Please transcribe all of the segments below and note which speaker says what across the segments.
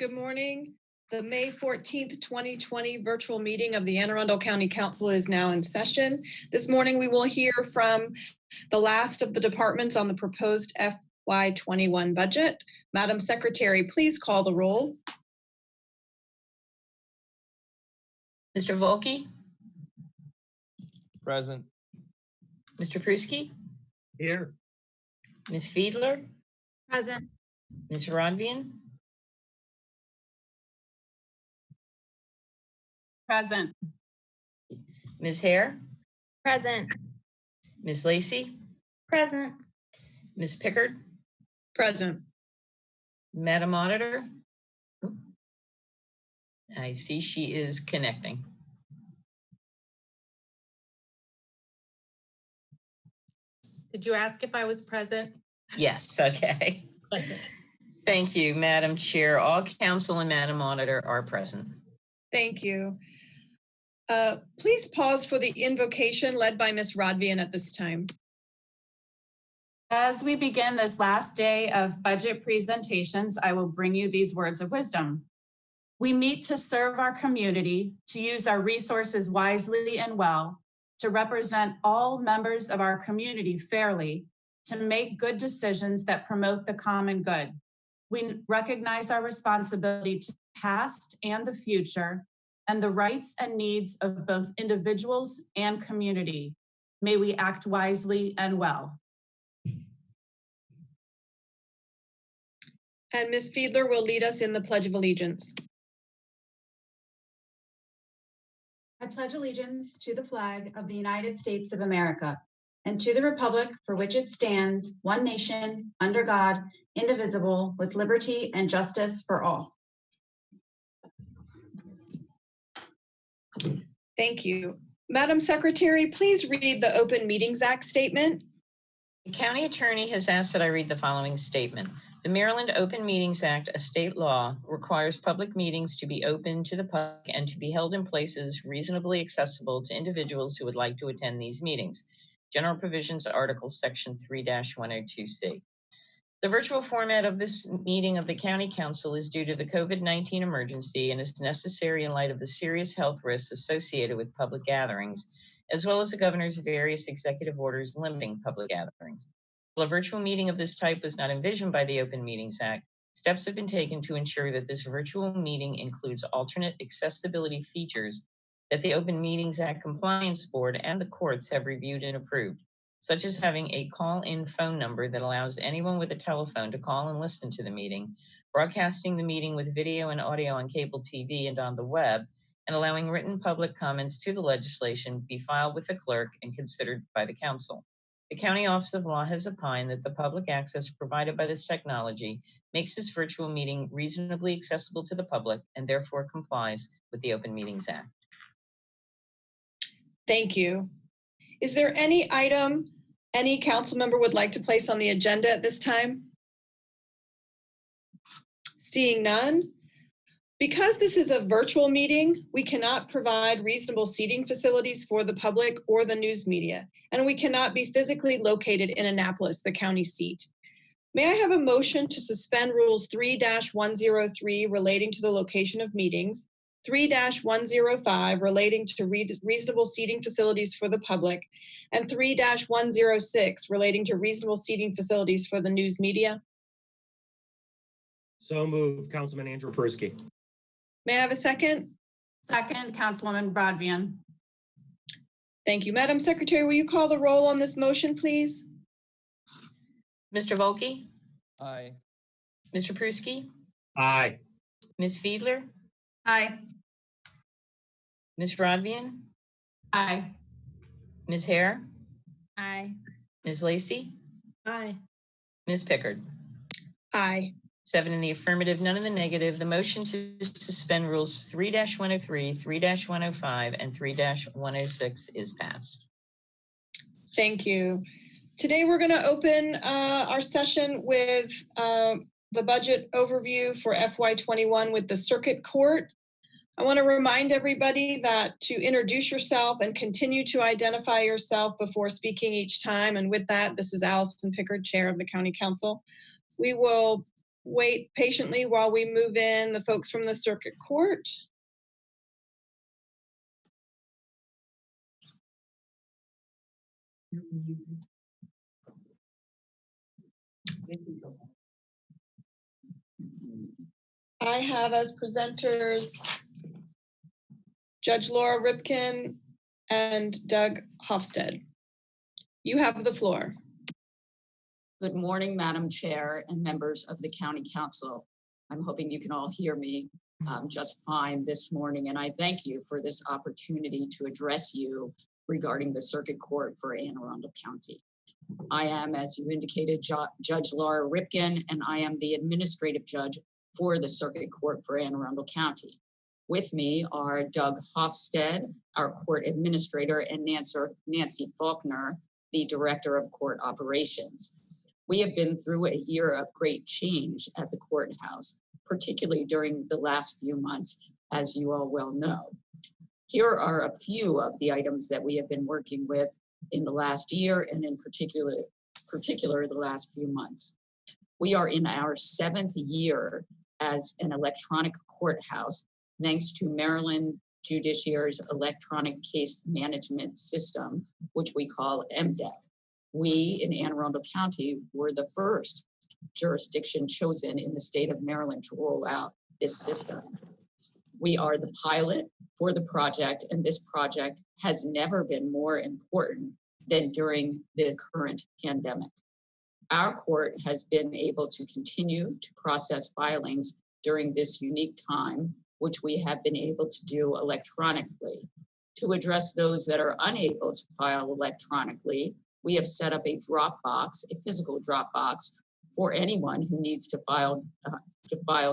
Speaker 1: Good morning. The May 14th, 2020 virtual meeting of the Arundel County Council is now in session. This morning, we will hear from the last of the departments on the proposed FY21 budget. Madam Secretary, please call the roll.
Speaker 2: Mr. Volca?
Speaker 3: Present.
Speaker 2: Mr. Pruski?
Speaker 3: Here.
Speaker 2: Ms. Fiedler?
Speaker 4: Present.
Speaker 2: Ms. Rodvian?
Speaker 4: Present.
Speaker 2: Ms. Hare?
Speaker 4: Present.
Speaker 2: Ms. Lacey?
Speaker 4: Present.
Speaker 2: Ms. Pickard?
Speaker 1: Present.
Speaker 2: Madam Auditor? I see she is connecting.
Speaker 4: Did you ask if I was present?
Speaker 2: Yes, okay.
Speaker 4: Present.
Speaker 2: Thank you, Madam Chair. All council and Madam Auditor are present.
Speaker 1: Thank you. Please pause for the invocation led by Ms. Rodvian at this time.
Speaker 5: As we begin this last day of budget presentations, I will bring you these words of wisdom. We meet to serve our community, to use our resources wisely and well, to represent all members of our community fairly, to make good decisions that promote the common good. We recognize our responsibility to the past and the future, and the rights and needs of both individuals and community. May we act wisely and well.
Speaker 1: And Ms. Fiedler will lead us in the Pledge of Allegiance.
Speaker 6: I pledge allegiance to the flag of the United States of America and to the republic for which it stands, one nation, under God, indivisible, with liberty and justice for all.
Speaker 1: Thank you. Madam Secretary, please read the Open Meetings Act statement.
Speaker 2: The county attorney has asked that I read the following statement. The Maryland Open Meetings Act, a state law, requires public meetings to be open to the public and to be held in places reasonably accessible to individuals who would like to attend these meetings. General Provisions, Article Section 3-102C. The virtual format of this meeting of the County Council is due to the COVID-19 emergency and is necessary in light of the serious health risks associated with public gatherings, as well as the governor's various executive orders limiting public gatherings. While a virtual meeting of this type was not envisioned by the Open Meetings Act, steps have been taken to ensure that this virtual meeting includes alternate accessibility features that the Open Meetings Act Compliance Board and the courts have reviewed and approved, such as having a call-in phone number that allows anyone with a telephone to call and listen to the meeting, broadcasting the meeting with video and audio on cable TV and on the web, and allowing written public comments to the legislation be filed with the clerk and considered by the council. The County Office of Law has opined that the public access provided by this technology makes this virtual meeting reasonably accessible to the public and therefore complies with the Open Meetings Act.
Speaker 1: Thank you. Is there any item any council member would like to place on the agenda at this time? Seeing none. Because this is a virtual meeting, we cannot provide reasonable seating facilities for the public or the news media, and we cannot be physically located in Annapolis, the county seat. May I have a motion to suspend Rules 3-103 relating to the location of meetings, 3-105 relating to reasonable seating facilities for the public, and 3-106 relating to reasonable seating facilities for the news media?
Speaker 3: So moved, Councilman Andrew Pruski.
Speaker 1: May I have a second?
Speaker 5: Second, Councilwoman Brodvian.
Speaker 1: Thank you. Madam Secretary, will you call the roll on this motion, please?
Speaker 2: Mr. Volca?
Speaker 3: Aye.
Speaker 2: Mr. Pruski?
Speaker 3: Aye.
Speaker 2: Ms. Fiedler?
Speaker 6: Aye.
Speaker 2: Ms. Rodvian?
Speaker 5: Aye.
Speaker 2: Ms. Hare?
Speaker 4: Aye.
Speaker 2: Ms. Lacey?
Speaker 5: Aye.
Speaker 2: Ms. Pickard?
Speaker 1: Aye.
Speaker 2: 7 in the affirmative, none in the negative. The motion to suspend Rules 3-103, 3-105, and 3-106 is passed.
Speaker 1: Thank you. Today we're going to open our session with the budget overview for FY21 with the Circuit Court. I want to remind everybody that to introduce yourself and continue to identify yourself before speaking each time. And with that, this is Allison Pickard, Chair of the County Council. We will wait patiently while we move in the folks from the circuit court. I have as presenters Judge Laura Ripken and Doug Hofstede. You have the floor.
Speaker 7: Good morning, Madam Chair and members of the County Council. I'm hoping you can all hear me just fine this morning, and I thank you for this opportunity to address you regarding the Circuit Court for Anne Arundel County. I am, as you indicated, Judge Laura Ripken, and I am the administrative judge for the Circuit Court for Anne Arundel County. With me are Doug Hofstede, our court administrator, and Nancy Faulkner, the director of court operations. We have been through a year of great change at the courthouse, particularly during the last few months, as you all well know. Here are a few of the items that we have been working with in the last year, and in particular the last few months. We are in our 7th year as an electronic courthouse, thanks to Maryland Judiciary's electronic case management system, which we call MDEC. We in Anne Arundel County were the first jurisdiction chosen in the state of Maryland to roll out this system. We are the pilot for the project, and this project has never been more important than during the current pandemic. Our court has been able to continue to process filings during this unique time, which we have been able to do electronically. To address those that are unable to file electronically, we have set up a Dropbox, a physical Dropbox, for anyone who needs to file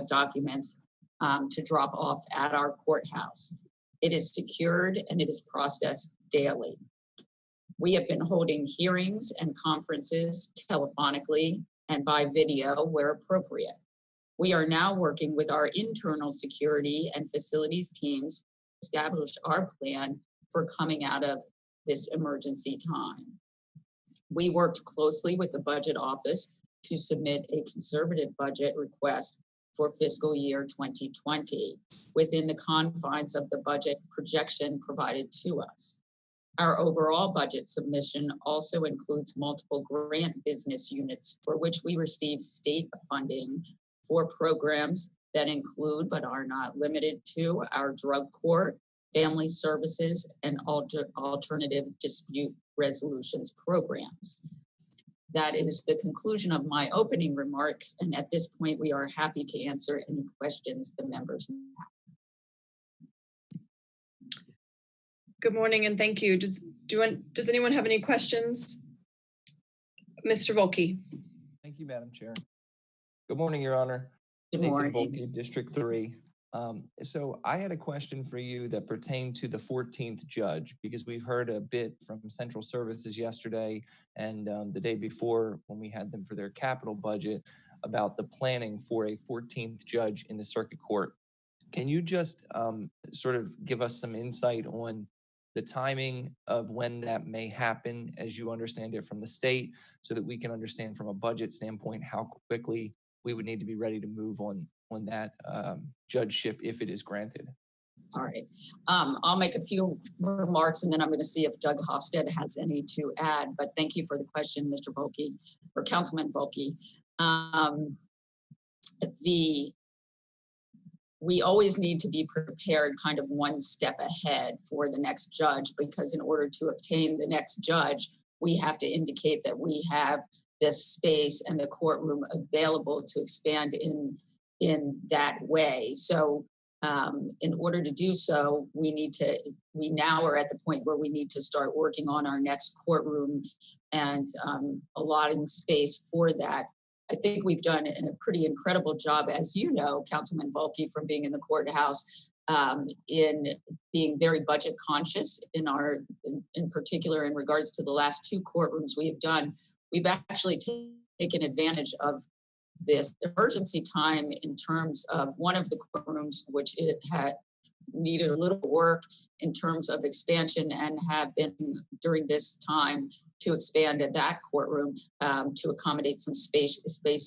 Speaker 7: documents to drop off at our courthouse. It is secured and it is processed daily. We have been holding hearings and conferences telephonically and by video where appropriate. We are now working with our internal security and facilities teams to establish our plan for coming out of this emergency time. We worked closely with the budget office to submit a conservative budget request for fiscal year 2020 within the confines of the budget projection provided to us. Our overall budget submission also includes multiple grant business units for which we receive state funding for programs that include but are not limited to our drug court, family services, and alternative dispute resolutions programs. That is the conclusion of my opening remarks, and at this point we are happy to answer any questions the members have.
Speaker 1: Good morning and thank you. Does anyone have any questions? Mr. Volke.
Speaker 8: Thank you, Madam Chair. Good morning, Your Honor.
Speaker 7: Good
Speaker 8: Nathan
Speaker 7: morning.
Speaker 8: Volke, District 3. So I had a question for you that pertained to the 14th judge, because we've heard a bit from Central Services yesterday and the day before when we had them for their capital budget about the planning for a 14th judge in the circuit court. Can you just sort of give us some insight on the timing of when that may happen as you understand it from the state, so that we can understand from a budget standpoint how quickly we would need to be ready to move on that judgeship if it is granted?
Speaker 7: All right. I'll make a few remarks and then I'm going to see if Doug Hofstede has any to add, but thank you for the question, Mr. Volke, or Councilman Volke. We always need to be prepared kind of one step ahead for the next judge, because in order to obtain the next judge, we have to indicate that we have this space and the courtroom available to expand in that way. So in order to do so, we now are at the point where we need to start working on our next courtroom and allotting space for that. I think we've done a pretty incredible job, as you know, Councilman Volke, from being in the courthouse, in being very budget conscious in particular in regards to the last 2 courtrooms we have done. We've actually taken advantage of this emergency time in terms of one of the courtrooms, which it had needed a little work in terms of expansion, and have been during this time to expand at that courtroom to accommodate some space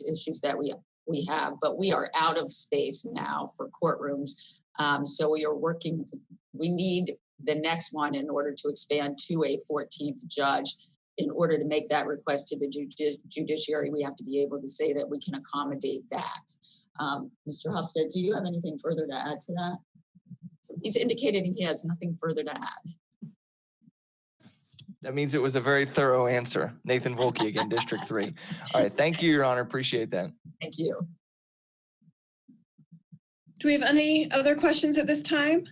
Speaker 7: issues that we we have, but we are out of space now for courtrooms. So we are working, we need the next one in order to expand to a 14th judge. In order to make that request to the judiciary, we have to be able to say that we can accommodate that. Mr. Hofstad, do you have anything further to add to that? He's indicated he has nothing further to add.
Speaker 8: That means it was a very thorough answer. Nathan Volca again, District 3. All right, thank you, Your Honor. Appreciate that.
Speaker 7: Thank you.
Speaker 1: Do we have any other questions at this time?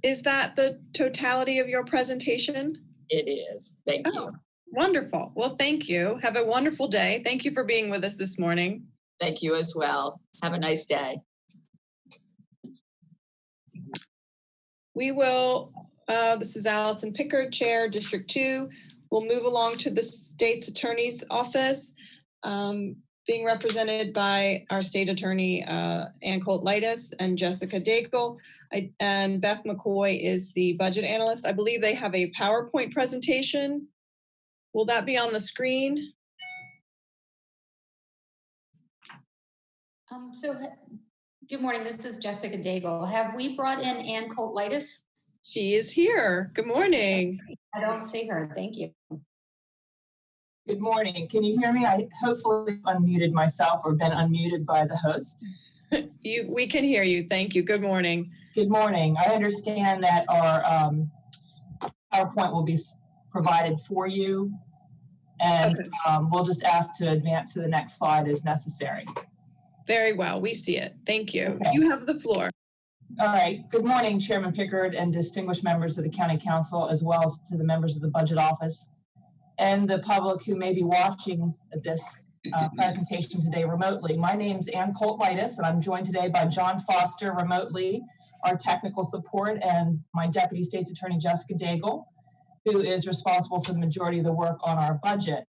Speaker 1: Is that the totality of your presentation?
Speaker 7: It is. Thank you.
Speaker 1: Wonderful. Well, thank you. Have a wonderful day. Thank you for being with us this morning.
Speaker 7: Thank you as well. Have a nice day.
Speaker 1: We will, this is Allison Pickard, Chair, District 2. We'll move along to the State's Attorney's Office, being represented by our State Attorney, Ann Colt-Litis and Jessica Daigle. And Beth McCoy is the Budget Analyst. I believe they have a PowerPoint presentation. Will that be on the screen?
Speaker 9: Good morning, this is Jessica Daigle. Have we brought in Ann Colt-Litis?
Speaker 1: She is here. Good morning.
Speaker 9: I don't see her, thank you.
Speaker 10: Good morning. Can you hear me? I hopefully unmuted myself or been unmuted by the host.
Speaker 1: We can hear you. Thank you. Good morning.
Speaker 10: Good morning. I understand that our PowerPoint will be provided for you, and we'll just ask to advance to the next slide as necessary.
Speaker 1: Very well. We see it. Thank you.
Speaker 10: Okay.
Speaker 1: You have the floor.
Speaker 10: All right. Good morning, Chairman Pickard and distinguished members of the County Council, as well as to the members of the Budget Office and the public who may be watching this presentation today remotely. My name is Ann Colt-Litis, and I'm joined today by John Foster remotely, our technical support, and my Deputy State's Attorney, Jessica Daigle, who is responsible for the majority of the work on our budget.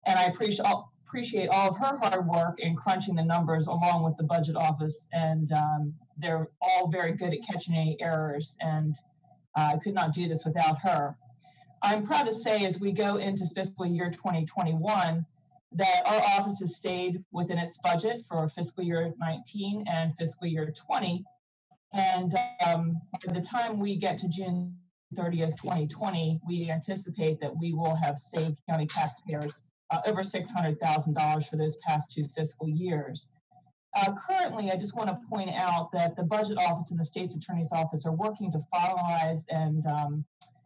Speaker 10: And I appreciate all of her hard work in crunching the numbers along with the Budget Office, and they're all very good at catching any errors, and I could not do this without her. I'm proud to say as we go into fiscal year 2021 that our office has stayed within its budget for fiscal year 19 and fiscal year 20. And by the time we get to June 30th, 2020, we anticipate that we will have saved county taxpayers over $600,000 for those past 2 fiscal years. Currently, I just want to point out that the Budget Office and the State's Attorney's Office are working to finalize and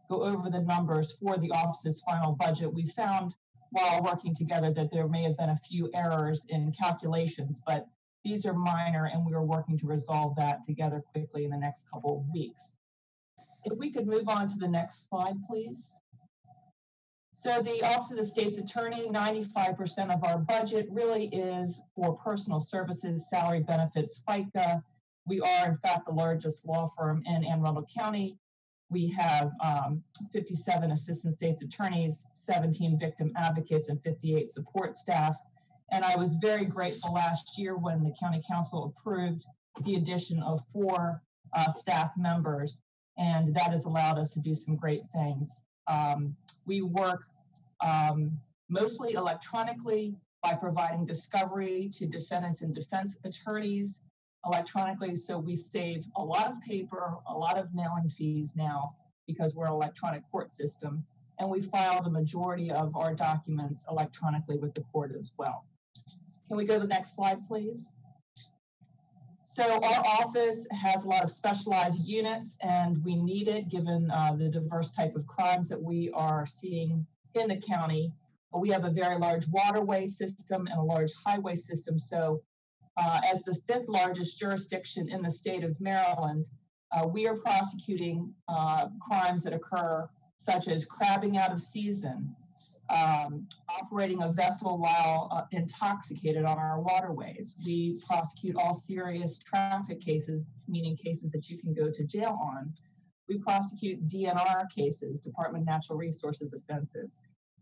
Speaker 10: go over the numbers for the office's final budget. We found while working together that there may have been a few errors in calculations, but these are minor, and we are working to resolve that together quickly in the next couple of weeks. If we could move on to the next slide, please. So the Office of the State's Attorney, 95% of our budget really is for personal services, salary, benefits, FICA. We are, in fact, the largest law firm in Arundel County. We have 57 assistant state's attorneys, 17 victim advocates, and 58 support staff. And I was very grateful last year when the County Council approved the addition of 4 staff members, and that has allowed us to do some great things. We work mostly electronically by providing discovery to defendants and defense attorneys electronically, so we save a lot of paper, a lot of mailing fees now because we're an electronic court system, and we file the majority of our documents electronically with the court as well. Can we go to the next slide, please? So our office has a lot of specialized units, and we need it given the diverse type of crimes that we are seeing in the county. We have a very large waterway system and a large highway system, so as the 5th largest jurisdiction in the state of Maryland, we are prosecuting crimes that occur such as crabbing out of season, operating a vessel while intoxicated on our waterways. We prosecute all serious traffic cases, meaning cases that you can go to jail on. We prosecute DNR cases, Department of Natural Resources offenses.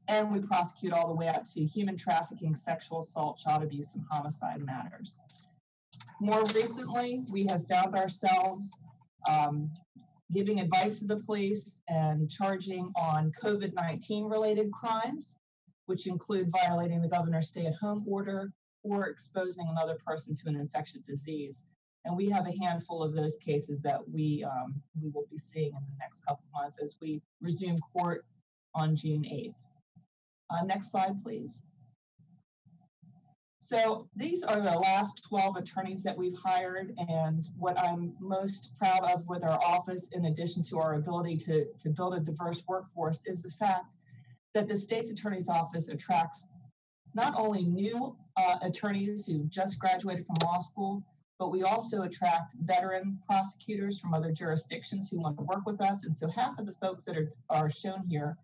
Speaker 10: And we prosecute all the way up to human trafficking, sexual assault, child abuse, and homicide matters. More recently, we have found ourselves giving advice to the police and charging on COVID-19 related crimes. which include violating the governor's stay-at-home order or exposing another person to an infectious disease. And we have a handful of those cases that we will be seeing in the next couple of months as we resume court on June 8th. Next slide, please. So these are the last 12 attorneys that we've hired, and what I'm most proud of with our office, in addition to our ability to build a diverse workforce, is the fact that the state's attorney's office attracts not only new attorneys who just graduated from law school, but we also attract veteran prosecutors from other jurisdictions who want to work with us. And so half of the folks that are shown here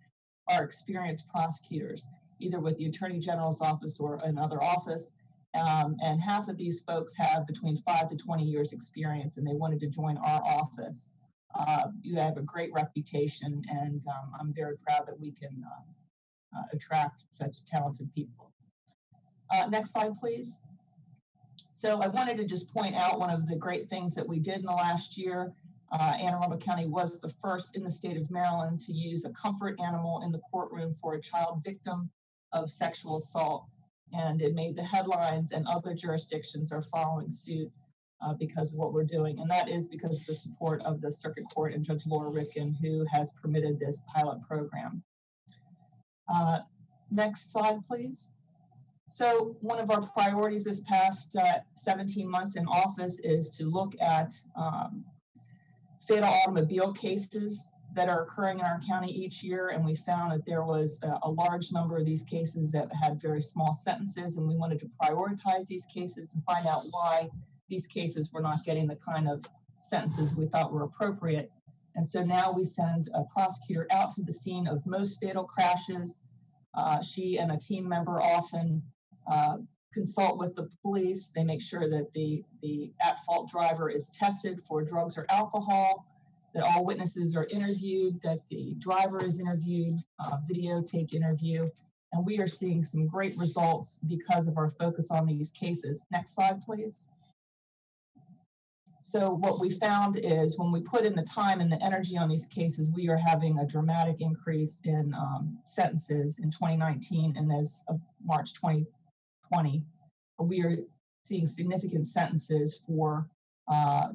Speaker 10: are experienced prosecutors, either with the Attorney General's office or another office. And half of these folks have between 5 to 20 years experience, and they wanted to join our office. You have a great reputation, and I'm very proud that we can attract such talented people. Next slide, please. So I wanted to just point out one of the great things that we did in the last year. Anne Arundel County was the first in the state of Maryland to use a comfort animal in the courtroom for a child victim of sexual assault. And it made the headlines, and other jurisdictions are following suit because of what we're doing. And that is because of the support of the Circuit Court and Judge Laura Ricken, who has permitted this pilot program. Next slide, please. So one of our priorities this past 17 months in office is to look at fatal automobile cases that are occurring in our county each year, and we found that there was a large number of these cases that had very small sentences, and we wanted to prioritize these cases to find out why these cases were not getting the kind of sentences we thought were appropriate. And so now we send a prosecutor out to the scene of most fatal crashes. She and a team member often consult with the police. They make sure that the at-fault driver is tested for drugs or alcohol, that all witnesses are interviewed, that the driver is interviewed, videotape interview, and we are seeing some great results because of our focus on these cases. Next slide, please. So what we found is when we put in the time and the energy on these cases, we are having a dramatic increase in sentences in 2019, and as of March 2020, we are seeing significant sentences for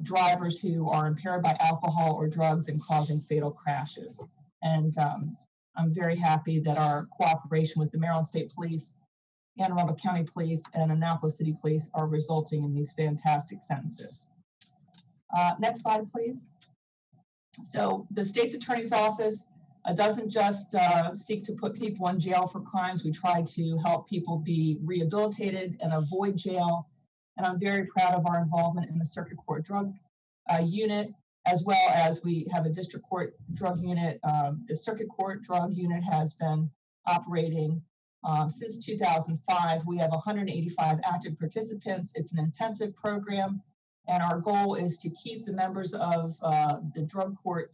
Speaker 10: drivers who are impaired by alcohol or drugs and causing fatal crashes. And I'm very happy that our cooperation with the Maryland State Police, Anne Arundel County Police, and Annapolis City Police are resulting in these fantastic sentences. Next slide, please. So the state's attorney's office doesn't just seek to put people in jail for crimes. We try to help people be rehabilitated and avoid jail. And I'm very proud of our involvement in the Circuit Court Drug Unit, as well as we have a District Court Drug Unit. The Circuit Court Drug Unit has been operating since 2005. We have 185 active participants. It's an intensive program, and our goal is to keep the members of the drug court,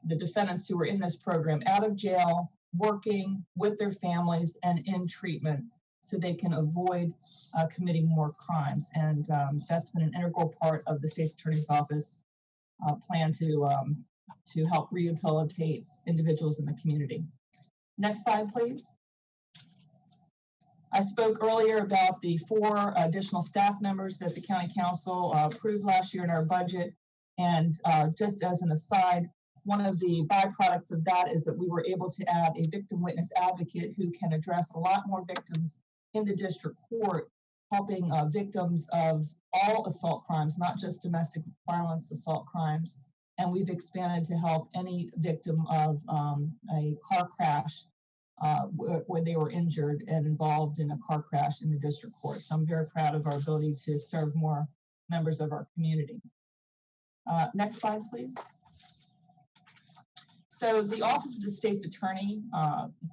Speaker 10: the defendants who are in this program, out of jail, working with their families and in treatment, so they can avoid committing more crimes. And that's been an integral part of the state's attorney's office plan to help rehabilitate individuals in the community. Next slide, please. I spoke earlier about the 4 additional staff members that the county council approved last year in our budget. And just as an aside, one of the byproducts of that is that we were able to add a victim witness advocate who can address a lot more victims in the district court, helping victims of all assault crimes, not just domestic violence assault crimes. And we've expanded to help any victim of a car crash where they were injured and involved in a car crash in the district court. So I'm very proud of our ability to serve more members of our community. Next slide, please. So the Office of the State's Attorney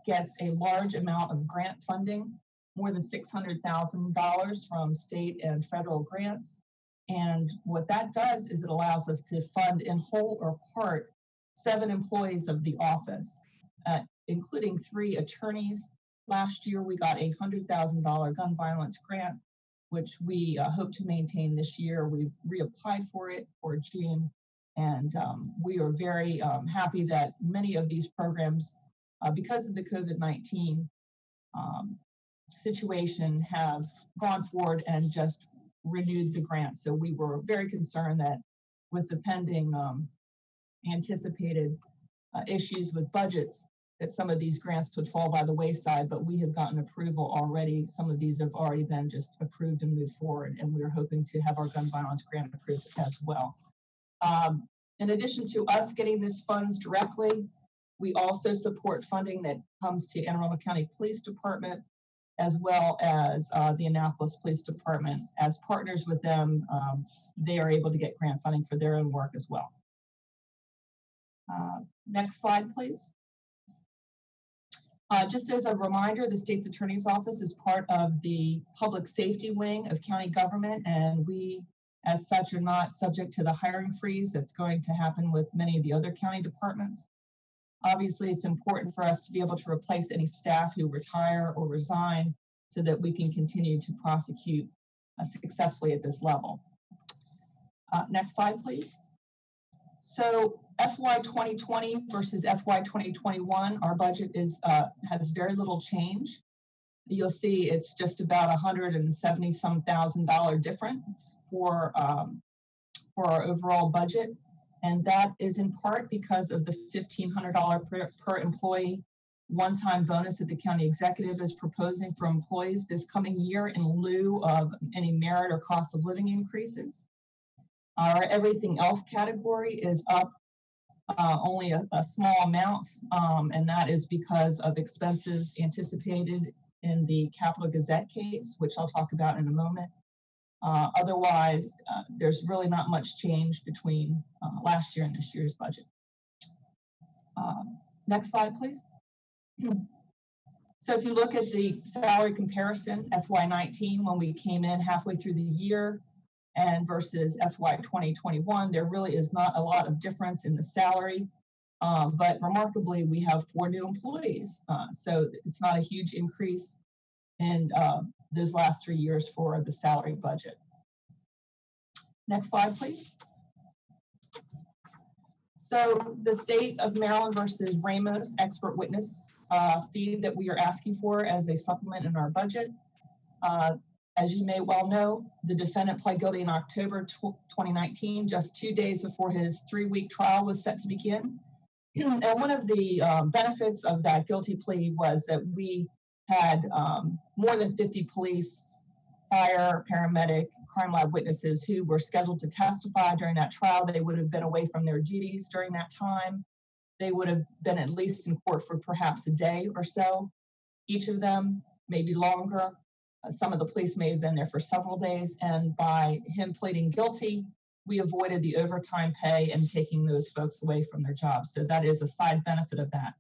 Speaker 10: gets a large amount of grant funding, more than $600,000 from state and federal grants. And what that does is it allows us to fund in whole or part 7 employees of the office, including 3 attorneys. Last year, we got a $100,000 gun violence grant, which we hope to maintain this year. We've reapplied for it for June. And we are very happy that many of these programs because of the COVID-19 situation, have gone forward and just renewed the grant. So we were very concerned that with the pending anticipated issues with budgets, that some of these grants would fall by the wayside, but we have gotten approval already. Some of these have already been just approved and moved forward, and we're hoping to have our gun violence grant approved as well. In addition to us getting these funds directly, we also support funding that comes to Anne Arundel County Police Department, as well as the Annapolis Police Department. As partners with them, they are able to get grant funding for their own work as well. Next slide, please. Just as a reminder, the State's Attorney's Office is part of the public safety wing of county government, and we, as such, are not subject to the hiring freeze that's going to happen with many of the other county departments. Obviously, it's important for us to be able to replace any staff who retire or resign so that we can continue to prosecute successfully at this level. Next slide, please. So FY 2020 versus FY 2021, our budget has very little change. You'll see it's just about $170,000 difference for our overall budget. And that is in part because of the $1,500 per employee one-time bonus that the county executive is proposing for employees this coming year in lieu of any merit or cost of living increases. Our everything else category is up only a small amount, and that is because of expenses anticipated in the Capital Gazette case, which I'll talk about in a moment. Otherwise, there's really not much change between last year and this year's budget. Next slide, please. So if you look at the salary comparison, FY19, when we came in halfway through the year, and versus FY 2021, there really is not a lot of difference in the salary, but remarkably, we have 4 new employees. So it's not a huge increase in those last 3 years for the salary budget. Next slide, please. So the state of Maryland versus Ramos expert witness fee that we are asking for as a supplement in our budget. As you may well know, the defendant pled guilty in October 2019, just 2 days before his 3-week trial was set to begin. And one of the benefits of that guilty plea was that we had more than 50 police, fire, paramedic, crime lab witnesses who were scheduled to testify during that trial. They would have been away from their duties during that time. They would have been at least in court for perhaps a day or so, each of them, maybe longer. Some of the police may have been there for several days, and by him pleading guilty, we avoided the overtime pay and taking those folks away from their jobs. So that is a side benefit of that.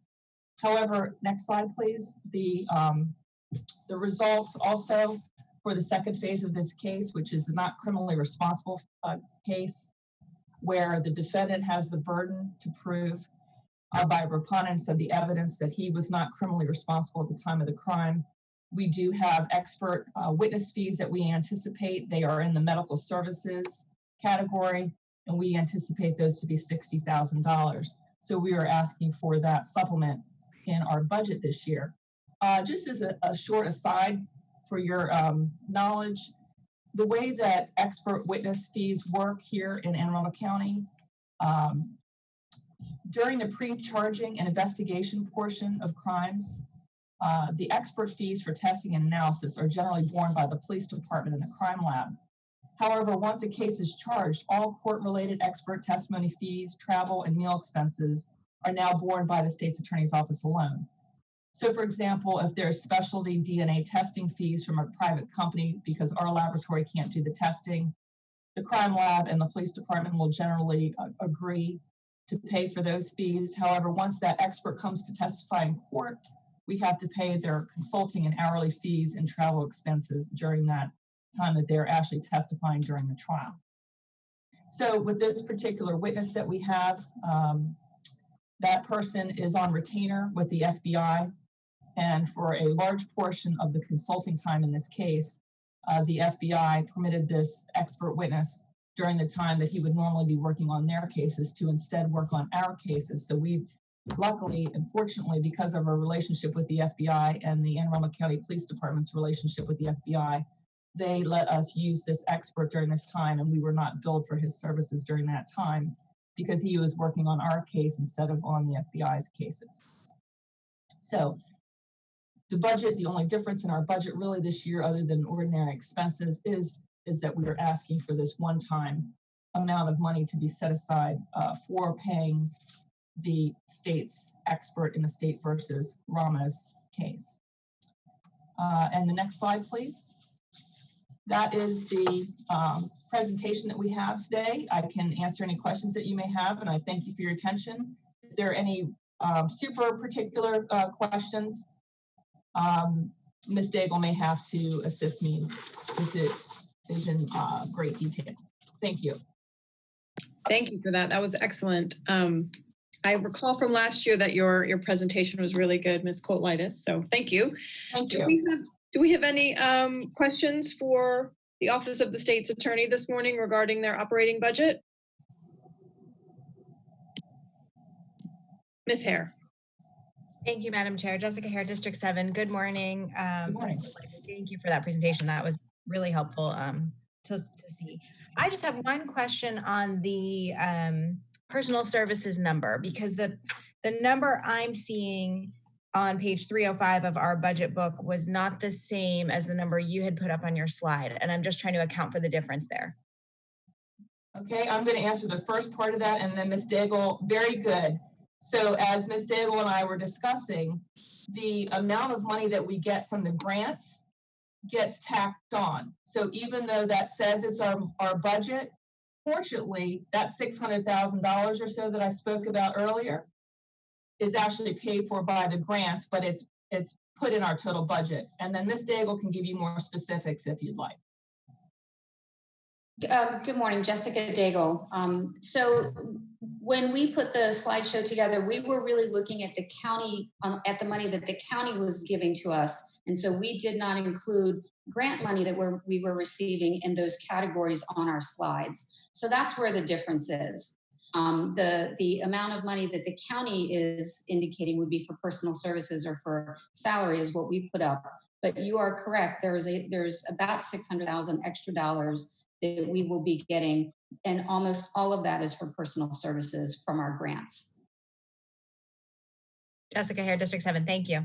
Speaker 10: However, next slide, please. The results also for the second phase of this case, which is the not criminally responsible case, where the defendant has the burden to prove by preponderance of the evidence that he was not criminally responsible at the time of the crime. We do have expert witness fees that we anticipate. They are in the medical services category, and we anticipate those to be $60,000. So we are asking for that supplement in our budget this year. Just as a short aside for your knowledge, the way that expert witness fees work here in Anne Arundel County, during the pre-charging and investigation portion of crimes, the expert fees for testing and analysis are generally borne by the police department and the crime lab. However, once a case is charged, all court-related expert testimony fees, travel, and meal expenses are now borne by the state's attorney's office alone. So, for example, if there's specialty DNA testing fees from a private company because our laboratory can't do the testing, the crime lab and the police department will generally agree to pay for those fees. However, once that expert comes to testify in court, we have to pay their consulting and hourly fees and travel expenses during that time that they're actually testifying during the trial. So with this particular witness that we have, that person is on retainer with the FBI. And for a large portion of the consulting time in this case, the FBI permitted this expert witness during the time that he would normally be working on their cases to instead work on our cases. So we've luckily and fortunately, because of our relationship with the FBI and the Anne Arundel County Police Department's relationship with the FBI, they let us use this expert during this time, and we were not billed for his services during that time because he was working on our case instead of on the FBI's cases. So the budget, the only difference in our budget really this year, other than ordinary expenses, is that we are asking for this one-time amount of money to be set aside for paying the state's expert in the State versus Ramos case. And the next slide, please. That is the presentation that we have today. I can answer any questions that you may have, and I thank you for your attention. If there are any super particular questions, Ms. Daigle may have to assist me if it is in great detail. Thank you.
Speaker 1: Thank you for that. That was excellent. I recall from last year that your presentation was really good, Ms. Kolaitis. So thank you.
Speaker 10: Thank you.
Speaker 1: Do we have any questions for the Office of the State's Attorney this morning regarding their operating budget? Ms. Hare.
Speaker 4: Thank you, Madam Chair. Jessica Hare, District 7. Good morning.
Speaker 10: Good morning.
Speaker 4: Thank you for that presentation. That was really helpful to see. I just have one question on the personal services number, because the number I'm seeing on page 305 of our budget book was not the same as the number you had put up on your slide. And I'm just trying to account for the difference there.
Speaker 10: Okay, I'm going to answer the first part of that, and then Ms. Daigle, very good. So as Ms. Daigle and I were discussing, the amount of money that we get from the grants gets tacked on. So even though that says it's our budget, fortunately, that $600,000 or so that I spoke about earlier is actually paid for by the grants, but it's put in our total budget. And then Ms. Daigle can give you more specifics if you'd like.
Speaker 9: Good morning, Jessica Daigle. So when we put the slideshow together, we were really looking at the county, at the money that the county was giving to us. And so we did not include grant money that we were receiving in those categories on our slides. So that's where the difference is. The amount of money that the county is indicating would be for personal services or for salary is what we put up. But you are correct. There's about $600,000 extra dollars that we will be getting, and almost all of that is for personal services from our grants.
Speaker 4: Jessica Hare, District 7. Thank you.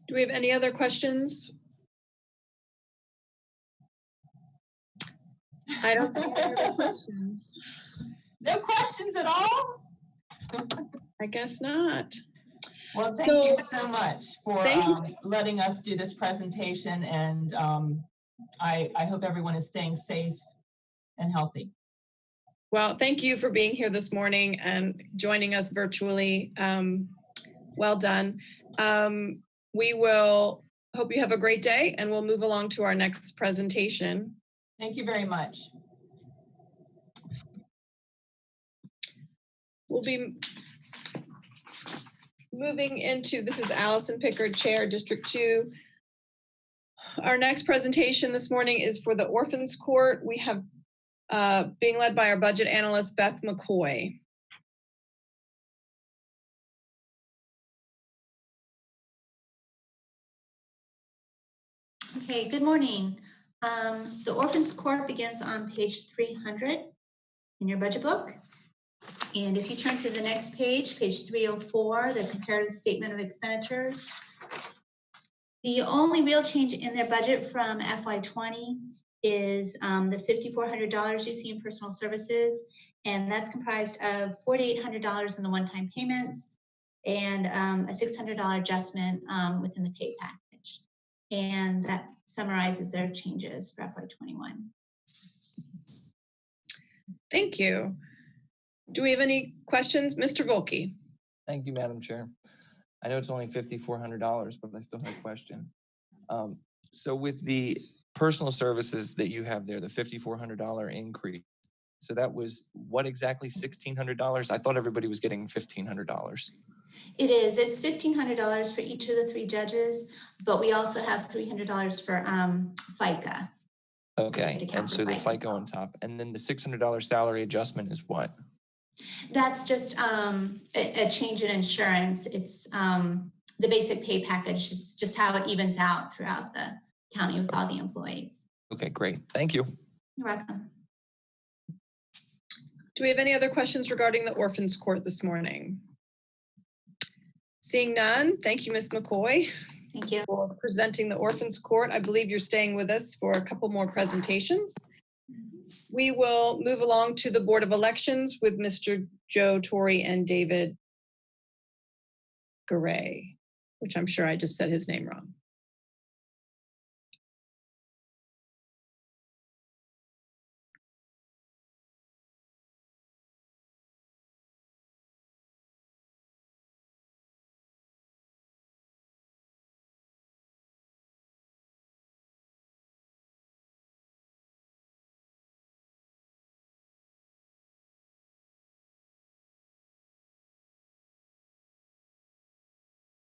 Speaker 1: Do we have any other questions? I don't see any other questions.
Speaker 10: No questions at all?
Speaker 1: I guess not.
Speaker 10: Well, thank you so much for letting us do this presentation, and I hope everyone is staying safe and healthy.
Speaker 1: Well, thank you for being here this morning and joining us virtually. Well done. We will hope you have a great day, and we'll move along to our next presentation.
Speaker 10: Thank you very much.
Speaker 1: We'll be moving into, this is Allison Pickard, Chair, District 2. Our next presentation this morning is for the Orphans Court. We have being led by our budget analyst, Beth McCoy.
Speaker 11: Okay, good morning. The Orphans Court begins on page 300 in your budget book. And if you turn to the next page, page 304, the comparative statement of expenditures. The only real change in their budget from FY20 is the $5,400 you see in personal services. And that's comprised of $4,800 in the one-time payments and a $600 adjustment within the pay package. And that summarizes their changes for FY21.
Speaker 1: Thank you. Do we have any questions? Mr. Volke.
Speaker 8: Thank you, Madam Chair. I know it's only $5,400, but I still have a question. So with the personal services that you have there, the $5,400 increase, so that was what exactly, $1,600? I thought everybody was getting $1,500.
Speaker 11: It is. It's $1,500 for each of the 3 judges, but we also have $300 for FICA.
Speaker 8: Okay, and so the FICA on top. And then the $600 salary adjustment is what?
Speaker 11: That's just a change in insurance. It's the basic pay package. It's just how it evens out throughout the county with all the employees.
Speaker 8: Okay, great. Thank you.
Speaker 11: You're welcome.
Speaker 1: Do we have any other questions regarding the Orphans Court this morning? Seeing none, thank you, Ms. McCoy,
Speaker 11: Thank you.
Speaker 1: for presenting the Orphans Court. I believe you're staying with us for a couple more presentations. We will move along to the Board of Elections with Mr. Joe Torrey and David Garay, which I'm sure I just said his name wrong.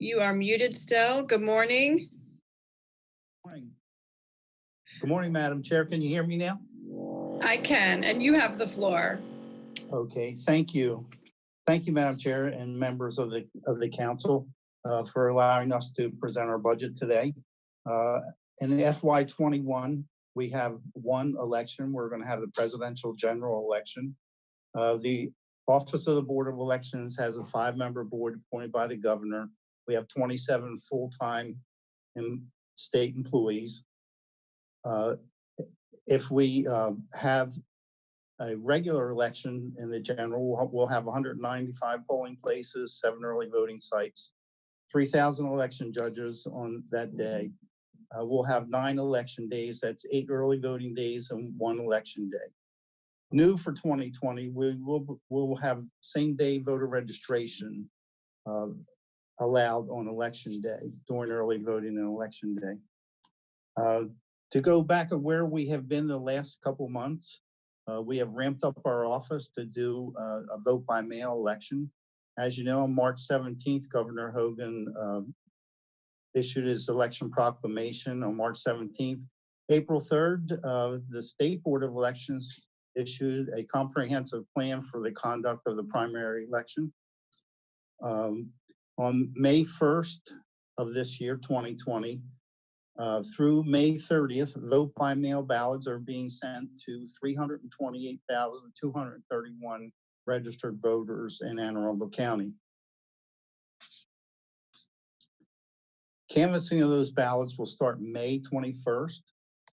Speaker 1: You are muted still. Good morning.
Speaker 12: Morning. Good morning, Madam Chair. Can you hear me now?
Speaker 1: I can, and you have the floor.
Speaker 12: Okay, thank you. Thank you, Madam Chair and members of the council for allowing us to present our budget today. In the FY21, we have one election. We're going to have the presidential general election. The Office of the Board of Elections has a 5-member board appointed by the governor. We have 27 full-time state employees. If we have a regular election in the general, we'll have 195 polling places, 7 early voting sites, 3,000 election judges on that day. We'll have 9 election days. That's 8 early voting days and 1 election day. New for 2020, we'll have same-day voter registration allowed on election day, during early voting and election day. To go back to where we have been the last couple months, we have ramped up our office to do a vote by mail election. As you know, on March 17th, Governor Hogan issued his election proclamation on March 17th. April 3rd, the State Board of Elections issued a comprehensive plan for the conduct of the primary election. On May 1st of this year, 2020, through May 30th, vote by mail ballots are being sent to 328,231 registered voters in Anne Arundel County. Canvassing of those ballots will start May 21st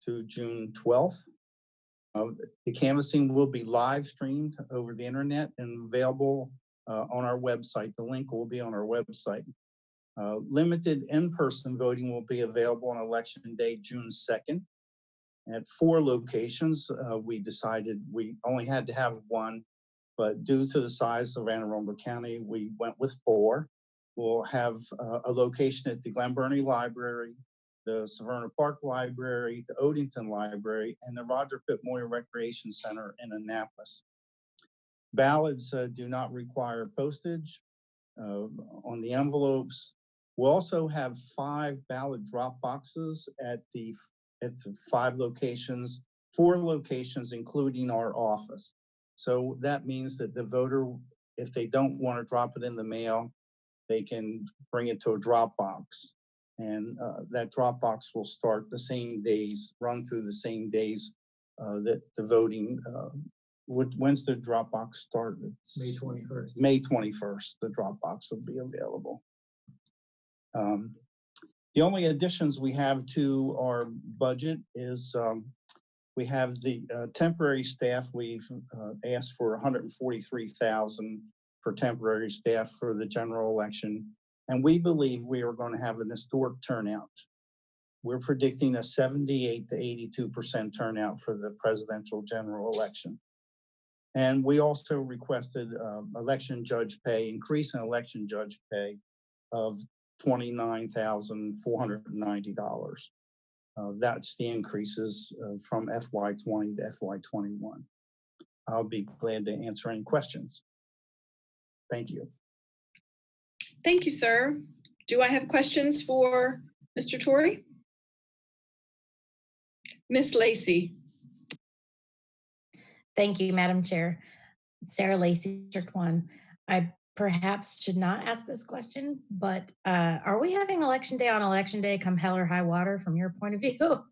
Speaker 12: to June 12th. The canvassing will be live streamed over the internet and available on our website. The link will be on our website. Limited in-person voting will be available on election day, June 2nd. At 4 locations, we decided we only had to have 1, but due to the size of Anne Arundel County, we went with 4. We'll have a location at the Glen Burnie Library, the Severna Park Library, the Odenton Library, and the Roger Pitt Moyer Recreation Center in Annapolis. Ballots do not require postage on the envelopes. We'll also have 5 ballot drop boxes at the 5 locations, 4 locations, including our office. So that means that the voter, if they don't want to drop it in the mail, they can bring it to a drop box. And that drop box will start the same days, run through the same days that the voting, when's the drop box start?
Speaker 3: May 21st.
Speaker 12: May 21st, the drop box will be available. The only additions we have to our budget is we have the temporary staff. We've asked for $143,000 for temporary staff for the general election. And we believe we are going to have an historic turnout. We're predicting a 78 to 82% turnout for the presidential general election. And we also requested election judge pay, increase in election judge pay of $29,490. That's the increases from FY20 to FY21. I'll be glad to answer any questions. Thank you.
Speaker 1: Thank you, sir. Do I have questions for Mr. Torrey? Miss Lacy.
Speaker 4: Thank you, Madam Chair. Sarah Lacey, District 1. I perhaps should not ask this question, but are we having election day on election day come hell or high water from your point of view?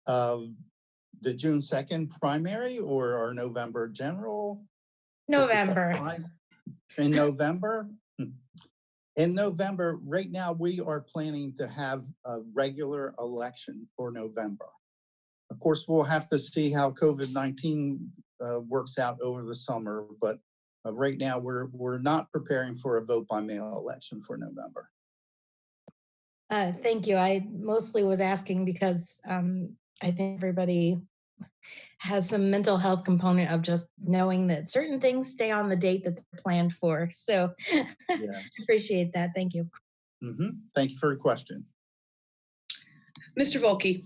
Speaker 12: The June 2nd primary or our November general?
Speaker 4: November.
Speaker 12: In November? In November, right now, we are planning to have a regular election for November. Of course, we'll have to see how COVID-19 works out over the summer, but right now we're not preparing for a vote by mail election for November.
Speaker 4: Thank you. I mostly was asking because I think everybody has some mental health component of just knowing that certain things stay on the date that they're planned for. So
Speaker 12: Yes.
Speaker 4: appreciate that. Thank you.
Speaker 12: Thank you for your question.
Speaker 1: Mr. Volke.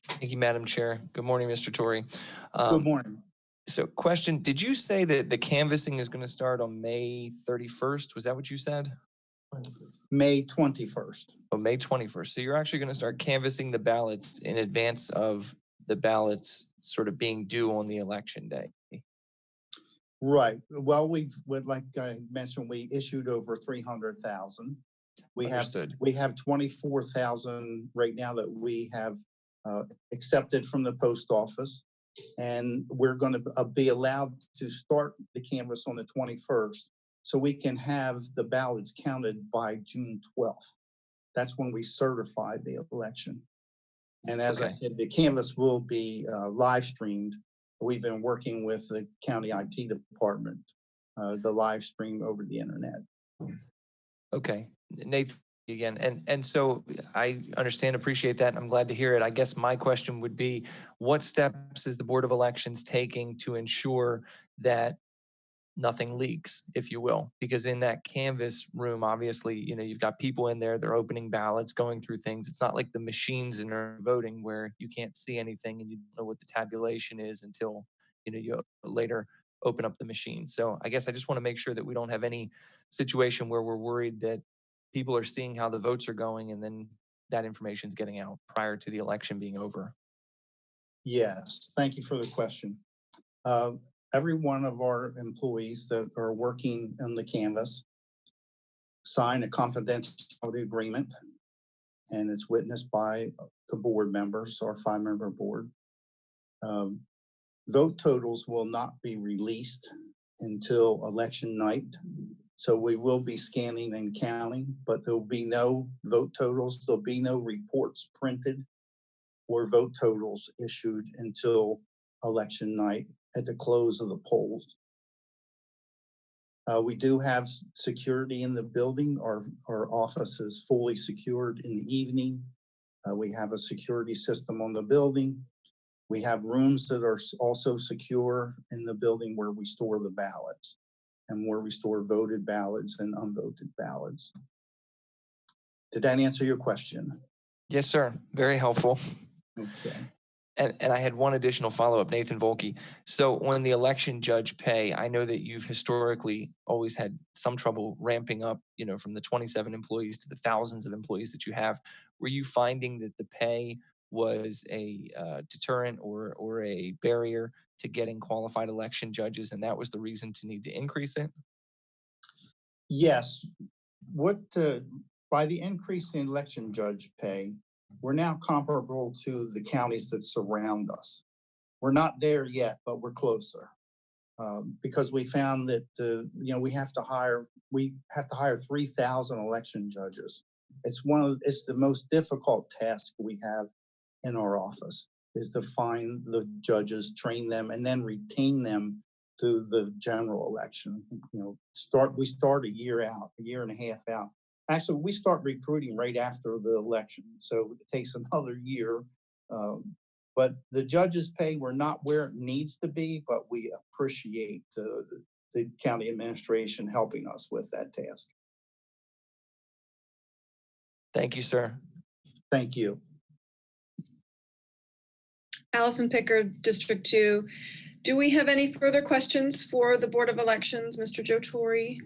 Speaker 8: Thank you, Madam Chair. Good morning, Mr. Torrey.
Speaker 12: Good morning.
Speaker 8: So question, did you say that the canvassing is going to start on May 31st? Was that what you said?
Speaker 12: May 21st.
Speaker 8: Oh, May 21st. So you're actually going to start canvassing the ballots in advance of the ballots sort of being due on the election day.
Speaker 12: Right. Well, like I mentioned, we issued over 300,000.
Speaker 8: Understood.
Speaker 12: We have 24,000 right now that we have accepted from the post office, and we're going to be allowed to start the canvass on the 21st, so we can have the ballots counted by June 12th. That's when we certify the election. And as I said, the canvass will be live streamed. We've been working with the county IT department, the live stream over the internet.
Speaker 8: Okay, Nathan again. And so I understand, appreciate that. And I'm glad to hear it. I guess my question would be, what steps is the Board of Elections taking to ensure that nothing leaks, if you will? Because in that canvas room, obviously, you've got people in there, they're opening ballots, going through things. It's not like the machines in our voting where you can't see anything and you don't know what the tabulation is until, you later open up the machine. So I guess I just want to make sure that we don't have any situation where we're worried that people are seeing how the votes are going and then that information is getting out prior to the election being over.
Speaker 12: Yes, thank you for the question. Every one of our employees that are working on the canvas sign a confidentiality agreement, and it's witnessed by the board members, our 5-member board. Vote totals will not be released until election night. So we will be scanning and counting, but there'll be no vote totals. There'll be no reports printed or vote totals issued until election night at the close of the polls. We do have security in the building. Our office is fully secured in the evening. We have a security system on the building. We have rooms that are also secure in the building where we store the ballots and where we store voted ballots and unvoted ballots. Did that answer your question?
Speaker 8: Yes, sir. Very helpful.
Speaker 12: Okay.
Speaker 8: And I had one additional follow-up, Nathan Volke. So when the election judge pay, I know that you've historically always had some trouble ramping up, from the 27 employees to the thousands of employees that you have. Were you finding that the pay was a deterrent or a barrier to getting qualified election judges, and that was the reason to need to increase it?
Speaker 12: Yes. By the increase in election judge pay, we're now comparable to the counties that surround us. We're not there yet, but we're closer because we found that we have to hire 3,000 election judges. It's the most difficult task we have in our office is to find the judges, train them, and then retain them to the general election. We start a year and a half out. Actually, we start recruiting right after the election, so it takes another year. But the judges' pay, we're not where it needs to be, but we appreciate the county administration helping us with that task.
Speaker 8: Thank you, sir.
Speaker 12: Thank you.
Speaker 1: Allison Pickard, District 2. Do we have any further questions for the Board of Elections, Mr. Joe Torrey?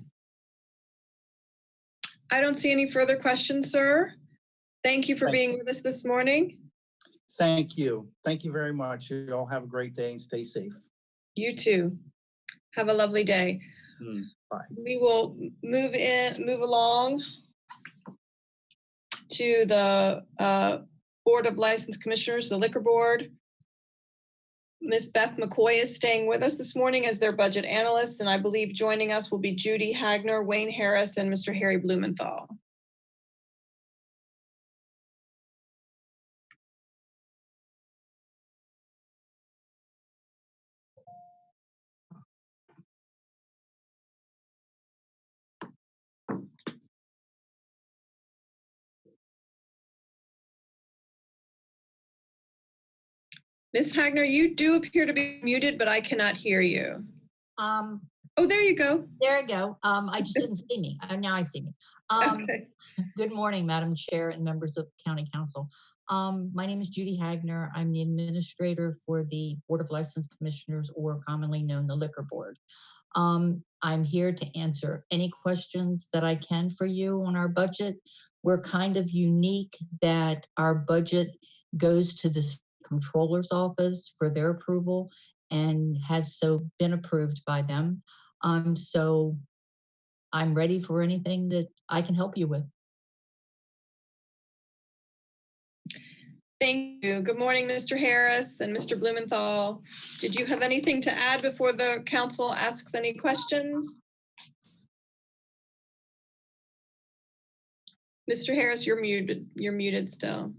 Speaker 1: I don't see any further questions, sir. Thank you for being with us this morning.
Speaker 12: Thank you. Thank you very much. You all have a great day and stay safe.
Speaker 1: You too. Have a lovely day.
Speaker 12: Bye.
Speaker 1: We will move along to the Board of License Commissioners, the Liquor Board. Ms. Beth McCoy is staying with us this morning as their budget analyst, and I believe joining us will be Judy Hagler, Wayne Harris, and Mr. Harry Blumenthal. Ms. Hagner, you do appear to be muted, but I cannot hear you. Oh, there you go.
Speaker 13: There you go. I just didn't see me. Now I see me.
Speaker 1: Okay.
Speaker 13: Good morning, Madam Chair and members of the County Council. My name is Judy Hagler. I'm the administrator for the Board of License Commissioners, or commonly known the Liquor Board. I'm here to answer any questions that I can for you on our budget. We're kind of unique that our budget goes to the Comptroller's Office for their approval and has so been approved by them. So I'm ready for anything that I can help you with.
Speaker 1: Thank you. Good morning, Mr. Harris and Mr. Blumenthal. Did you have anything to add before the council asks any questions? Mr. Harris, you're muted. You're muted still.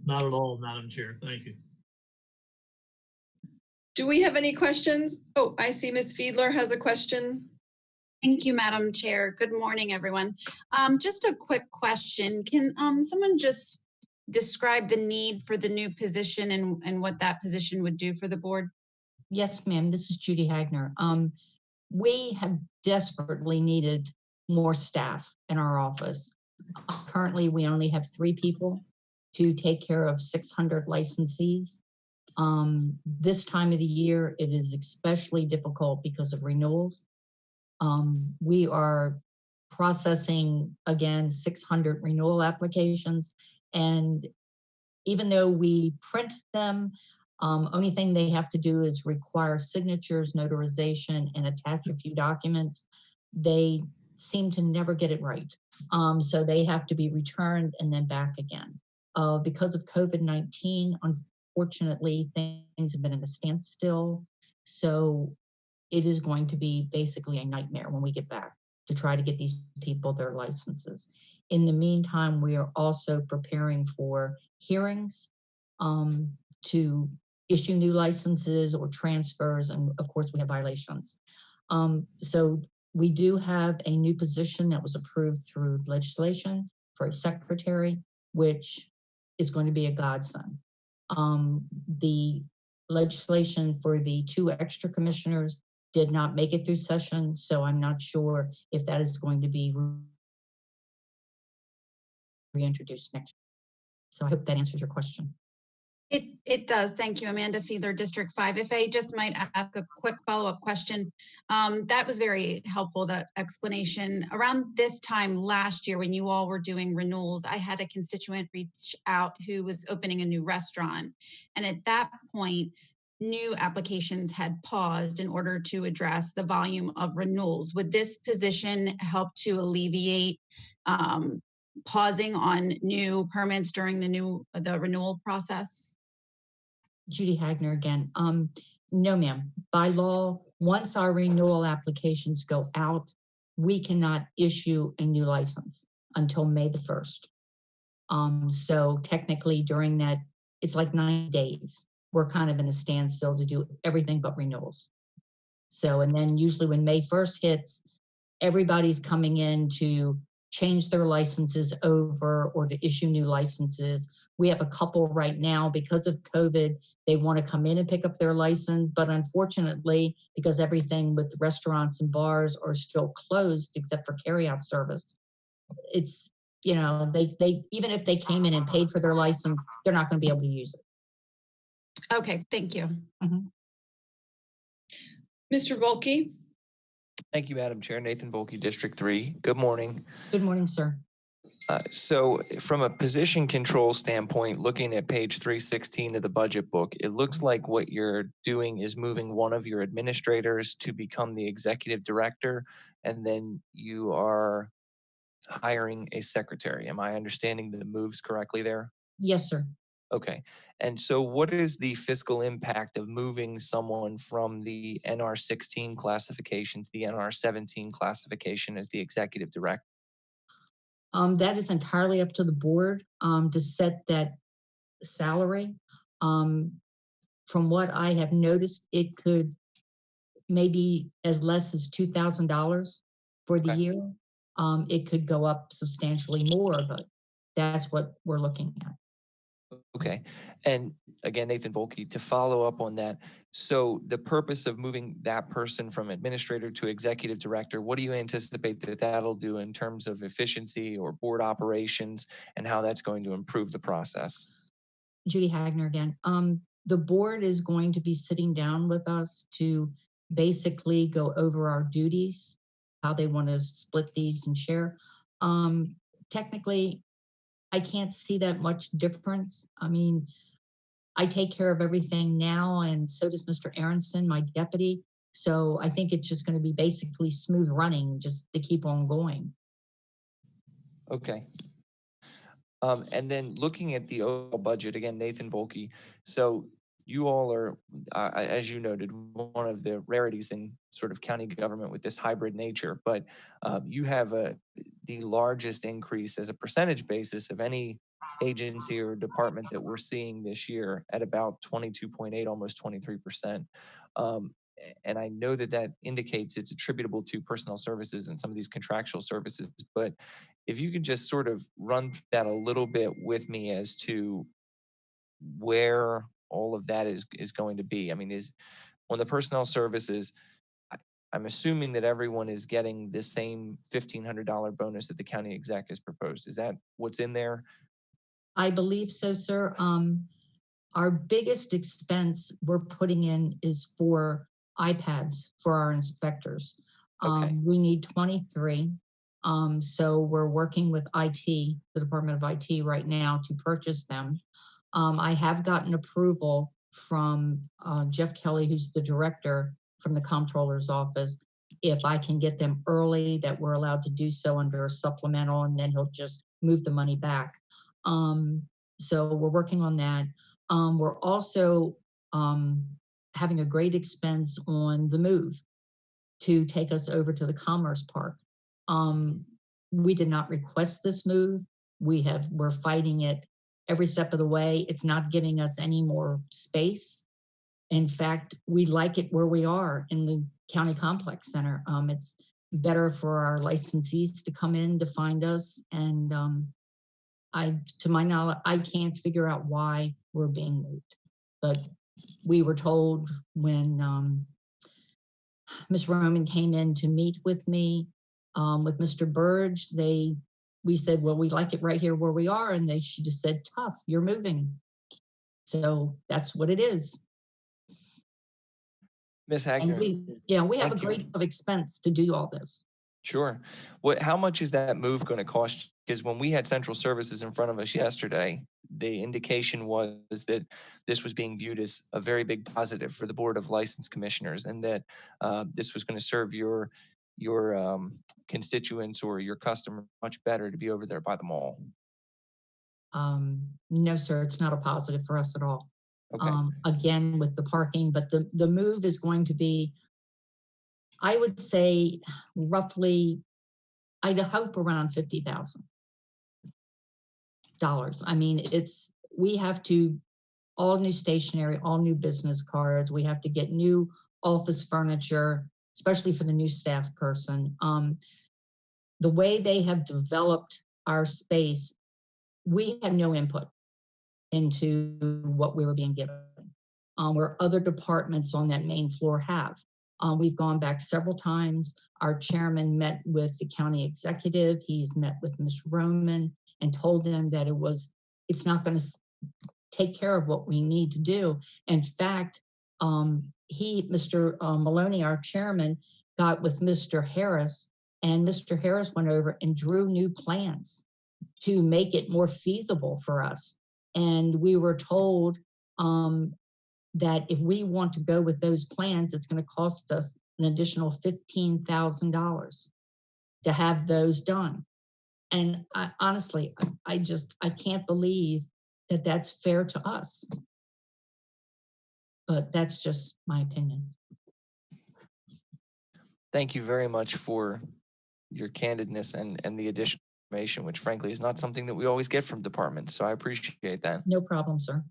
Speaker 14: Not at all, Madam Chair. Thank you.
Speaker 1: Do we have any questions? Oh, I see Ms. Fiedler has a question.
Speaker 6: Thank you, Madam Chair. Good morning, everyone. Just a quick question. Can someone just describe the need for the new position and what that position would do for the board?
Speaker 13: Yes, ma'am. This is Judy Hagler. We have desperately needed more staff in our office. Currently, we only have 3 people to take care of 600 licensees. This time of the year, it is especially difficult because of renewals. We are processing, again, 600 renewal applications. And even though we print them, only thing they have to do is require signatures, notarization, and attach a few documents. They seem to never get it right. So they have to be returned and then back again. Because of COVID-19, unfortunately, things have been in a standstill. So it is going to be basically a nightmare when we get back to try to get these people their licenses. In the meantime, we are also preparing for hearings to issue new licenses or transfers. And of course, we have violations. So we do have a new position that was approved through legislation for a secretary, which is going to be a godsend. The legislation for the 2 extra commissioners did not make it through session, so I'm not sure if that is going to be reintroduced next year. So I hope that answers your question.
Speaker 6: It does. Thank you, Amanda Fiedler, District 5. If I just might ask a quick follow-up question. That was very helpful, that explanation. Around this time last year, when you all were doing renewals, I had a constituent reach out who was opening a new restaurant. And at that point, new applications had paused in order to address the volume of renewals. Would this position help to alleviate pausing on new permits during the renewal process?
Speaker 13: Judy Hagler again. No, ma'am. By law, once our renewal applications go out, we cannot issue a new license until May the 1st. So technically during that, it's like 9 days. We're kind of in a standstill to do everything but renewals. So, and then usually when May 1st hits, everybody's coming in to change their licenses over or to issue new licenses. We have a couple right now because of COVID, they want to come in and pick up their license, but unfortunately, because everything with restaurants and bars are still closed except for carryout service, it's, you know, they even if they came in and paid for their license, they're not going to be able to use it.
Speaker 6: Okay, thank you.
Speaker 1: Mr. Volke.
Speaker 8: Thank you, Madam Chair. Nathan Volke, District 3. Good morning.
Speaker 13: Good morning, sir.
Speaker 8: So from a position control standpoint, looking at page 316 of the budget book, it looks like what you're doing is moving one of your administrators to become the executive director, and then you are hiring a secretary. Am I understanding the moves correctly there?
Speaker 13: Yes, sir.
Speaker 8: Okay. And so what is the fiscal impact of moving someone from the NR16 classification to the NR17 classification as the executive director?
Speaker 13: That is entirely up to the board to set that salary. From what I have noticed, it could maybe as less as $2,000 for the
Speaker 8: Okay.
Speaker 13: year. It could go up substantially more, but that's what we're looking at.
Speaker 8: Okay. And again, Nathan Volke, to follow up on that. So the purpose of moving that person from administrator to executive director, what do you anticipate that that'll do in terms of efficiency or board operations and how that's going to improve the process?
Speaker 13: Judy Hagner again. The board is going to be sitting down with us to basically go over our duties, how they want to split these and share. Technically, I can't see that much difference. I mean, I take care of everything now, and so does Mr. Aronson, my deputy. So I think it's just going to be basically smooth running just to keep on going.
Speaker 8: Okay. And then looking at the overall budget, again, Nathan Volke. So you all are, as you noted, one of the rarities in sort of county government with this hybrid nature, but you have the largest increase as a percentage basis of any agency or department that we're seeing this year at about 22.8, almost 23%. And I know that that indicates it's attributable to personnel services and some of these contractual services, but if you could just sort of run that a little bit with me as to where all of that is going to be. I mean, is on the personnel services, I'm assuming that everyone is getting the same $1,500 bonus that the county exec has proposed. Is that what's in there?
Speaker 13: I believe so, sir. Our biggest expense we're putting in is for iPads for our inspectors.
Speaker 8: Okay.
Speaker 13: We need 23. So we're working with IT, the Department of IT right now to purchase them. I have gotten approval from Jeff Kelly, who's the director from the comptroller's office, if I can get them early, that we're allowed to do so under a supplemental, and then he'll just move the money back. So we're working on that. We're also having a great expense on the move to take us over to the Commerce Park. We did not request this move. We're fighting it every step of the way. It's not giving us any more space. In fact, we like it where we are in the County Complex Center. It's better for our licensees to come in to find us. And to my knowledge, I can't figure out why we're being moved. But we were told when Ms. Roman came in to meet with me, with Mr. Burge, we said, well, we like it right here where we are. And she just said, tough, you're moving. So that's what it is.
Speaker 8: Ms. Hagner.
Speaker 13: We have a great expense to do all this.
Speaker 8: Sure. How much is that move going to cost? Because when we had central services in front of us yesterday, the indication was that this was being viewed as a very big positive for the Board of License Commissioners, and that this was going to serve your constituents or your customer much better to be over there by the mall.
Speaker 13: No, sir, it's not a positive for us at all.
Speaker 8: Okay.
Speaker 13: Again, with the parking, but the move is going to be, I would say, roughly, I'd hope around $50,000. I mean, we have to, all new stationery, all new business cards. We have to get new office furniture, especially for the new staff person. The way they have developed our space, we had no input into what we were being given, where other departments on that main floor have. We've gone back several times. Our chairman met with the county executive. He's met with Ms. Roman and told them that it's not going to take care of what we need to do. In fact, Mr. Maloney, our chairman, got with Mr. Harris, and Mr. Harris went over and drew new plans to make it more feasible for us. And we were told that if we want to go with those plans, it's going to cost us an additional $15,000 to have those done. And I honestly, I can't believe that that's fair to us. But that's just my opinion.
Speaker 8: Thank you very much for your candidness and the additional information, which frankly is not something that we always get from departments. So I appreciate that.
Speaker 13: No problem, sir.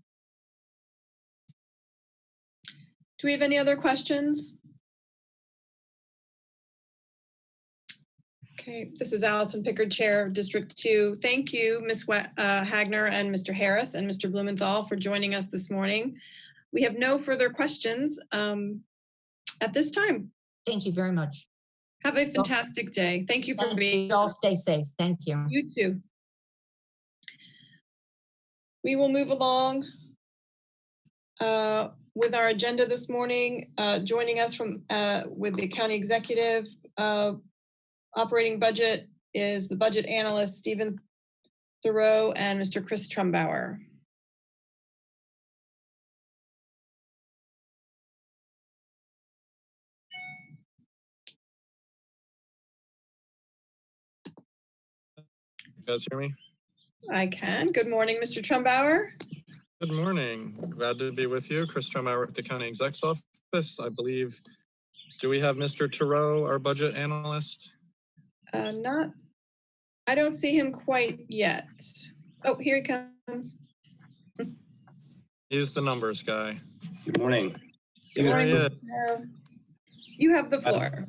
Speaker 1: Do we have any other questions? Okay, this is Allison Pickard, Chair of District 2. Thank you, Ms. Hagner and Mr. Harris and Mr. Blumenthal for joining us this morning. We have no further questions at this time.
Speaker 13: Thank you very much.
Speaker 1: Have a fantastic day. Thank you for being.
Speaker 13: Y'all stay safe. Thank you.
Speaker 1: You too. We will move along with our agenda this morning. Joining us from with the County Executive operating budget is the budget analyst, Stephen Thoreau and Mr. Chris Trumbauer.
Speaker 15: You guys hear me?
Speaker 1: I can. Good morning, Mr. Trumbauer.
Speaker 15: Good morning. Glad to be with you. Chris Trumbauer with the County Exec's Office. I believe, do we have Mr. Thoreau, our budget analyst?
Speaker 1: I don't see him quite yet. Oh, here he comes.
Speaker 15: He's the numbers guy.
Speaker 16: Good morning.
Speaker 1: Good morning. You have the floor.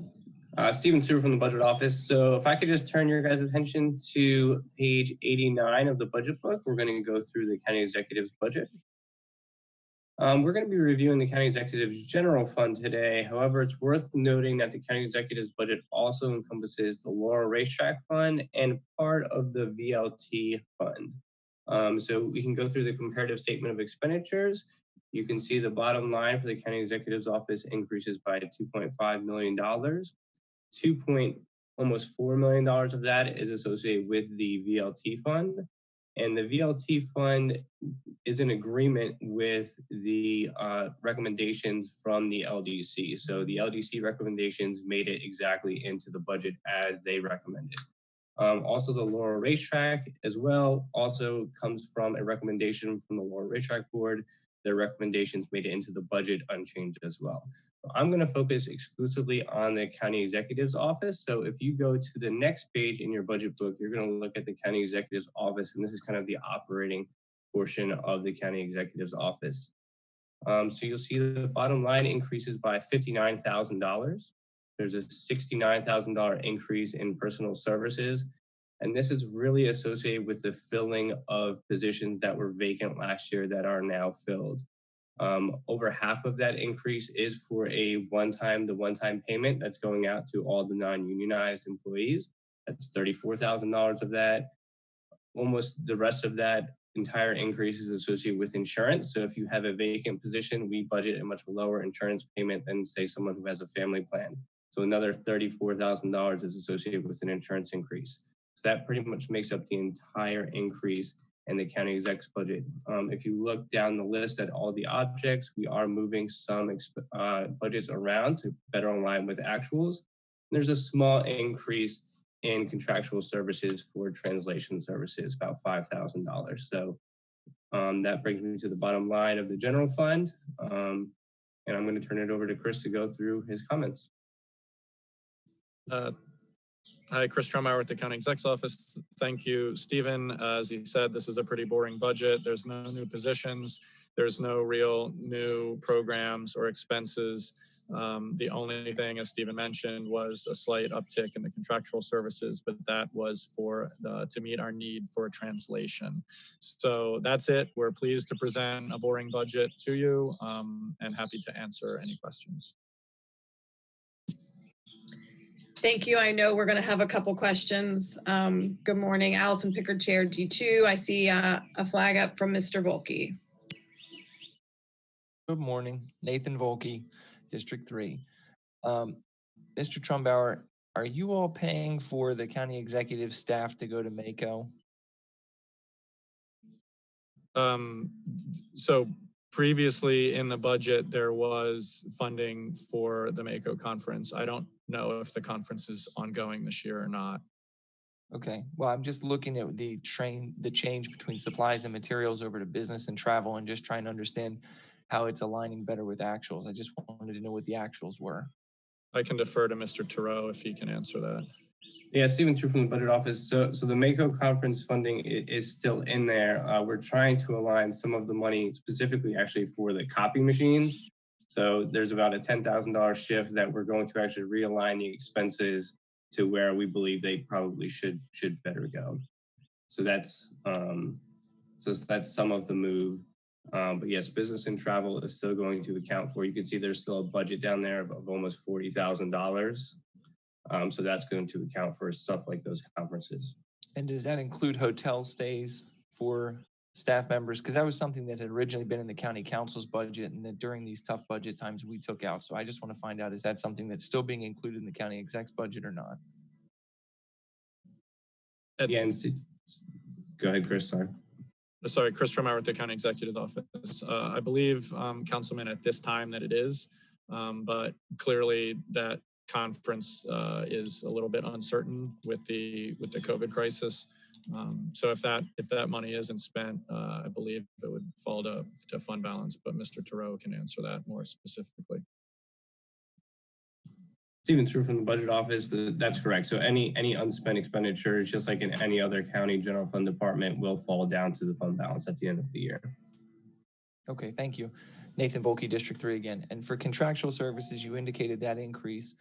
Speaker 16: Stephen Stewart from the Budget Office. So if I could just turn your guys' attention to page 89 of the budget book, we're going to go through the County Executive's budget. We're going to be reviewing the County Executive's general fund today. However, it's worth noting that the County Executive's budget also encompasses the Laurel Racetrack Fund and part of the VLT Fund. So we can go through the comparative statement of expenditures. You can see the bottom line for the County Executive's Office increases by $2.5 million. Almost $4 million of that is associated with the VLT Fund. And the VLT Fund is in agreement with the recommendations from the LDC. So the LDC recommendations made it exactly into the budget as they recommended. Also, the Laurel Racetrack as well also comes from a recommendation from the Laurel Racetrack Board. Their recommendations made it into the budget unchanged as well. I'm going to focus exclusively on the County Executive's Office. So if you go to the next page in your budget book, you're going to look at the County Executive's Office, and this is kind of the operating portion of the County Executive's Office. So you'll see the bottom line increases by $59,000. There's a $69,000 increase in personal services. And this is really associated with the filling of positions that were vacant last year that are now filled. Over half of that increase is for the one-time payment that's going out to all the non-unionized employees. That's $34,000 of that. Almost the rest of that entire increase is associated with insurance. So if you have a vacant position, we budget a much lower insurance payment than, say, someone who has a family plan. So another $34,000 is associated with an insurance increase. So that pretty much makes up the entire increase in the county exec's budget. If you look down the list at all the objects, we are moving some budgets around to better align with actuals. There's a small increase in contractual services for translation services, about $5,000. So that brings me to the bottom line of the general fund. And I'm going to turn it over to Chris to go through his comments.
Speaker 15: Hi, Chris Trumbauer with the County Exec's Office. Thank you, Stephen. As he said, this is a pretty boring budget. There's no new positions. There's no real new programs or expenses. The only thing, as Stephen mentioned, was a slight uptick in the contractual services, but that was to meet our need for translation. So that's it. We're pleased to present a boring budget to you and happy to answer any questions.
Speaker 1: Thank you. I know we're going to have a couple questions. Good morning, Allison Pickard, Chair G2. I see a flag up from Mr. Volca.
Speaker 8: Good morning, Nathan Volca, District 3. Mr. Trumbauer, are you all paying for the county executive staff to go to Mako?
Speaker 15: So previously in the budget, there was funding for the Mako conference. I don't know if the conference is ongoing this year or not.
Speaker 8: Okay, well, I'm just looking at the change between supplies and materials over to business and travel and just trying to understand how it's aligning better with actuals. I just wanted to know what the actuals were.
Speaker 15: I can defer to Mr. Turow if he can answer that.
Speaker 16: Yeah, Stephen True from the budget office. So the Mako conference funding is still in there. We're trying to align some of the money specifically actually for the copy machines. So there's about a $10,000 shift that we're going to actually realign the expenses to where we believe they probably should better go. So that's some of the move. But yes, business and travel is still going to account for. You can see there's still a budget down there of almost $40,000. So that's going to account for stuff like those conferences.
Speaker 8: And does that include hotel stays for staff members? Because that was something that had originally been in the county council's budget and that during these tough budget times we took out. So I just want to find out, is that something that's still being included in the county exec's budget or not?
Speaker 16: Yeah, go ahead, Chris,
Speaker 15: Sorry, Chris Trumauer at the County Executive Office. I believe, Councilman, at this time that it is, but clearly that conference is a little bit uncertain with the COVID crisis. So if that money isn't spent, I believe it would fall to fund balance, but Mr. Turow can answer that more specifically.
Speaker 16: Stephen True from the budget office. That's correct. So any unspent expenditures, just like in any other county general fund department, will fall down to the fund balance at the end of the year.
Speaker 8: Okay, thank you. Nathan Volca, District 3 again. And for contractual services, you indicated that increase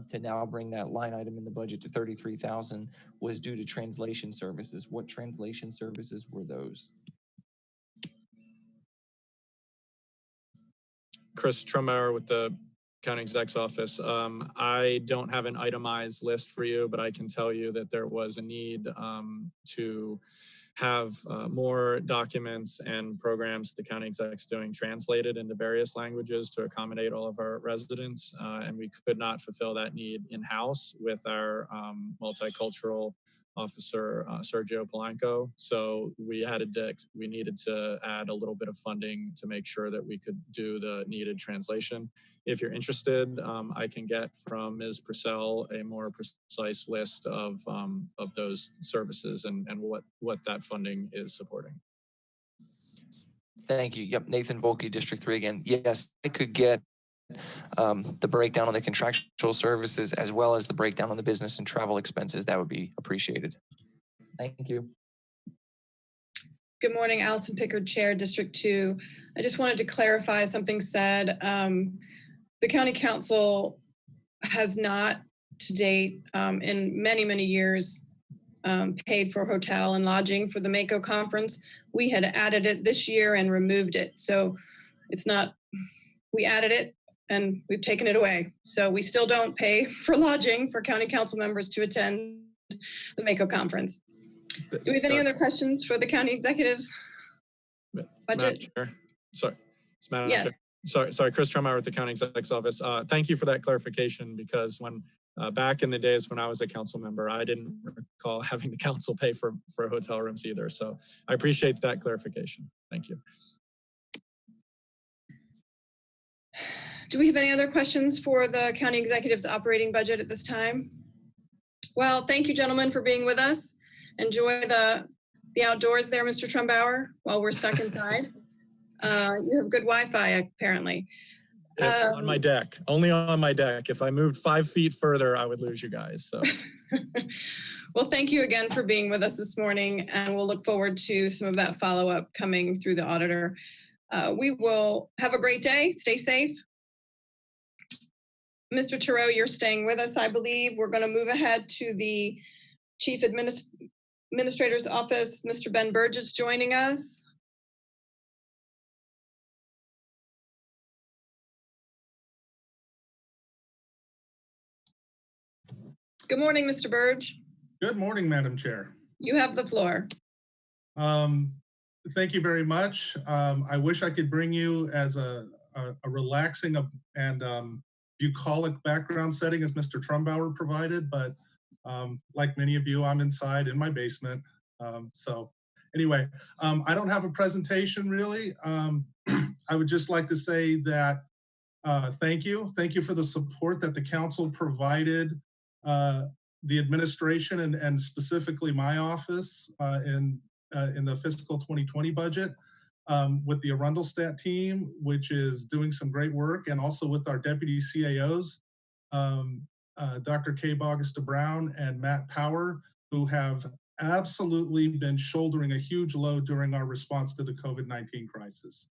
Speaker 8: to now bring that line item in the budget to $33,000 was due to translation services. What translation services were those?
Speaker 15: Chris Trumauer with the County Exec's Office. I don't have an itemized list for you, but I can tell you that there was a need to have more documents and programs the county exec's doing translated into various languages to accommodate all of our residents. And we could not fulfill that need in-house with our multicultural officer, Sergio Polanco. So we needed to add a little bit of funding to make sure that we could do the needed translation. If you're interested, I can get from Ms. Purcell a more precise list of those services and what that funding is supporting.
Speaker 8: Thank you. Yep, Nathan Volca, District 3 again. Yes, I could get the breakdown on the contractual services as well as the breakdown on the business and travel expenses. That would be appreciated. Thank you.
Speaker 1: Good morning, Allison Pickard, Chair, District 2. I just wanted to clarify something said. The County Council has not to date in many, many years paid for hotel and lodging for the Mako conference. We had added it this year and removed it. So it's not, we added it and we've taken it away. So we still don't pay for lodging for County Council members to attend the Mako conference. Do we have any other questions for the county executives? Budget?
Speaker 15: Madam Chair. Sorry.
Speaker 1: Yes.
Speaker 15: Sorry, Chris Trumauer at the County Exec's Office. Thank you for that clarification, because when back in the days when I was a council member, I didn't recall having the council pay for hotel rooms either. So I appreciate that clarification. Thank you.
Speaker 1: Do we have any other questions for the county executive's operating budget at this time? Well, thank you, gentlemen, for being with us. Enjoy the outdoors there, Mr. Trumbauer, while we're stuck inside. You have good Wi-Fi, apparently.
Speaker 15: It's on my deck, only on my deck. If I moved 5 feet further, I would lose you guys. So.
Speaker 1: Well, thank you again for being with us this morning, and we'll look forward to some of that follow-up coming through the auditor. We will have a great day. Stay safe. Mr. Turow, you're staying with us, I believe. We're going to move ahead to the Chief Administrator's Office. Mr. Ben Burgess joining us. Good morning, Mr. Burge.
Speaker 17: Good morning, Madam Chair.
Speaker 1: You have the floor.
Speaker 17: Thank you very much. I wish I could bring you as a relaxing and bucolic background setting as Mr. Trumbauer provided, but like many of you, I'm inside in my basement. So Anyway, I don't have a presentation really. I would just like to say that thank you. Thank you for the support that the council provided the administration and specifically my office in the fiscal 2020 budget with the Arundel Stat team, which is doing some great work, and also with our deputy CAOs, Dr. Kay Augusta Brown and Matt Power, who have absolutely been shouldering a huge load during our response to the COVID-19 crisis.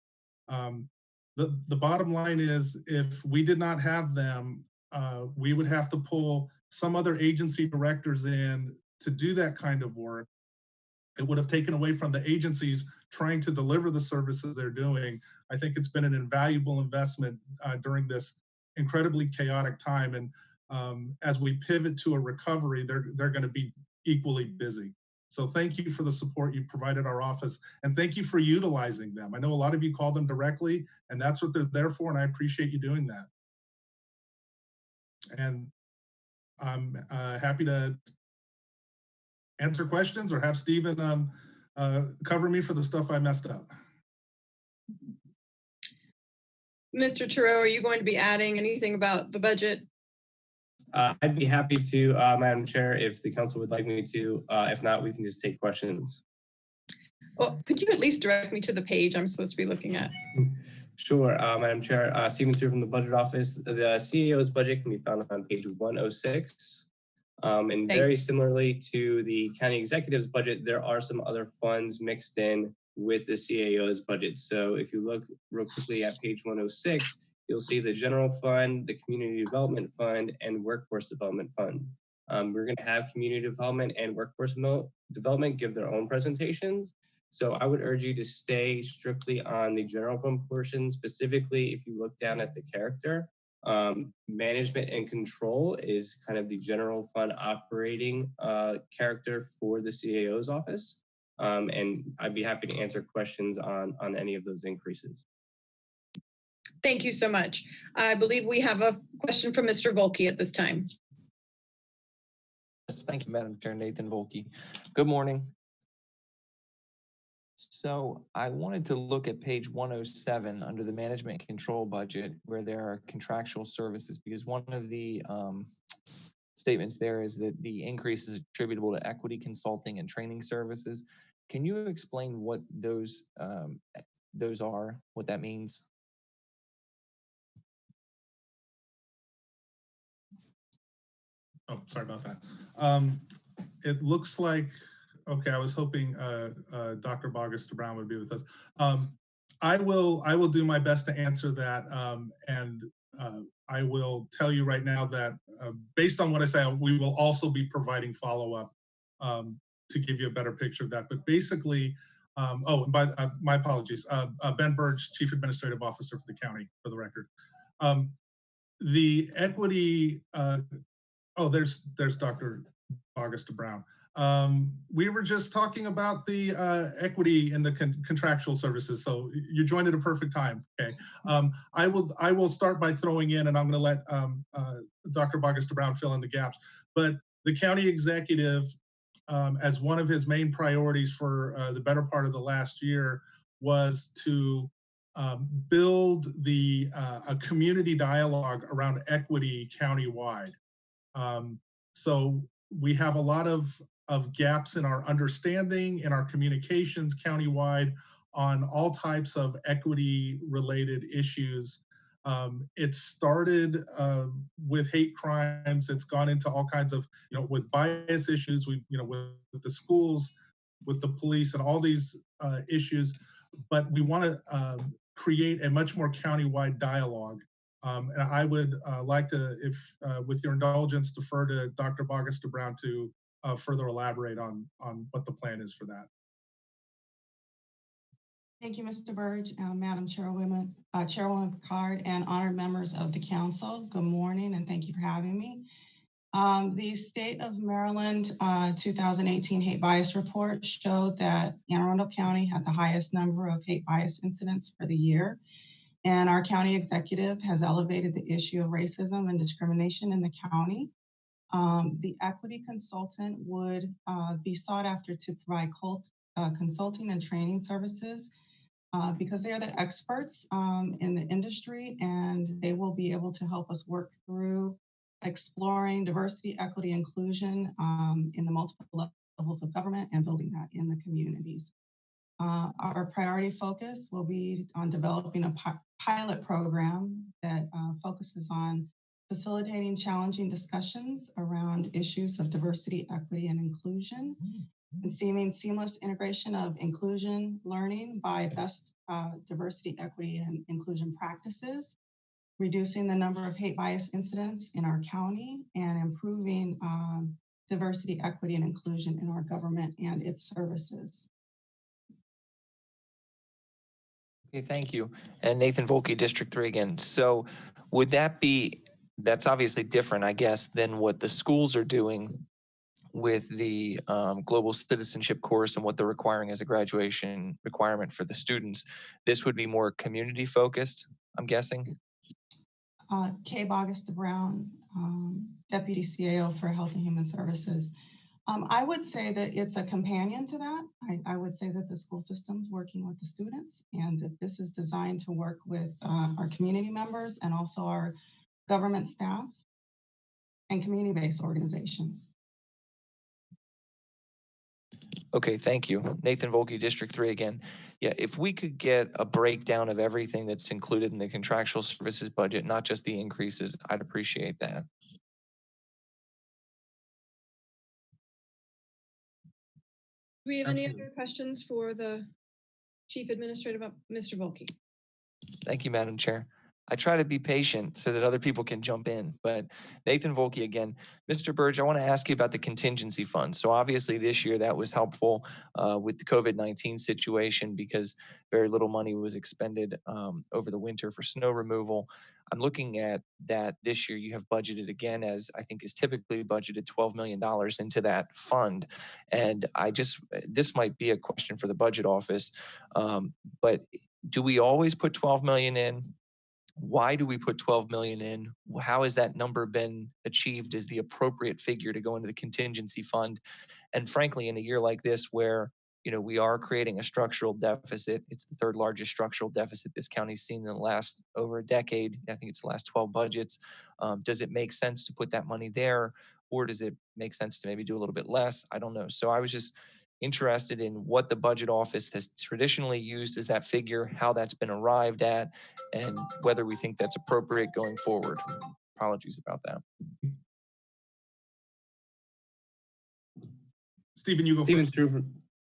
Speaker 17: The bottom line is, if we did not have them, we would have to pull some other agency directors in to do that kind of work. It would have taken away from the agencies trying to deliver the services they're doing. I think it's been an invaluable investment during this incredibly chaotic time. And as we pivot to a recovery, they're going to be equally busy. So thank you for the support you've provided our office, and thank you for utilizing them. I know a lot of you call them directly, and that's what they're there for, and I appreciate you doing that. And I'm happy to answer questions or have Stephen cover me for the stuff I messed up.
Speaker 1: Mr. Turow, are you going to be adding anything about the budget?
Speaker 16: I'd be happy to, Madam Chair, if the council would like me to. If not, we can just take questions.
Speaker 1: Well, could you at least direct me to the page I'm supposed to be looking at?
Speaker 16: Sure, Madam Chair. Stephen Turow from the Budget Office. The CAO's budget can be found on page 106. And very similarly to the county executive's budget, there are some other funds mixed in with the CAO's budget. So if you look real quickly at page 106, you'll see the general fund, the community development fund, and workforce development fund. We're going to have community development and workforce development give their own presentations. So I would urge you to stay strictly on the general fund portion. Specifically, if you look down at the character, management and control is kind of the general fund operating character for the CAO's office. And I'd be happy to answer questions on any of those increases.
Speaker 1: Thank you so much. I believe we have a question from Mr. Volca at this time.
Speaker 8: Yes, thank you, Madam Chair. Nathan Volke. Good morning. So I wanted to look at page 107 under the management and control budget, where there are contractual services, because one of the statements there is that the increase is attributable to equity consulting and training services. Can you explain what those are, what that means?
Speaker 17: Oh, sorry about that. It looks like, okay, I was hoping Dr. Augusta Brown would be with us. I will do my best to answer that, and I will tell you right now that based on what I say, we will also be providing follow-up to give you a better picture of that. But basically, my apologies, Ben Burge, Chief Administrative Officer for the county, for the record. The equity, there's Dr. Augusta Brown. We were just talking about the equity in the contractual services, so you joined at a perfect time. Okay, I will start by throwing in, and I'm going to let Dr. Augusta Brown fill in the gaps. But the county executive, as one of his main priorities for the better part of the last year, was to build a community dialogue around equity countywide. So we have a lot of gaps in our understanding, in our communications countywide on all types of equity related issues. It started with hate crimes. It's gone into all kinds of, with bias issues, with the schools, with the police and all these issues. But we want to create a much more countywide dialogue. And I would like to, if with your indulgence, defer to Dr. Augusta Brown to further elaborate on what the plan is for that.
Speaker 18: Thank you, Mr. Burge, Madam Chairwoman Picard, and honored members of the council. Good morning, and thank you for having me. The State of Maryland 2018 Hate Bias Report showed that Anne Arundel County had the highest number of hate bias incidents for the year. And our county executive has elevated the issue of racism and discrimination in the county. The equity consultant would be sought after to provide consulting and training services because they are the experts in the industry, and they will be able to help us work through exploring diversity, equity, inclusion in the multiple levels of government and building that in the communities. Our priority focus will be on developing a pilot program that focuses on facilitating challenging discussions around issues of diversity, equity, and inclusion, and seamless integration of inclusion learning by best diversity, equity, and inclusion practices, reducing the number of hate bias incidents in our county, and improving diversity, equity, and inclusion in our government and its services.
Speaker 8: Okay, thank you. And Nathan Volke, District 3 again. So would that be, that's obviously different, I guess, than what the schools are doing with the global citizenship course and what they're requiring as a graduation requirement for the students. This would be more community focused, I'm guessing?
Speaker 18: Kay Bogus Brown, Deputy CAO for Health and Human Services. I would say that it's a companion to that. I would say that the school system's working with the students, and that this is designed to work with our community members and also our government staff and community-based organizations.
Speaker 8: Okay, thank you. Nathan Volke, District 3 again. Yeah, if we could get a breakdown of everything that's included in the contractual services budget, not just the increases, I'd appreciate that.
Speaker 1: Do we have any other questions for the Chief Administrative, Mr. Volke?
Speaker 8: Thank you, Madam Chair. I try to be patient so that other people can jump in, but Nathan Volke again. Mr. Burge, I want to ask you about the contingency fund. So obviously this year that was helpful with the COVID-19 situation because very little money was expended over the winter for snow removal. I'm looking at that this year you have budgeted again, as I think is typically budgeted, $12 million into that fund. And this might be a question for the budget office, but do we always put 12 million in? Why do we put 12 million in? How has that number been achieved as the appropriate figure to go into the contingency fund? And frankly, in a year like this where we are creating a structural deficit, it's the third largest structural deficit this county's seen in the last over a decade. I think it's the last 12 budgets. Does it make sense to put that money there? Or does it make sense to maybe do a little bit less? I don't know. So I was just interested in what the budget office has traditionally used as that figure, how that's been arrived at, and whether we think that's appropriate going forward. Apologies about that.
Speaker 17: Stephen, you go first.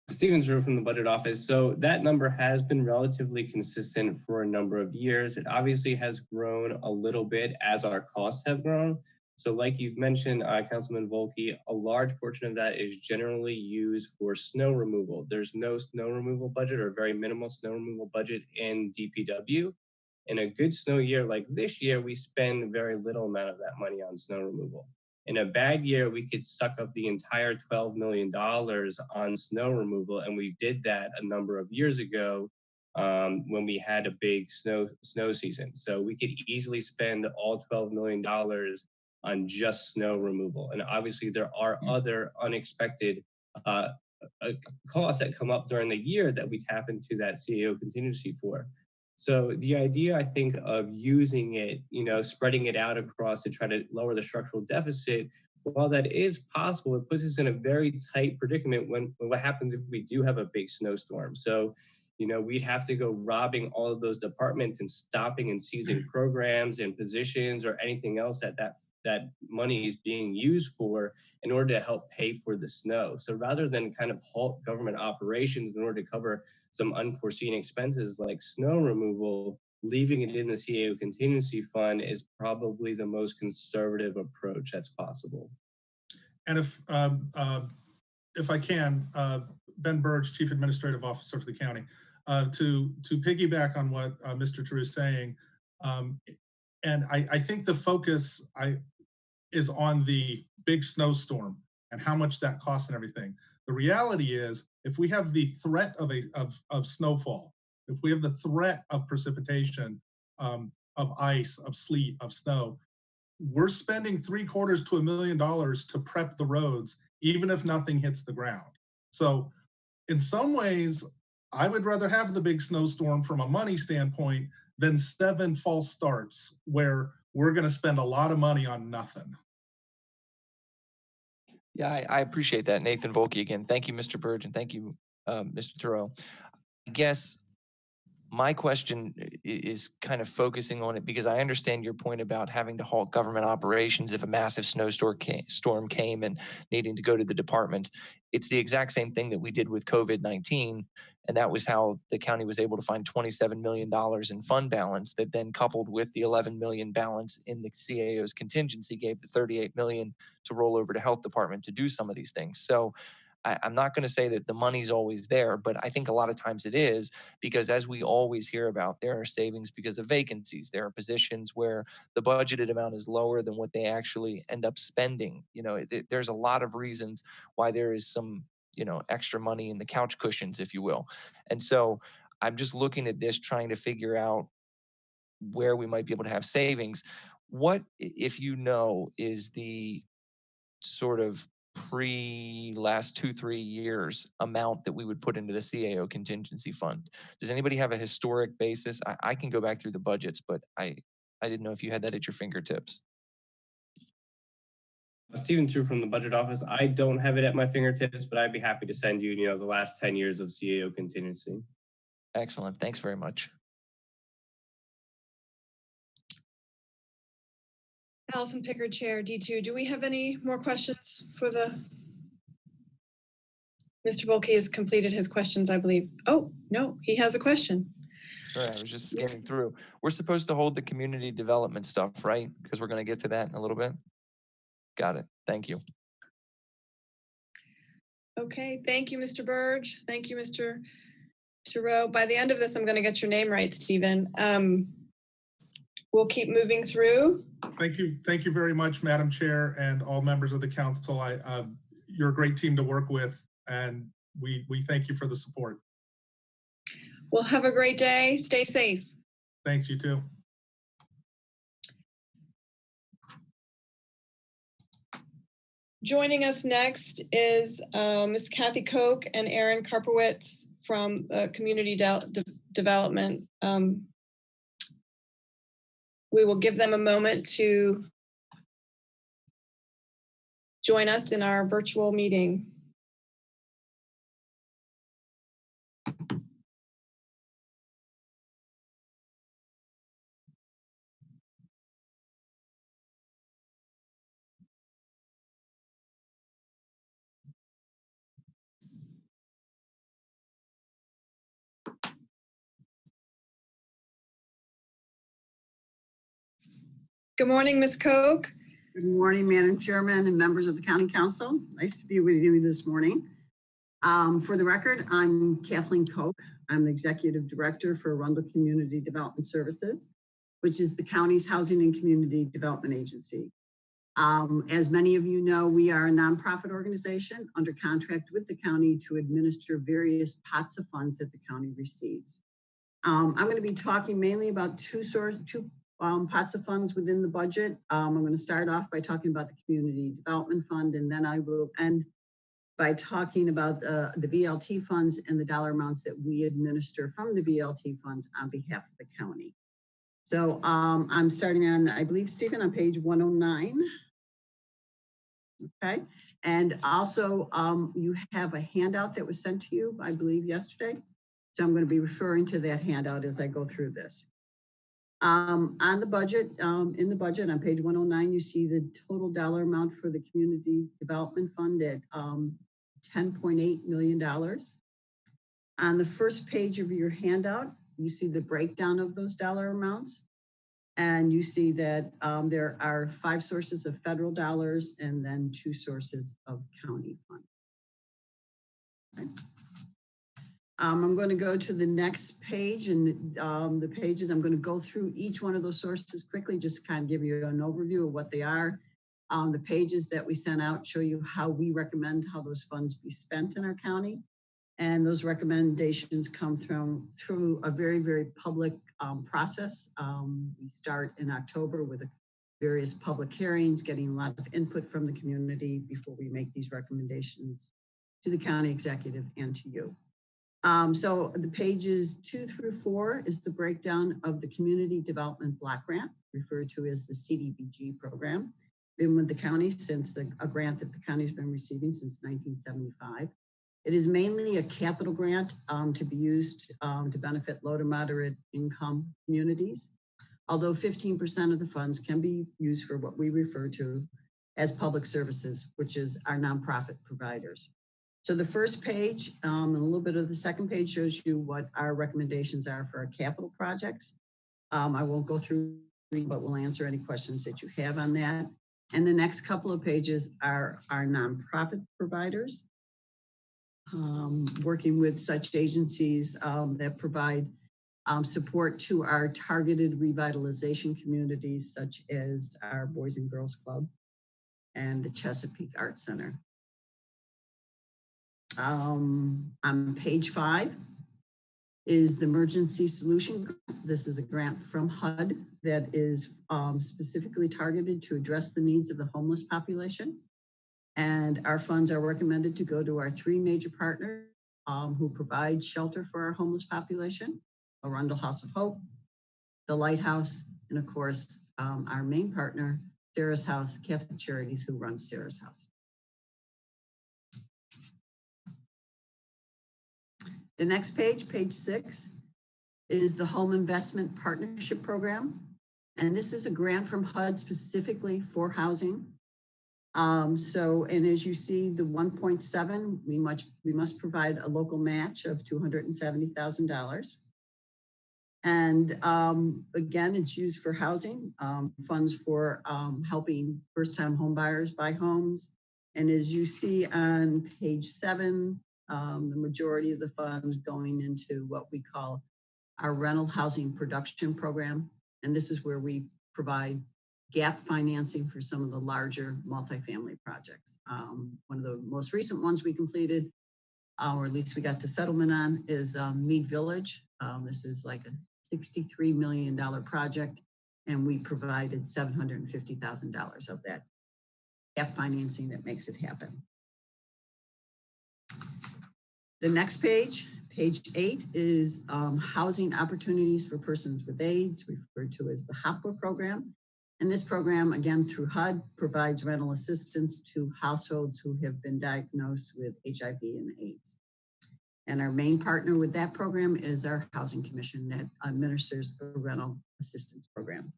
Speaker 16: Stephen Drew from the budget office. So that number has been relatively consistent for a number of years. It obviously has grown a little bit as our costs have grown. So like you've mentioned, Councilman Volke, a large portion of that is generally used for snow removal. There's no snow removal budget or very minimal snow removal budget in DPW. In a good snow year like this year, we spend very little amount of that money on snow removal. In a bad year, we could suck up the entire $12 million on snow removal. And we did that a number of years ago when we had a big snow season. So we could easily spend all $12 million on just snow removal. And obviously there are other unexpected costs that come up during the year that we tap into that CAO contingency for. So the idea, I think, of using it, spreading it out across to try to lower the structural deficit, while that is possible, it puts us in a very tight predicament when what happens if we do have a big snowstorm. So, we'd have to go robbing all of those departments and stopping and seizing programs and positions or anything else that money is being used for in order to help pay for the snow. So rather than kind of halt government operations in order to cover some unforeseen expenses like snow removal, leaving it in the CAO contingency fund is probably the most conservative approach that's possible.
Speaker 17: And if I can, Ben Burge, Chief Administrative Officer for the county, to piggyback on what Mr. Drew is saying, and I think the focus is on the big snowstorm and how much that costs and everything. The reality is, if we have the threat of snowfall, if we have the threat of precipitation, of ice, of sleet, of snow, we're spending $750,000 to $1 million to prep the roads, even if nothing hits the ground. So in some ways, I would rather have the big snowstorm from a money standpoint than 7 false starts where we're going to spend a lot of money on nothing.
Speaker 8: Yeah, I appreciate that. Nathan Volke again. Thank you, Mr. Burge, and thank you, Mr. Thoreau. I guess my question is kind of focusing on it because I understand your point about having to halt government operations if a massive storm came and needing to go to the departments. It's the exact same thing that we did with COVID-19, and that was how the county was able to find $27 million in fund balance that then coupled with the 11 million balance in the CAO's contingency gave the 38 million to roll over to health department to do some of these things. So I'm not going to say that the money's always there, but I think a lot of times it is because as we always hear about, there are savings because of vacancies. There are positions where the budgeted amount is lower than what they actually end up spending. You know, there's a lot of reasons why there is some, you know, extra money in the couch cushions, if you will. And so I'm just looking at this, trying to figure out where we might be able to have savings. What, if you know, is the sort of last 2-3 years amount that we would put into the CAO contingency fund? Does anybody have a historic basis? I can go back through the budgets, but I didn't know if you had that at your fingertips.
Speaker 16: Stephen True from the budget office. I don't have it at my fingertips, but I'd be happy to send you, the last 10 years of CAO contingency.
Speaker 8: Excellent. Thanks very much.
Speaker 1: Allison Pickard, Chair, D2. Do we have any more questions for the... Mr. Volke has completed his questions, I believe. Oh, no, he has a question.
Speaker 8: Sorry, I was just scanning through. We're supposed to hold the community development stuff, right? Because we're going to get to that in a little bit. Got it. Thank you.
Speaker 1: Okay, thank you, Mr. Burge. Thank you, Mr. Thoreau. By the end of this, I'm going to get your name right, Stephen. We'll keep moving through.
Speaker 17: Thank you very much, Madam Chair, and all members of the council. You're a great team to work with, and we thank you for the support.
Speaker 1: Well, have a great day. Stay safe.
Speaker 17: Thanks, you too.
Speaker 1: Joining us next is Ms. Kathy Koch and Aaron Karpowitz from Community Development. We will give them a moment to join us in our virtual meeting. Good morning, Ms. Koch.
Speaker 19: Good morning, Madam Chairman and members of the County Council. Nice to be with you this morning. For the record, I'm Kathleen Koch. I'm the Executive Director for Arundel Community Development Services, which is the county's housing and community development agency. As many of you know, we are a nonprofit organization under contract with the county to administer various pots of funds that the county receives. I'm going to be talking mainly about two pots of funds within the budget. I'm going to start off by talking about the Community Development Fund, and then I will end by talking about the VLT funds and the dollar amounts that we administer from the VLT funds on behalf of the county. So I'm starting on, I believe, Stephen, on page 109. Okay, and also you have a handout that was sent to you, I believe, yesterday. So I'm going to be referring to that handout as I go through this. On the budget, in the budget on page 109, you see the total dollar amount for the Community Development Fund at $10.8 million. On the first page of your handout, you see the breakdown of those dollar amounts. And you see that there are 5 sources of federal dollars and then 2 sources of county funds. Okay. I'm going to go to the next page, and the pages, I'm going to go through each one of those sources quickly, just kind of give you an overview of what they are. The pages that we sent out show you how we recommend how those funds be spent in our county. And those recommendations come through a very, very public process. We start in October with various public hearings, getting a lot of input from the community before we make these recommendations to the county executive and to you. So the pages 2 through 4 is the breakdown of the Community Development Block Grant, referred to as the CDBG program. Been with the county since a grant that the county's been receiving since 1975. It is mainly a capital grant to be used to benefit low to moderate income communities. Although 15% of the funds can be used for what we refer to as public services, which is our nonprofit providers. So the first page and a little bit of the second page shows you what our recommendations are for our capital projects. I won't go through, but we'll answer any questions that you have on that. And the next couple of pages are our nonprofit providers, working with such agencies that provide support to our targeted revitalization communities, such as our Boys and Girls Club and the Chesapeake Art Center. On page 5 is the Emergency Solution Grant. This is a grant from HUD that is specifically targeted to address the needs of the homeless population. And our funds are recommended to go to our 3 major partners who provide shelter for our homeless population: Arundel House of Hope, the Lighthouse, and of course, our main partner, Sarah's House, Catholic Charities, who runs Sarah's House. The next page, page 6, is the Home Investment Partnership Program. And this is a grant from HUD specifically for housing. And as you see, the 1.7, we must provide a local match of $270,000. And again, it's used for housing, funds for helping first-time home buyers buy homes. And as you see on page 7, the majority of the funds going into what we call our rental housing production program. And this is where we provide gap financing for some of the larger multifamily projects. One of the most recent ones we completed, or at least we got to settlement on, is Mead Village. This is like a $63 million project, and we provided $750,000 of that gap financing that makes it happen. The next page, page 8, is Housing Opportunities for Persons with AIDS, referred to as the HOPWA program. And this program, again, through HUD, provides rental assistance to households who have been diagnosed with HIV and AIDS. And our main partner with that program is our Housing Commission that administers the rental assistance program.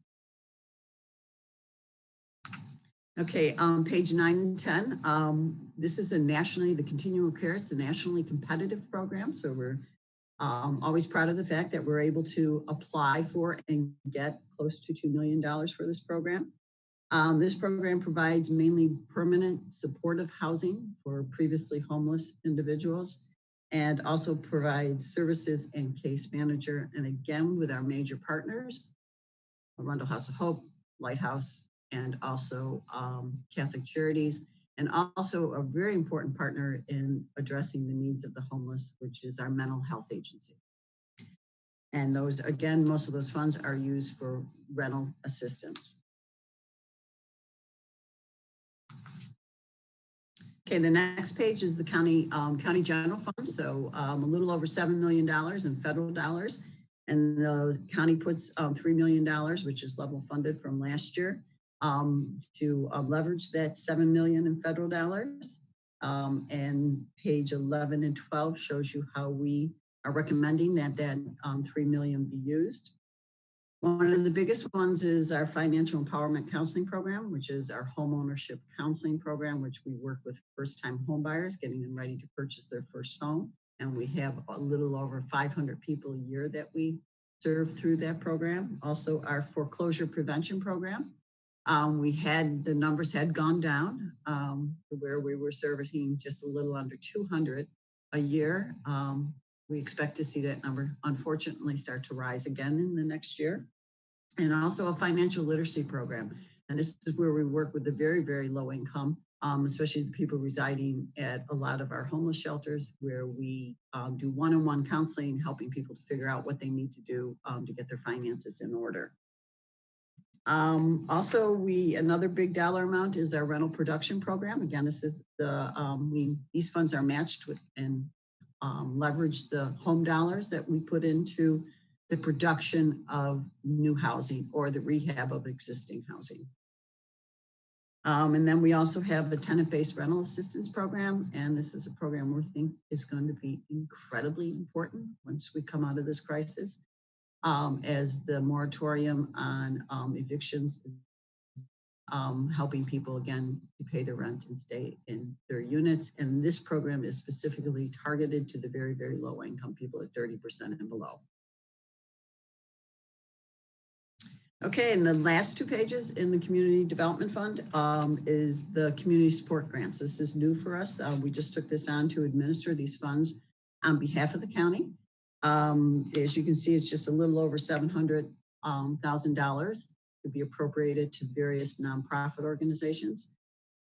Speaker 19: Okay, page 9 and 10. This is the Continual Care. It's a nationally competitive program. So we're always proud of the fact that we're able to apply for and get close to $2 million for this program. This program provides mainly permanent supportive housing for previously homeless individuals, and also provides services and case manager. And again, with our major partners, Arundel House of Hope, Lighthouse, and also Catholic Charities, and also a very important partner in addressing the needs of the homeless, which is our mental health agency. And those, again, most of those funds are used for rental assistance. Okay, the next page is the county general fund. So a little over $7 million in federal dollars. And the county puts $3 million, which is level funded from last year, to leverage that $7 million in federal dollars. And page 11 and 12 shows you how we are recommending that $3 million be used. One of the biggest ones is our Financial Empowerment Counseling Program, which is our homeownership counseling program, which we work with first-time home buyers, getting them ready to purchase their first home. And we have a little over 500 people a year that we serve through that program. Also, our foreclosure prevention program. The numbers had gone down where we were servicing just a little under 200 a year. We expect to see that number, unfortunately, start to rise again in the next year. And also a financial literacy program. And this is where we work with the very, very low income, especially the people residing at a lot of our homeless shelters, where we do one-on-one counseling, helping people to figure out what they need to do to get their finances in order. Also, another big dollar amount is our rental production program. Again, this is these funds are matched with and leverage the home dollars that we put into the production of new housing or the rehab of existing housing. And then we also have the tenant-based rental assistance program. And this is a program we think is going to be incredibly important once we come out of this crisis, as the moratorium on evictions, helping people again to pay their rent and stay in their units. And this program is specifically targeted to the very, very low income people at 30% and below. Okay, and the last 2 pages in the Community Development Fund is the community support grants. This is new for us. We just took this on to administer these funds on behalf of the county. As you can see, it's just a little over $700,000 to be appropriated to various nonprofit organizations.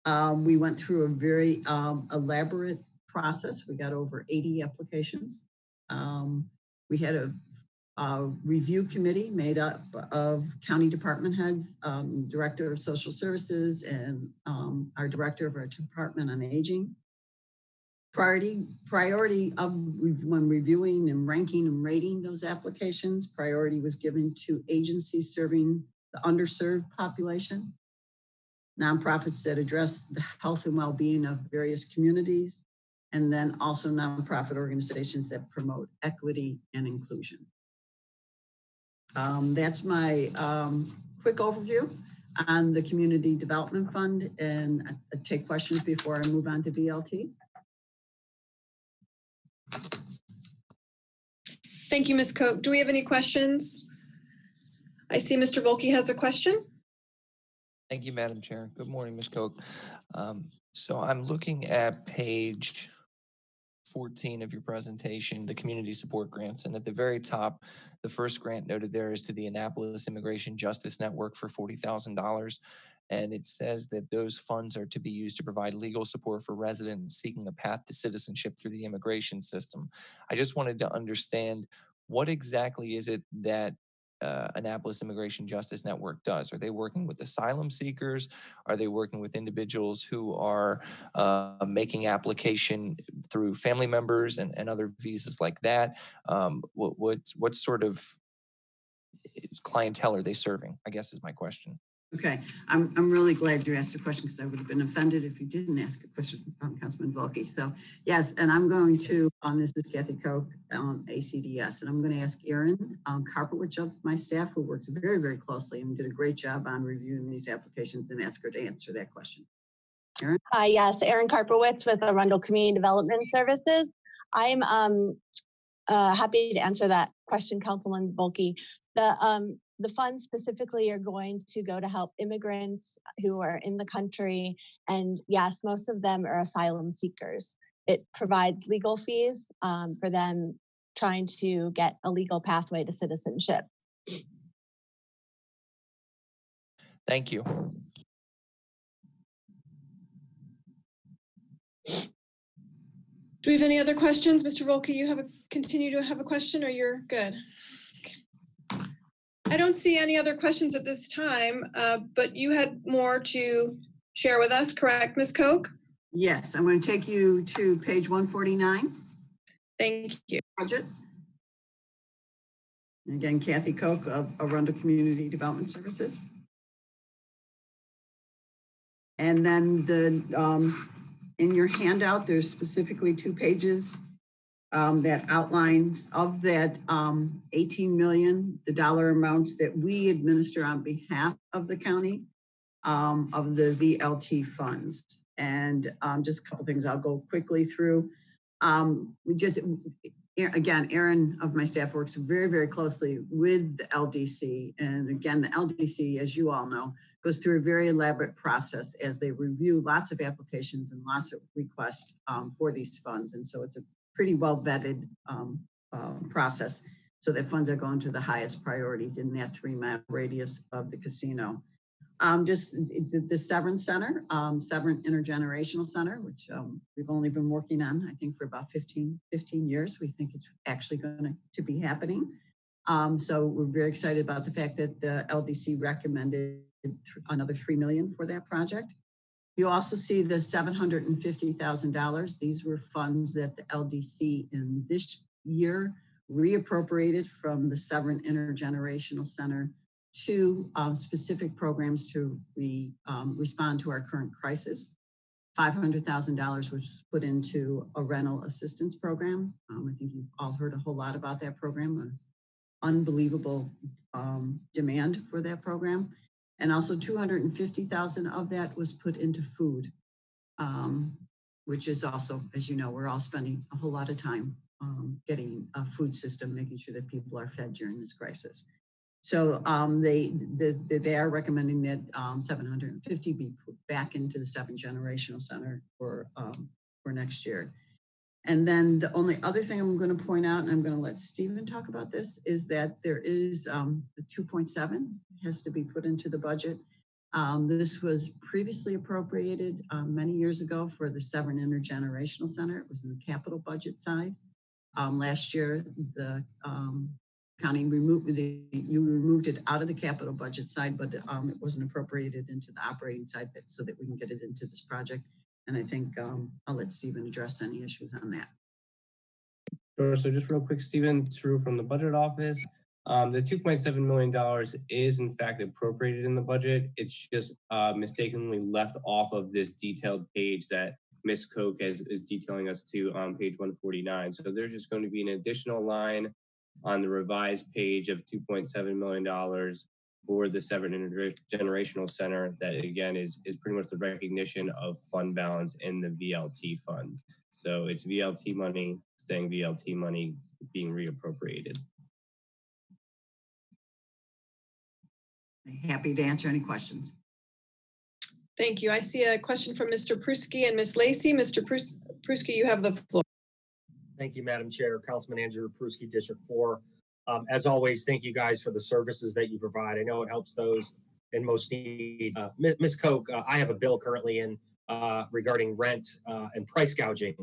Speaker 19: We went through a very elaborate process. We got over 80 applications. We had a review committee made up of county department heads, director of social services, and our director of our department on aging. Priority of when reviewing and ranking and rating those applications, priority was given to agencies serving the underserved population, nonprofits that address the health and well-being of various communities, and then also nonprofit organizations that promote equity and inclusion. That's my quick overview on the Community Development Fund, and I take questions before I move on to VLT.
Speaker 1: Thank you, Ms. Koch. Do we have any questions? I see Mr. Volke has a question.
Speaker 8: Thank you, Madam Chair. Good morning, Ms. Koch. So I'm looking at page 14 of your presentation, the community support grants. And at the very top, the first grant noted there is to the Annapolis Immigration Justice Network for $40,000. And it says that those funds are to be used to provide legal support for residents seeking a path to citizenship through the immigration system. I just wanted to understand, what exactly is it that Annapolis Immigration Justice Network does? Are they working with asylum seekers? Are they working with individuals who are making application through family members and other visas like that? What sort of clientele are they serving, I guess is my question.
Speaker 19: Okay, I'm really glad you asked a question, because I would have been offended if you didn't ask a question from Councilman Volke. So yes, and I'm going to, this is Kathy Koch, ACDS, and I'm going to ask Erin Karpowicz of my staff, who works very, very closely and did a great job on reviewing these applications, and ask her to answer that question. Erin?
Speaker 20: Hi, yes, Erin Karpowicz with Arundel Community Development Services. I'm happy to answer that question, Councilman Volke. The funds specifically are going to go to help immigrants who are in the country. And yes, most of them are asylum seekers. It provides legal fees for them trying to get a legal pathway to citizenship.
Speaker 8: Thank you.
Speaker 1: Do we have any other questions? Mr. Volke, you continue to have a question, or you're good? I don't see any other questions at this time, but you had more to share with us, correct, Ms. Koch?
Speaker 19: Yes, I'm going to take you to page 149.
Speaker 1: Thank you.
Speaker 19: Budget. And again, Kathy Koch of Arundel Community Development Services. And then in your handout, there's specifically 2 pages that outlines of that 18 million, the dollar amounts that we administer on behalf of the county of the VLT funds. And just a couple things I'll go quickly through. Again, Erin of my staff works very, very closely with the LDC. And again, the LDC, as you all know, goes through a very elaborate process as they review lots of applications and lots of requests for these funds. And so it's a pretty well vetted process, so that funds are going to the highest priorities in that 3-mile radius of the casino. Just the Severn Center, Severn Intergenerational Center, which we've only been working on, I think, for about 15 years. We think it's actually going to be happening. So we're very excited about the fact that the LDC recommended another $3 million for that project. You also see the $750,000. These were funds that the LDC in this year reappropriated from the Severn Intergenerational Center to specific programs to respond to our current crisis. $500,000 was put into a rental assistance program. I think you've all heard a whole lot about that program, unbelievable demand for that program. And also 250,000 of that was put into food, which is also, as you know, we're all spending a whole lot of time getting a food system, making sure that people are fed during this crisis. So they are recommending that 750 be put back into the Severn Generational Center for next year. And then the only other thing I'm going to point out, and I'm going to let Stephen talk about this, is that there is the 2.7 has to be put into the budget. This was previously appropriated many years ago for the Severn Intergenerational Center. It was in the capital budget side. Last year, the county removed you removed it out of the capital budget side, but it wasn't appropriated into the operating side so that we can get it into this project. And I think I'll let Stephen address any issues on that.
Speaker 16: Sure. So just real quick, Stephen, through from the budget office, the $2.7 million is in fact appropriated in the budget. It's just mistakenly left off of this detailed page that Ms. Koch is detailing us to on page 149. So there's just going to be an additional line on the revised page of $2.7 million for the Severn Intergenerational Center that again is pretty much the recognition of fund balance in the VLT fund. So it's VLT money, staying VLT money being reappropriated.
Speaker 19: Happy to answer any questions.
Speaker 1: Thank you. I see a question from Mr. Pruski and Ms. Lacey. Mr. Pruski, you have the floor.
Speaker 3: Thank you, Madam Chair. Councilman Andrew Pruski, District 4. As always, thank you guys for the services that you provide. I know it helps those in most need. Ms. Koch, I have a bill currently in regarding rent and price gouging.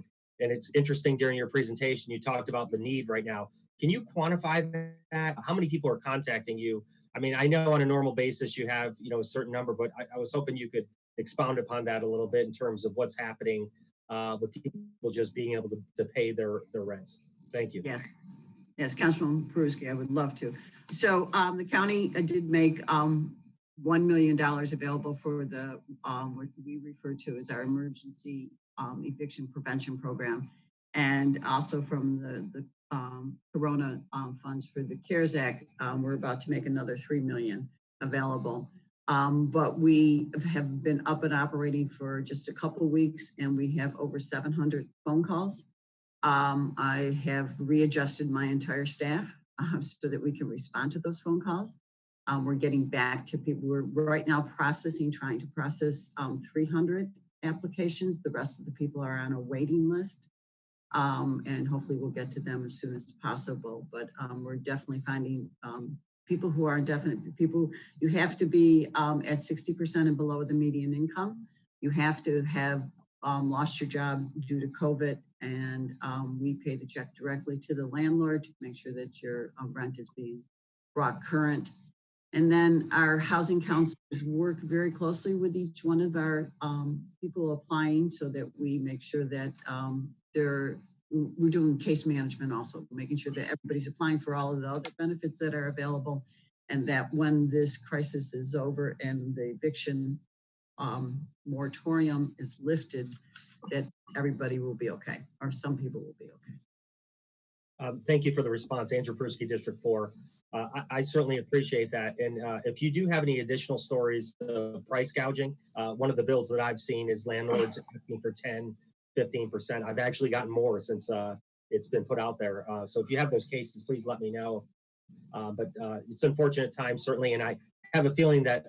Speaker 3: And it's interesting during your presentation, you talked about the need right now. Can you quantify that? How many people are contacting you? I mean, I know on a normal basis you have, a certain number, but I was hoping you could expound upon that a little bit in terms of what's happening with people just being able to pay their rents. Thank you.
Speaker 19: Yes, Councilman Pruski, I would love to. So the county did make $1 million available for the what we refer to as our emergency eviction prevention program, and also from the Corona funds for the CARES Act. We're about to make another $3 million available. But we have been up and operating for just a couple of weeks, and we have over 700 phone calls. I have readjusted my entire staff so that we can respond to those phone calls. We're getting back to people. We're right now trying to process 300 applications. The rest of the people are on a waiting list. And hopefully we'll get to them as soon as possible. But we're definitely finding people who are indefinite. People, you have to be at 60% and below the median income. You have to have lost your job due to COVID, and we pay the check directly to the landlord to make sure that your rent is being brought current. And then our housing counselors work very closely with each one of our people applying so that we make sure that we're doing case management also, making sure that everybody's applying for all of the other benefits that are available, and that when this crisis is over and the eviction moratorium is lifted, that everybody will be okay, or some people will be okay.
Speaker 3: Thank you for the response, Andrew Pruski, District 4. I certainly appreciate that. And if you do have any additional stories of price gouging, one of the bills that I've seen is landlords asking for 10, 15%. I've actually gotten more since it's been put out there. So if you have those cases, please let me know. But it's unfortunate times, certainly. And I have a feeling that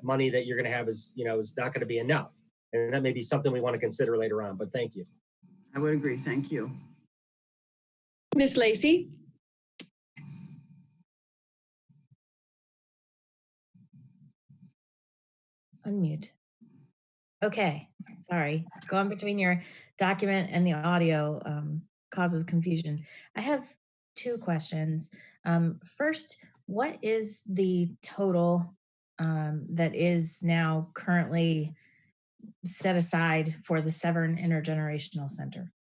Speaker 3: money that you're going to have is not going to be enough. And that may be something we want to consider later on. But thank you.
Speaker 19: I would agree. Thank you.
Speaker 1: Ms. Lacey?
Speaker 4: Unmute. Okay, sorry. Going between your document and the audio causes confusion. I have two questions. First, what is the total that is now currently set aside for the Severn Intergenerational Center?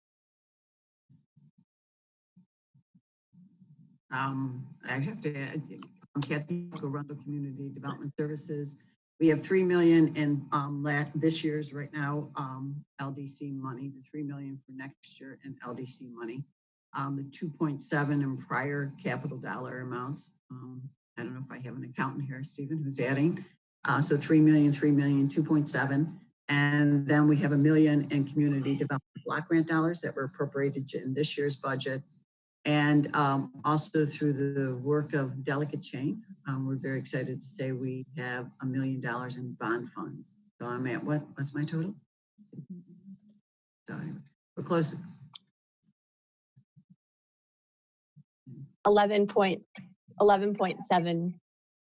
Speaker 19: I have to add, Kathy Arundel Community Development Services. We have 3 million in this year's right now LDC money, the 3 million for next year in LDC money, the 2.7 in prior capital dollar amounts. I don't know if I have an accountant here, Stephen, who's adding. So 3 million, 3 million, 2.7. And then we have $1 million in community development block grant dollars that were appropriated in this year's budget. And also through the work of Delicate Chain, we're very excited to say we have $1 million in bond funds. So I'm at what's my total? Sorry, we're close.
Speaker 20: 11.7.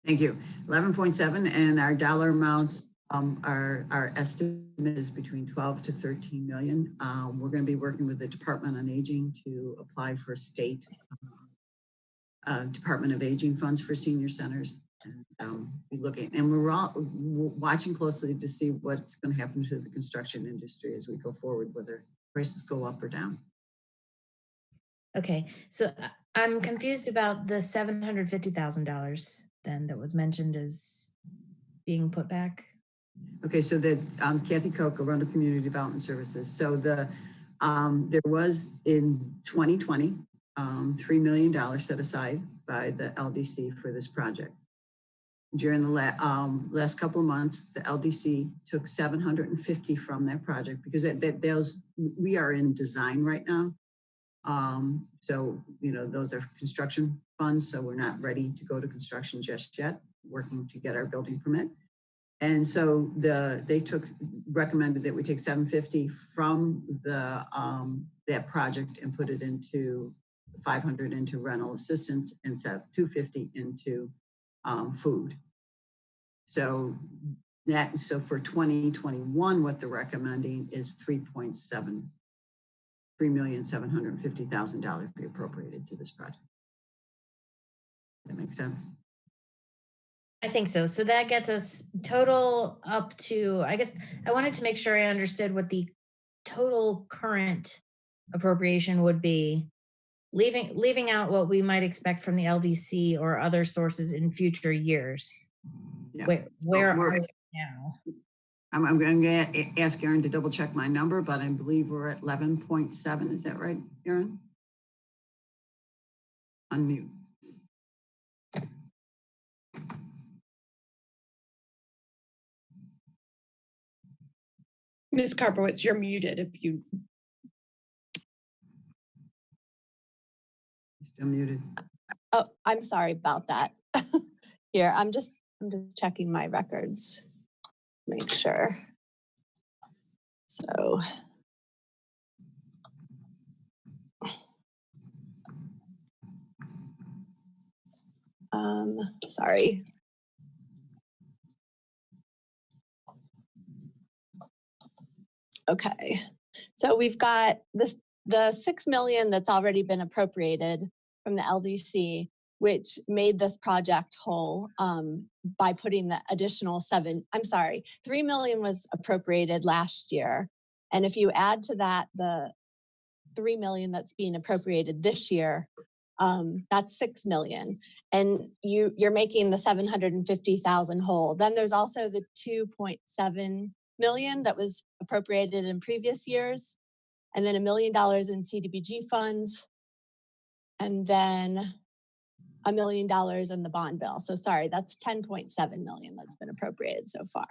Speaker 19: Thank you. 11.7, and our dollar amounts, our estimate is between 12 to 13 million. We're going to be working with the Department on Aging to apply for state Department of Aging funds for senior centers. And be looking, and we're watching closely to see what's going to happen to the construction industry as we go forward, whether prices go up or down.
Speaker 4: Okay, so I'm confused about the $750,000 then that was mentioned as being put back.
Speaker 19: Okay, so that Kathy Koch, Arundel Community Development Services. So the there was in 2020 $3 million set aside by the LDC for this project. During the last couple of months, the LDC took 750 from that project because we are in design right now. So, you know, those are construction funds. So we're not ready to go to construction just yet, working to get our building permit. And so they recommended that we take 750 from that project and put it into 500 into rental assistance and 250 into food. So for 2021, what they're recommending is $3,750,000 be appropriated to this project. That makes sense?
Speaker 4: I think so. So that gets us total up to, I guess I wanted to make sure I understood what the total current appropriation would be, leaving out what we might expect from the LDC or other sources in future years. Yeah. Where are we now?
Speaker 19: I'm going to ask Erin to double check my number, but I believe we're at 11.7. Is that right, Erin? Unmute.
Speaker 1: Ms. Karpowitz, you're muted if you.
Speaker 19: Still muted.
Speaker 20: Oh, I'm sorry about that. Here, I'm just checking my records. Make sure. So. Sorry. Okay, so we've got the 6 million that's already been appropriated from the LDC, which made this project whole by putting the additional 3 million was appropriated last year. And if you add to that the 3 million that's being appropriated this year, that's 6 million. And you're making the 750,000 whole. Then there's also the 2.7 million that was appropriated in previous years, and then $1 million in CDBG funds, and then $1 million in the bond bill. So sorry, that's 10.7 million that's been appropriated so far.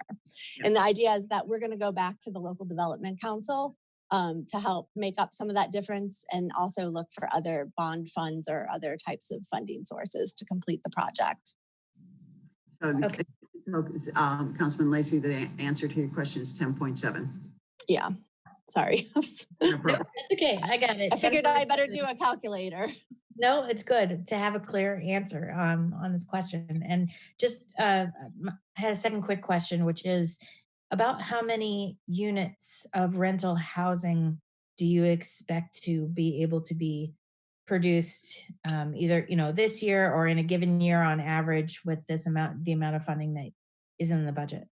Speaker 20: Yeah. And the idea is that we're going to go back to the local development council to help make up some of that difference, and also look for other bond funds or other types of funding sources to complete the project.
Speaker 19: So okay. Councilman Lacey, the answer to your question is 10.7.
Speaker 20: Yeah, sorry.
Speaker 4: No, that's okay. I got it.
Speaker 20: I figured I better do a calculator.
Speaker 4: No, it's good to have a clear answer on this question. And just had a second quick question, which is about how many units of rental housing do you expect to be able to be produced either, this year or in a given year on average with the amount of funding that is in the budget?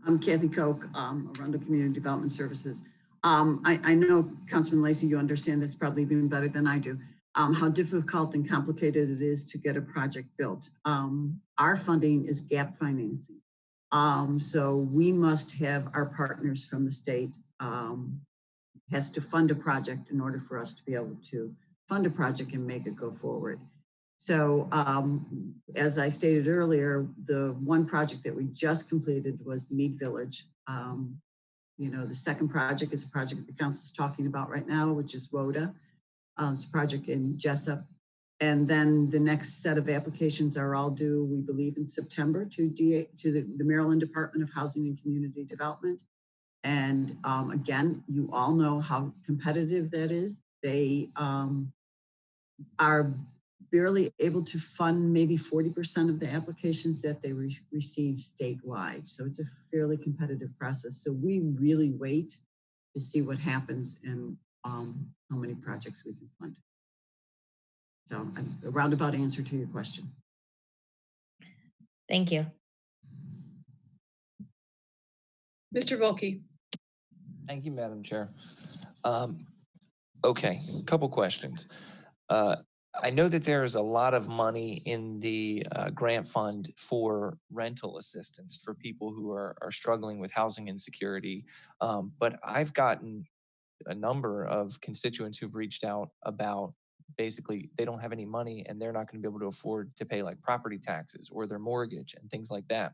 Speaker 19: I'm Kathy Koch, Arundel Community Development Services. I know, Councilman Lacey, you understand this probably even better than I do, how difficult and complicated it is to get a project built. Our funding is gap financing. So we must have our partners from the state has to fund a project in order for us to be able to fund a project and make it go forward. So as I stated earlier, the one project that we just completed was Mead Village. The second project is a project the council is talking about right now, which is WODA. It's a project in Jessup. And then the next set of applications are all due, we believe, in September to the Maryland Department of Housing and Community Development. And again, you all know how competitive that is. They are barely able to fund maybe 40% of the applications that they receive statewide. So it's a fairly competitive process. So we really wait to see what happens and how many projects we can fund. So a roundabout answer to your question.
Speaker 4: Thank you.
Speaker 1: Mr. Volke.
Speaker 8: Thank you, Madam Chair. Okay, a couple questions. I know that there is a lot of money in the grant fund for rental assistance for people who are struggling with housing insecurity. But I've gotten a number of constituents who've reached out about basically they don't have any money and they're not going to be able to afford to pay like property taxes or their mortgage and things like that.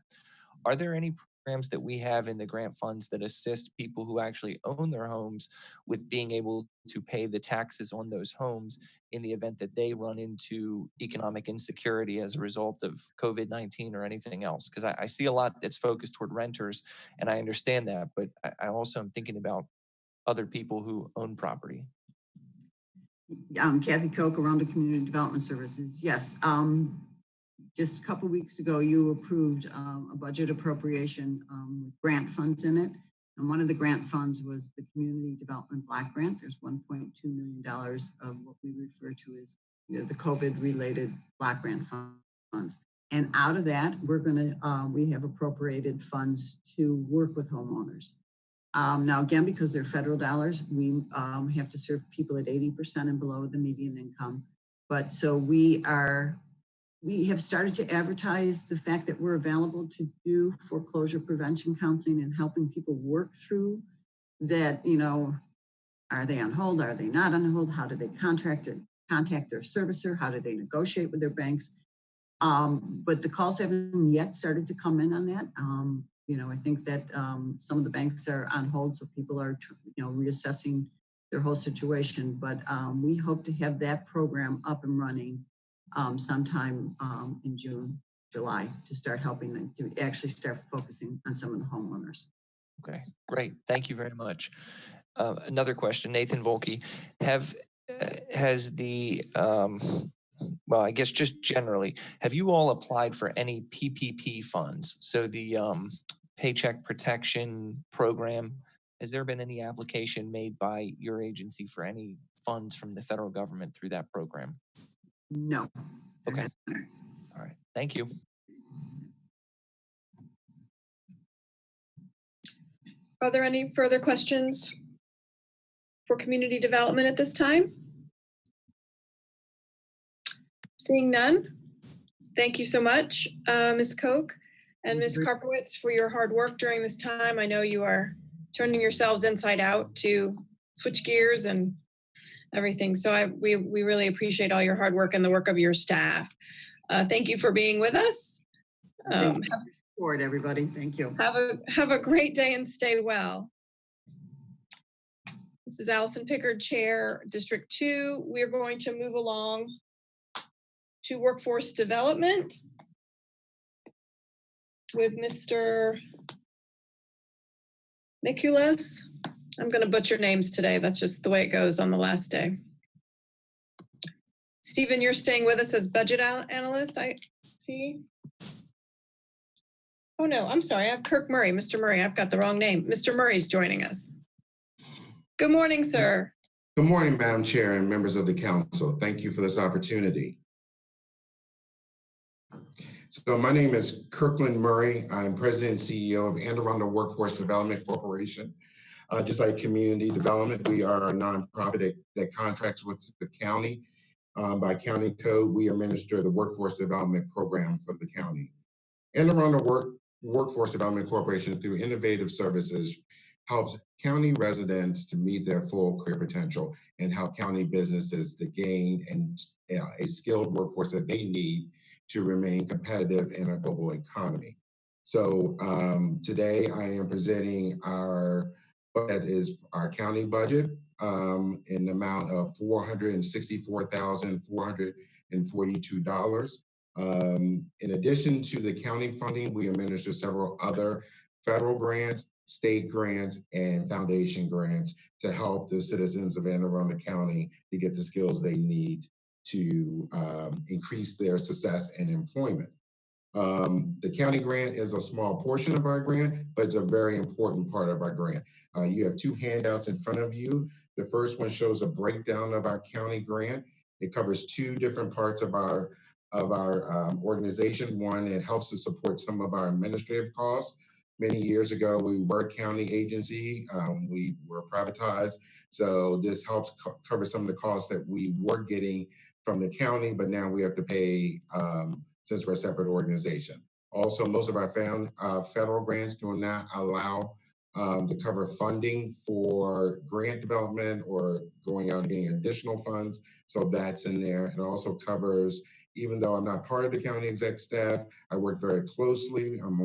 Speaker 8: Are there any programs that we have in the grant funds that assist people who actually own their homes with being able to pay the taxes on those homes in the event that they run into economic insecurity as a result of COVID-19 or anything else? Because I see a lot that's focused toward renters, and I understand that, but I also am thinking about other people who own property.
Speaker 19: Kathy Koch, Arundel Community Development Services. Yes. Just a couple weeks ago, you approved a budget appropriation with grant funds in it. And one of the grant funds was the Community Development Block Grant. There's $1.2 million of what we refer to as the COVID-related block grant funds. And out of that, we have appropriated funds to work with homeowners. Now, again, because they're federal dollars, we have to serve people at 80% and below the median income. But so we have started to advertise the fact that we're available to do foreclosure prevention counseling and helping people work through that, are they on hold? Are they not on hold? How do they contact their servicer? How do they negotiate with their banks? But the calls haven't yet started to come in on that. I think that some of the banks are on hold, so people are, reassessing their whole situation. But we hope to have that program up and running sometime in June, July, to start helping them to actually start focusing on some of the homeowners.
Speaker 8: Okay, great. Thank you very much. Another question, Nathan Volke. Has the, well, I guess just generally, have you all applied for any PPP funds? So the Paycheck Protection Program, has there been any application made by your agency for any funds from the federal government through that program?
Speaker 19: No.
Speaker 8: Okay. All right. Thank you.
Speaker 1: Are there any further questions for community development at this time? Seeing none, thank you so much, Ms. Koch and Ms. Karpowitz, for your hard work during this time. I know you are turning yourselves inside out to switch gears and everything. So we really appreciate all your hard work and the work of your staff. Thank you for being with us.
Speaker 19: Thank you for it, everybody. Thank you.
Speaker 1: Have a great day and stay well. This is Allison Pickard, Chair, District 2. We're going to move along to workforce development with Mr. Mikulas. I'm going to butcher names today. That's just the way it goes on the last day. Stephen, you're staying with us as budget analyst, I see. Oh no, I'm sorry. I have Kirk Murray. Mr. Murray, I've got the wrong name. Mr. Murray's joining us. Good morning, sir.
Speaker 21: Good morning, Madam Chair and members of the council. Thank you for this opportunity. So my name is Kirkland Murray. I'm President and CEO of Arundel Workforce Development Corporation. Just like community development, we are a nonprofit that contracts with the county. By county code, we administer the workforce development program for the county. Arundel Workforce Development Corporation, through innovative services, helps county residents to meet their full career potential and help county businesses to gain a skilled workforce that they need to remain competitive in a global economy. So today I am presenting our county budget in the amount of $464,442. In addition to the county funding, we administer several other federal grants, state grants, and foundation grants to help the citizens of Anne Arundel County to get the skills they need to increase their success in employment. The county grant is a small portion of our grant, but it's a very important part of our grant. You have two handouts in front of you. The first one shows a breakdown of our county grant. It covers two different parts of our organization. One, it helps to support some of our administrative costs. Many years ago, we were a county agency. We were privatized. So this helps cover some of the costs that we were getting from the county, but now we have to pay since we're a separate organization. Also, most of our federal grants do not allow to cover funding for grant development or going out and getting additional funds. So that's in there. It also covers, even though I'm not part of the county exec staff, I work very closely. I'm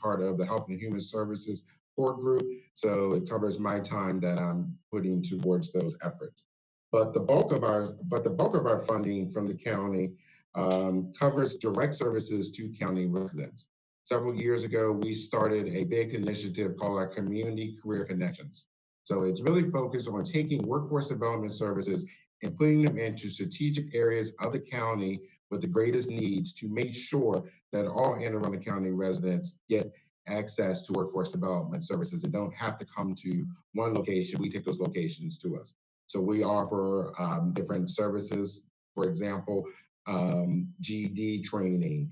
Speaker 21: part of the Health and Human Services Support Group. So it covers my time that I'm putting towards those efforts. But the bulk of our funding from the county covers direct services to county residents. Several years ago, we started a big initiative called our Community Career Connections. So it's really focused on taking workforce development services and putting them into strategic areas of the county with the greatest needs to make sure that all Anne Arundel County residents get access to workforce development services and don't have to come to one location. We take those locations to us. So we offer different services, for example, GED training,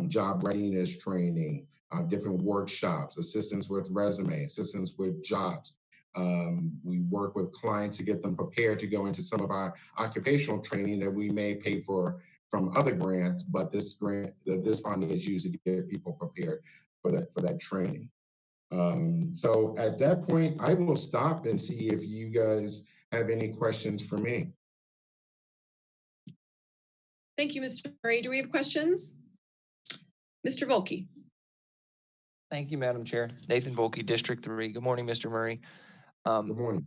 Speaker 21: job readiness training, different workshops, assistance with resume, assistance with jobs. We work with clients to get them prepared to go into some of our occupational training that we may pay for from other grants, but this funding is used to get people prepared for that training. So at that point, I will stop and see if you guys have any questions for me.
Speaker 1: Thank you, Mr. Murray. Do we have questions? Mr. Volke.
Speaker 8: Thank you, Madam Chair. Nathan Volke, District 3. Good morning, Mr. Murray. Good
Speaker 21: morning.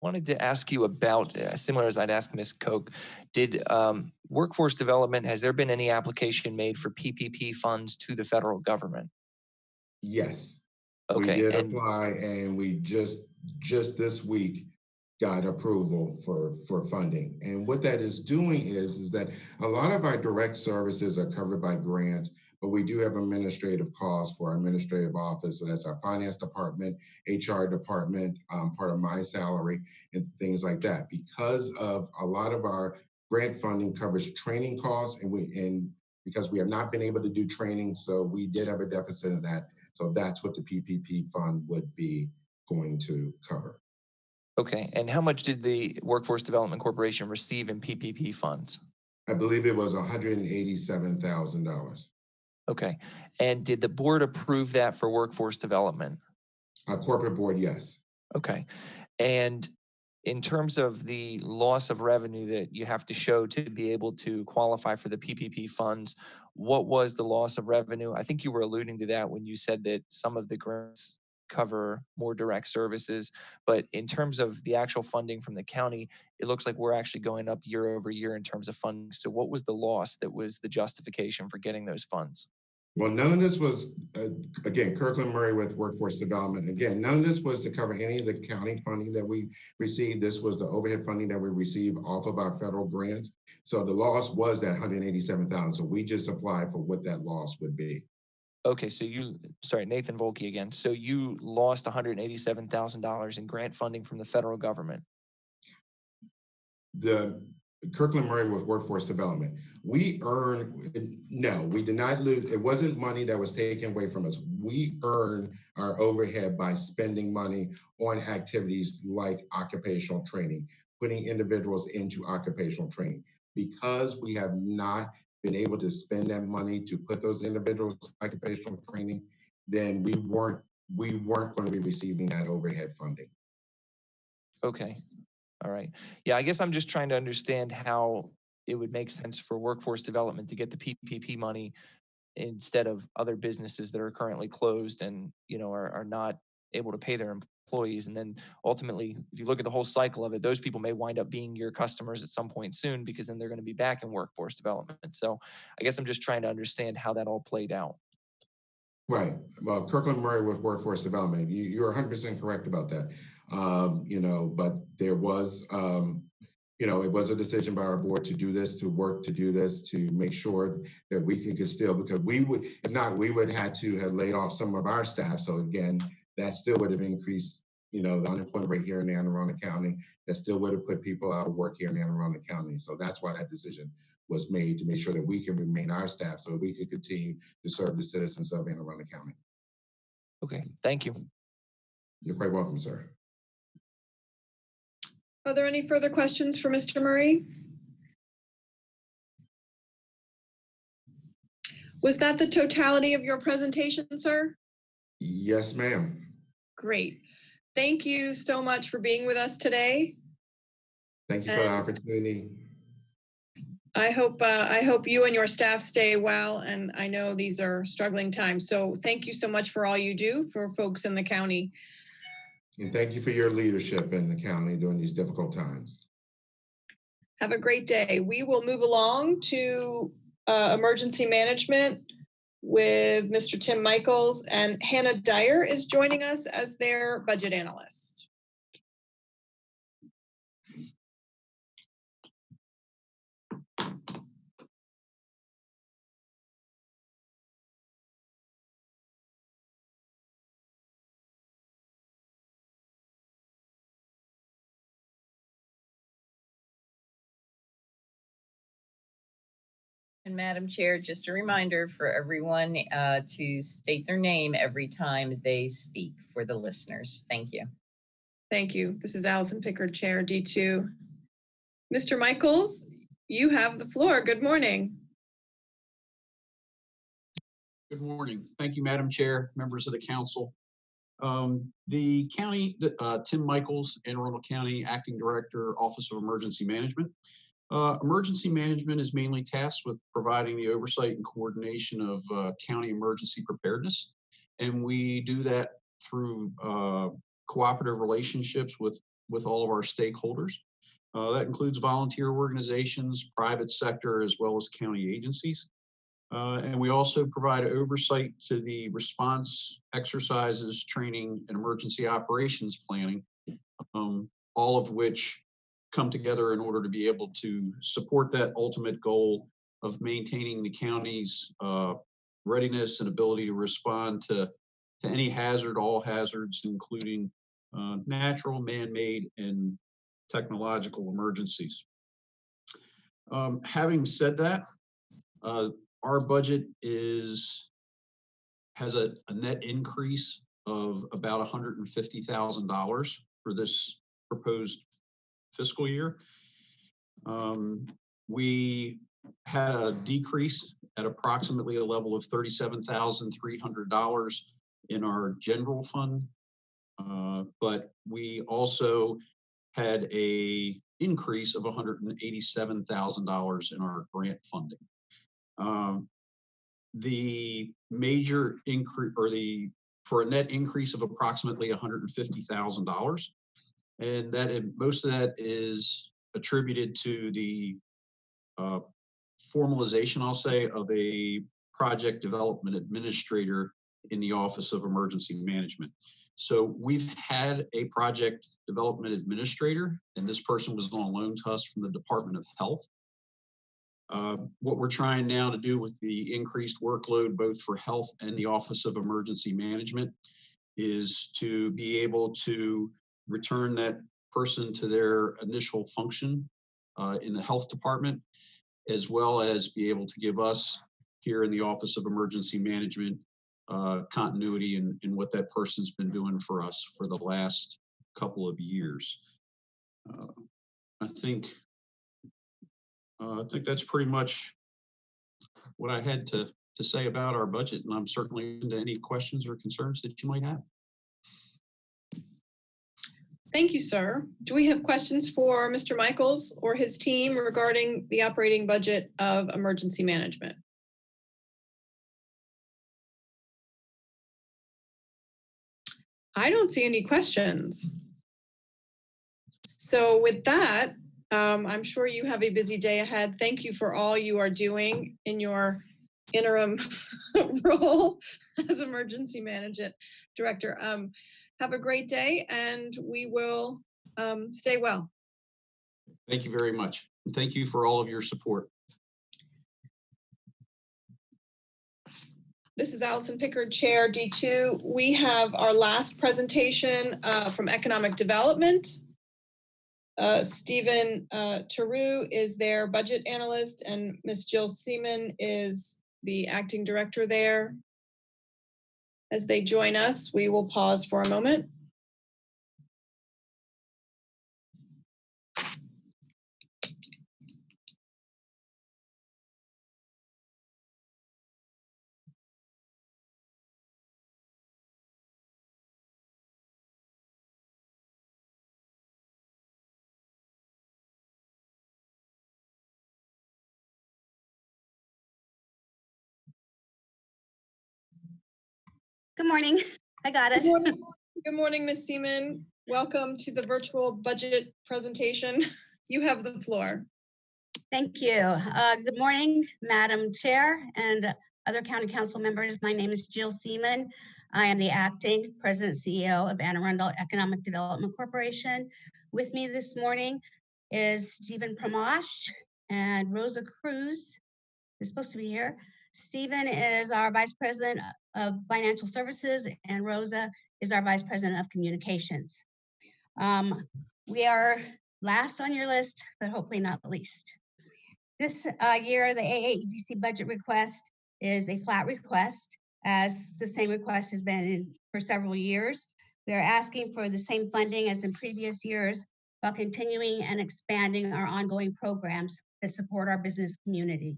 Speaker 8: Wanted to ask you about, similar as I'd asked Ms. Koch, did workforce development, has there been any application made for PPP funds to the federal government?
Speaker 21: Yes.
Speaker 8: Okay.
Speaker 21: We did apply, and we just this week got approval for funding. And what that is doing is that a lot of our direct services are covered by grants, but we do have administrative costs for our administrative office. So that's our finance department, HR department, part of my salary, and things like that. Because of a lot of our grant funding covers training costs, and because we have not been able to do training, so we did have a deficit in that. So that's what the PPP fund would be going to cover.
Speaker 8: Okay, and how much did the Workforce Development Corporation receive in PPP funds?
Speaker 21: I believe it was $187,000.
Speaker 8: Okay, and did the board approve that for workforce development?
Speaker 21: Corporate board, yes.
Speaker 8: Okay, and in terms of the loss of revenue that you have to show to be able to qualify for the PPP funds, what was the loss of revenue? I think you were alluding to that when you said that some of the grants cover more direct services, but in terms of the actual funding from the county, it looks like we're actually going up year over year in terms of funding. So what was the loss that was the justification for getting those funds?
Speaker 21: Well, none of this was, again, Kirkland Murray with Workforce Development. Again, none of this was to cover any of the county funding that we received. This was the overhead funding that we received off of our federal grants. So the loss was that $187,000. So we just applied for what that loss would be.
Speaker 8: Okay, so Nathan Volke again. So you lost $187,000 in grant funding from the federal government.
Speaker 21: the Kirkland Murray with workforce development. We did not lose. It wasn't money that was taken away from us. We earn our overhead by spending money on activities like occupational training, putting individuals into occupational training. Because we have not been able to spend that money to put those individuals in occupational training, then we weren't going to be receiving that overhead funding.
Speaker 8: Okay. All right. Yeah, I guess I'm just trying to understand how it would make sense for workforce development to get the PPP money instead of other businesses that are currently closed and, are not able to pay their employees. And then ultimately, if you look at the whole cycle of it, those people may wind up being your customers at some point soon, because then they're going to be back in workforce development. So I guess I'm just trying to understand how that all played out.
Speaker 21: Right. Well, Kirkland Murray with workforce development, you're 100% correct about that. But there was, it was a decision by our board to do this, to make sure that we could still, because if not, we would have to have laid off some of our staff. So again, that still would have increased, the unemployment rate here in Anne Arundel County. That still would have put people out of work here in Anne Arundel County. So that's why that decision was made, to make sure that we can remain our staff so that we can continue to serve the citizens of Anne Arundel County.
Speaker 8: Okay, thank you.
Speaker 21: You're quite welcome, sir.
Speaker 1: Are there any further questions for Mr. Murray? Was that the totality of your presentation, sir?
Speaker 21: Yes, ma'am.
Speaker 1: Great. Thank you so much for being with us today.
Speaker 21: Thank you for the opportunity.
Speaker 1: I hope you and your staff stay well, and I know these are struggling times. So thank you so much for all you do for folks in the county.
Speaker 21: And thank you for your leadership in the county during these difficult times.
Speaker 1: Have a great day. We will move along to emergency management with Mr. Tim Michaels, and Hannah Dyer is joining us as their budget analyst.
Speaker 2: And Madam Chair, just a reminder for everyone to state their name every time they speak for the listeners. Thank you.
Speaker 1: Thank you. This is Allison Pickard, Chair D2. Mr. Michaels, you have the floor. Good morning.
Speaker 5: Good morning. Thank you, Madam Chair, members of the council. The county, Tim Michaels, Anne Arundel County Acting Director, Office of Emergency Management. Emergency management is mainly tasked with providing the oversight and coordination of county emergency preparedness. And we do that through cooperative relationships with all of our stakeholders. That includes volunteer organizations, private sector, as well as county agencies. And we also provide oversight to the response exercises, training, and emergency operations planning, all of which come together in order to be able to support that ultimate goal of maintaining the county's readiness and ability to respond to any hazard, all hazards, including natural, man-made, and technological emergencies. Having said that, our budget has a net increase of about $150,000 for this proposed fiscal year. We had a decrease at approximately a level of $37,300 in our general fund, but we also had a increase of $187,000 in our grant funding. The major increase, for a net increase of approximately $150,000, and most of that is attributed to the formalization, I'll say, of a project development administrator in the Office of Emergency Management. So we've had a project development administrator, and this person was on loan to us from the Department of Health. What we're trying now to do with the increased workload, both for health and the Office of Emergency Management, is to be able to return that person to their initial function in the health department, as well as be able to give us here in the Office of Emergency Management continuity in what that person's been doing for us for the last couple of years. I think that's pretty much what I had to say about our budget, and I'm certainly into any questions or concerns that you might have.
Speaker 1: Thank you, sir. Do we have questions for Mr. Michaels or his team regarding the operating budget of emergency management? I don't see any questions. So with that, I'm sure you have a busy day ahead. Thank you for all you are doing in your interim role as emergency management director. Have a great day, and we will stay well.
Speaker 5: Thank you very much. And thank you for all of your support.
Speaker 1: This is Allison Pickard, Chair D2. We have our last presentation from Economic Development. Stephen Taru is their budget analyst, and Ms. Jill Seaman is the acting director there. As they join us, we will pause for a moment.
Speaker 7: Good morning. I got it.
Speaker 1: Good morning, Ms. Seaman. Welcome to the virtual budget presentation. You have the floor.
Speaker 7: Thank you. Good morning, Madam Chair and other County Council members. My name is Jill Seaman. I am the acting President CEO of Arundel Economic Development Corporation. With me this morning is Stephen Pramash and Rosa Cruz is supposed to be here. Stephen is our Vice President of Financial Services, and Rosa is our Vice President of Communications. We are last on your list, but hopefully not least. This year, the AAEDC budget request is a flat request, as the same request has been in for several years. We are asking for the same funding as in previous years, while continuing and expanding our ongoing programs that support our business community.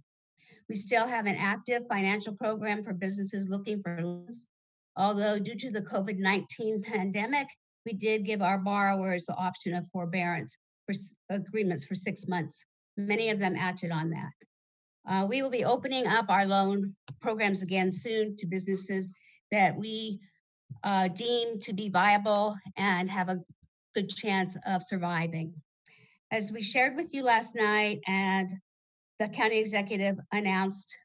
Speaker 7: We still have an active financial program for businesses looking for loans, although due to the COVID-19 pandemic, we did give our borrowers the option of forbearance for agreements for 6 months. Many of them acted on that. We will be opening up our loan programs again soon to businesses that we deem to be viable and have a good chance of surviving. As we shared with you last night and the county executive announced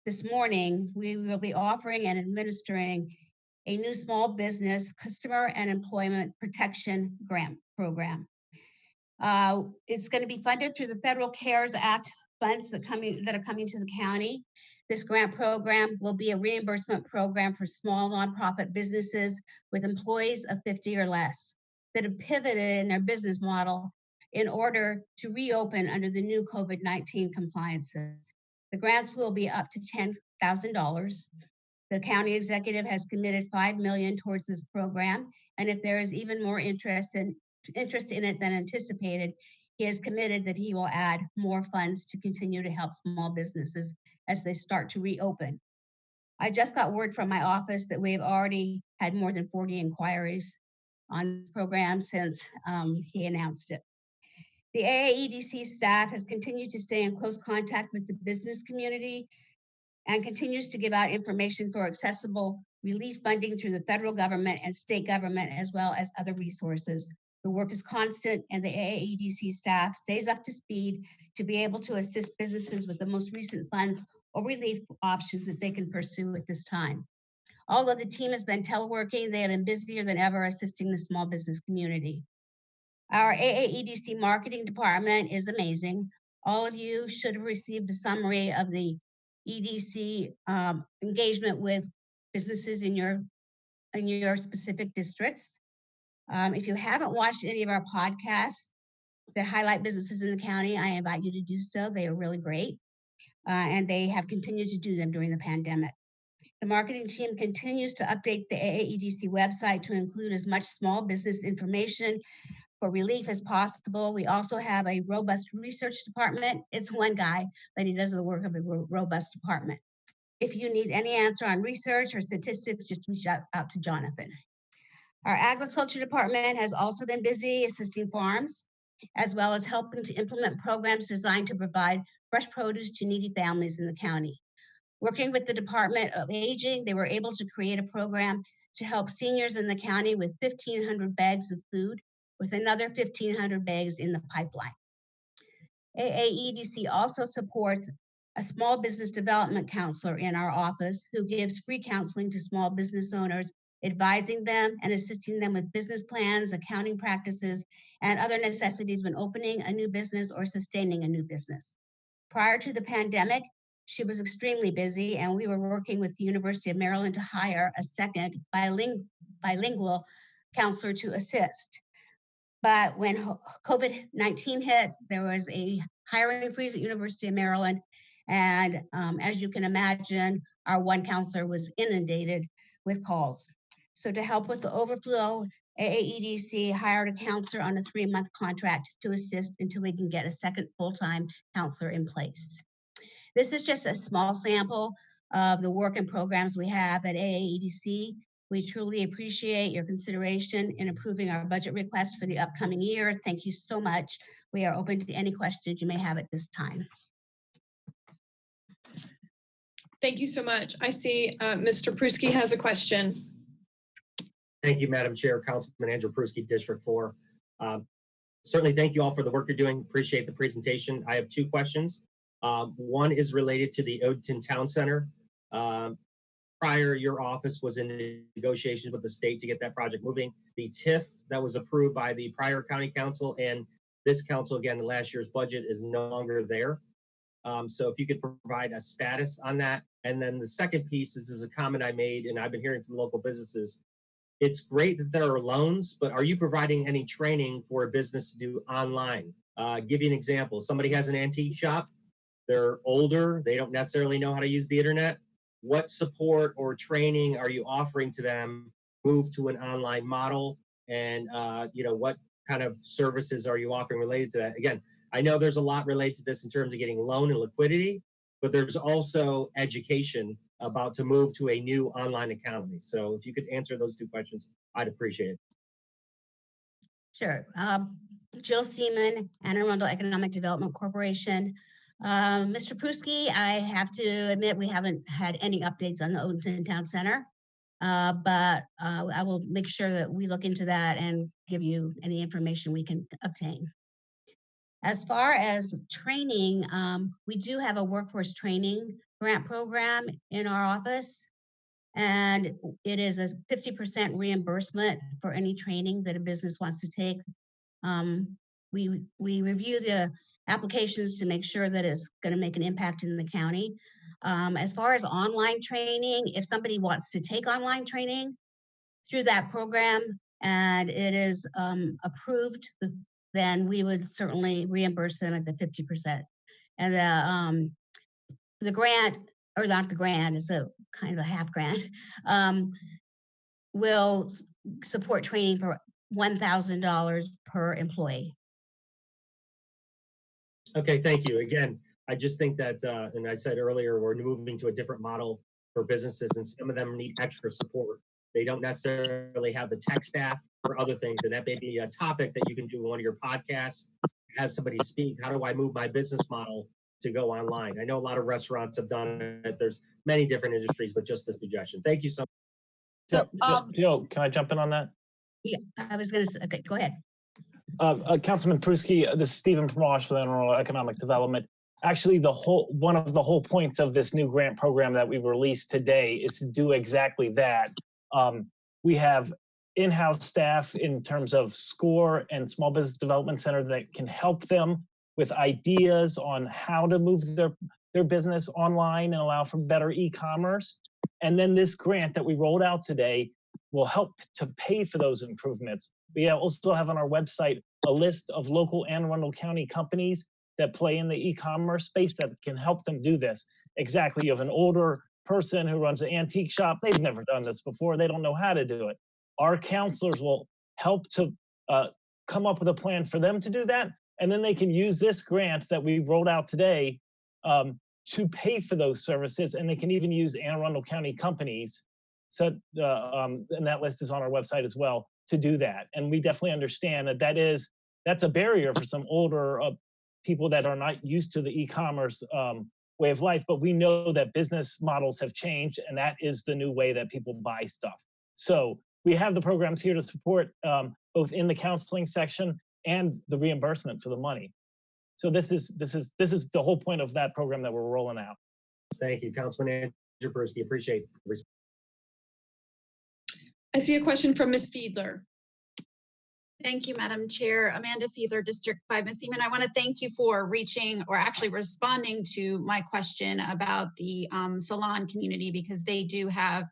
Speaker 7: this morning, we will be offering and administering a new small business customer and employment protection grant program. It's going to be funded through the Federal CARES Act funds that are coming to the county. This grant program will be a reimbursement program for small nonprofit businesses with employees of 50 or less that have pivoted in their business model in order to reopen under the new COVID-19 compliances. The grants will be up to $10,000. The county executive has committed $5 million towards this program, and if there is even more interest in it than anticipated, he has committed that he will add more funds to continue to help small businesses as they start to reopen. I just got word from my office that we've already had more than 40 inquiries on the program since he announced it. The AAEDC staff has continued to stay in close contact with the business community and continues to give out information for accessible relief funding through the federal government and state government, as well as other resources. The work is constant, and the AAEDC staff stays up to speed to be able to assist businesses with the most recent funds or relief options that they can pursue at this time. Although the team has been teleworking, they have been busier than ever assisting the small business community. Our AAEDC marketing department is amazing. All of you should have received a summary of the EDC engagement with businesses in your specific districts. If you haven't watched any of our podcasts, that highlight businesses in the county. I invite you to do so. They are really great. And they have continued to do them during the pandemic. The marketing team continues to update the AAEDC website to include as much small business information for relief as possible. We also have a robust research department. It's one guy, but he does the work of a robust department. If you need any answer on research or statistics, just reach out to Jonathan. Our agriculture department has also been busy assisting farms, as well as helping to implement programs designed to provide fresh produce to needy families in the county. Working with the Department of Aging, they were able to create a program to help seniors in the county with 1,500 bags of food, with another 1,500 bags in the pipeline. AAEDC also supports a small business development counselor in our office who gives free counseling to small business owners, advising them and assisting them with business plans, accounting practices, and other necessities when opening a new business or sustaining a new business. Prior to the pandemic, she was extremely busy, and we were working with the University of Maryland to hire a second bilingual counselor to assist. But when COVID-19 hit, there was a hiring freeze at University of Maryland. And as you can imagine, our one counselor was inundated with calls. So to help with the overflow, AAEDC hired a counselor on a 3-month contract to assist until we can get a second full-time counselor in place. This is just a small sample of the work and programs we have at AAEDC. We truly appreciate your consideration in approving our budget request for the upcoming year. Thank you so much. We are open to any questions you may have at this time.
Speaker 1: Thank you so much. I see Mr. Pruski has a question.
Speaker 3: Thank you, Madam Chair, Councilman Andrew Pruski, District 4. Certainly thank you all for the work you're doing. Appreciate the presentation. I have 2 questions. One is related to the Odenton Town Center. Prior, your office was in negotiations with the state to get that project moving. The TIF that was approved by the prior county council and this council, again, in last year's budget, is no longer there. So if you could provide a status on that. And then the second piece is a comment I made, and I've been hearing from local businesses. It's great that there are loans, but are you providing any training for a business to do online? Give you an example. Somebody has an antique shop. They're older. They don't necessarily know how to use the internet. What support or training are you offering to them move to an online model? And what kind of services are you offering related to that? Again, I know there's a lot related to this in terms of getting loan and liquidity, but there's also education about to move to a new online economy. So if you could answer those 2 questions, I'd appreciate it.
Speaker 7: Sure. Jill Seaman, Anne Arundel Economic Development Corporation. Mr. Pruski, I have to admit we haven't had any updates on the Odenton Town Center, but I will make sure that we look into that and give you any information we can obtain. As far as training, we do have a workforce training grant program in our office, and it is a 50% reimbursement for any training that a business wants to take. We review the applications to make sure that it's going to make an impact in the county. As far as online training, if somebody wants to take online training through that program and it is approved, then we would certainly reimburse them at the 50%. And the grant, or not the grant, it's a kind of a half grant, will support training for $1,000 per employee.
Speaker 3: Okay, thank you. Again, I just think that, and I said earlier, we're moving to a different model for businesses, and some of them need extra support. They don't necessarily have the tech staff or other things, and that may be a topic that you can do in one of your podcasts, have somebody speak, how do I move my business model to go online? I know a lot of restaurants have done it. There's many different industries, but just a suggestion. Thank you so much.
Speaker 9: So, Jill, can I jump in on that?
Speaker 7: Yeah, I was going to say, okay, go ahead.
Speaker 9: Councilman Pruski, this is Stephen Promosh with Arundel Economic Development. Actually, one of the whole points of this new grant program that we released today is to do exactly that. We have in-house staff in terms of SCORE and Small Business Development Center that can help them with ideas on how to move their business online and allow for better e-commerce. And then this grant that we rolled out today will help to pay for those improvements. We also have on our website a list of local Anne Arundel County companies that play in the e-commerce space that can help them do this. Exactly, you have an older person who runs an antique shop. They've never done this before. They don't know how to do it. Our counselors will help to come up with a plan for them to do that. And then they can use this grant that we rolled out today to pay for those services. And they can even use Anne Arundel County companies. So, and that list is on our website as well to do that. And we definitely understand that that's a barrier for some older people that are not used to the e-commerce way of life. But we know that business models have changed, and that is the new way that people buy stuff. So we have the programs here to support both in the counseling section and the reimbursement for the money. So this is the whole point of that program that we're rolling out.
Speaker 3: Thank you, Councilman Andrew Peruski. Appreciate it.
Speaker 1: I see a question from Ms. Fiedler.
Speaker 6: Thank you, Madam Chair. Amanda Fiedler, District 5. Ms. Seaman, I want to thank you for reaching or actually responding to my question about the salon community, because they do have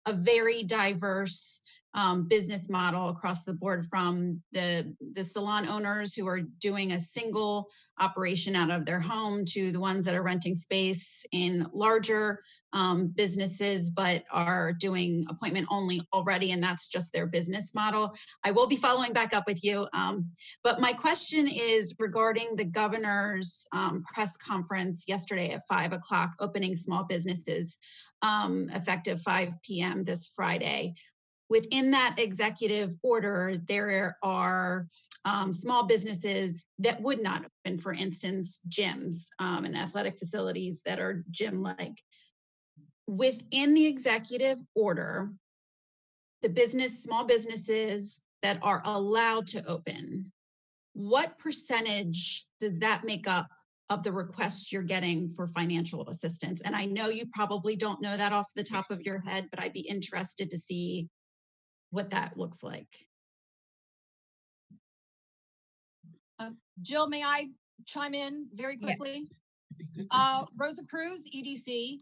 Speaker 6: a very diverse business model across the board, from the salon owners who are doing a single operation out of their home to the ones that are renting space in larger businesses but are doing appointment only already, and that's just their business model. I will be following back up with you, but my question is regarding the governor's press conference yesterday at 5 o'clock, opening small businesses effective 5 p.m. this Friday. Within that executive order, there are small businesses that would not open, for instance, gyms and athletic facilities that are gym-like. Within the executive order, the small businesses that are allowed to open, what percentage does that make up of the requests you're getting for financial assistance? And I know you probably don't know that off the top of your head, but I'd be interested to see what that looks like.
Speaker 10: Jill, may I chime in very quickly? Rosa Cruz, EDC.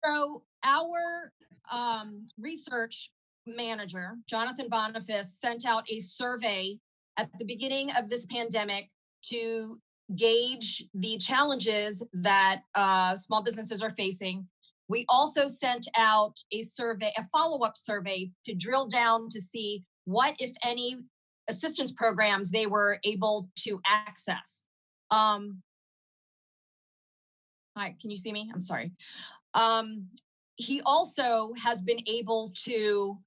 Speaker 10: So our research manager, Jonathan Boniface, sent out a survey at the beginning of this pandemic to gauge the challenges that small businesses are facing. We also sent out a survey, a follow-up survey, to drill down to see what, if any, assistance programs they were able to access. Hi, can you see me? I'm sorry. He also has been able to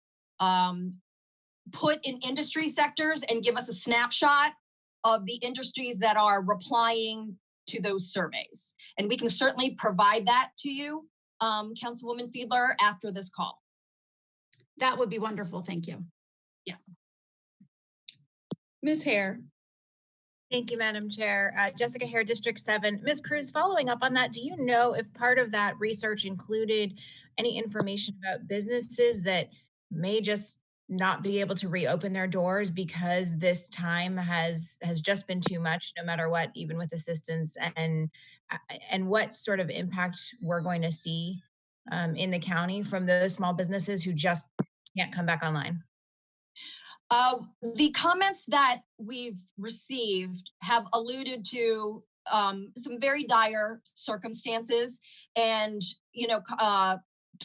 Speaker 10: put in industry sectors and give us a snapshot of the industries that are replying to those surveys. And we can certainly provide that to you, Councilwoman Fiedler, after this call.
Speaker 6: That would be wonderful. Thank you.
Speaker 10: Yes.
Speaker 1: Ms. Hare.
Speaker 4: Thank you, Madam Chair. Jessica Hare, District 7. Ms. Cruz, following up on that, do you know if part of that research included any information about businesses that may just not be able to reopen their doors because this time has just been too much, no matter what, even with assistance, and what sort of impact we're going to see in the county from those small businesses who just can't come back online?
Speaker 10: The comments that we've received have alluded to some very dire circumstances, and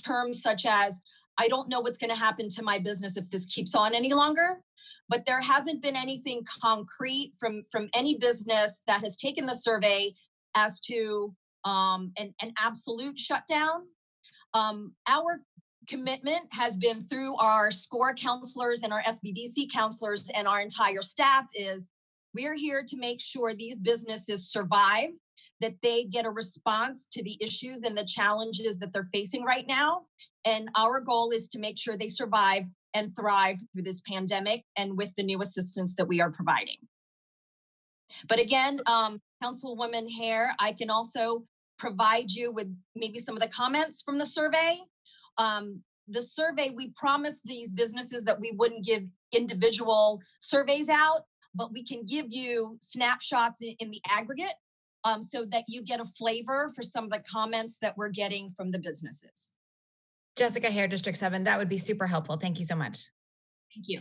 Speaker 10: terms such as, I don't know what's going to happen to my business if this keeps on any longer. But there hasn't been anything concrete from any business that has taken the survey as to an absolute shutdown. Our commitment has been through our SCORE counselors and our SBDC counselors and our entire staff is we're here to make sure these businesses survive, that they get a response to the issues and the challenges that they're facing right now. And our goal is to make sure they survive and thrive through this pandemic and with the new assistance that we are providing. But again, Councilwoman Hare, I can also provide you with maybe some of the comments from the survey. The survey, we promised these businesses that we wouldn't give individual surveys out, but we can give you snapshots in the aggregate so that you get a flavor for some of the comments that we're getting from the businesses.
Speaker 4: Jessica Hare, District 7. That would be super helpful. Thank you so much.
Speaker 10: Thank you.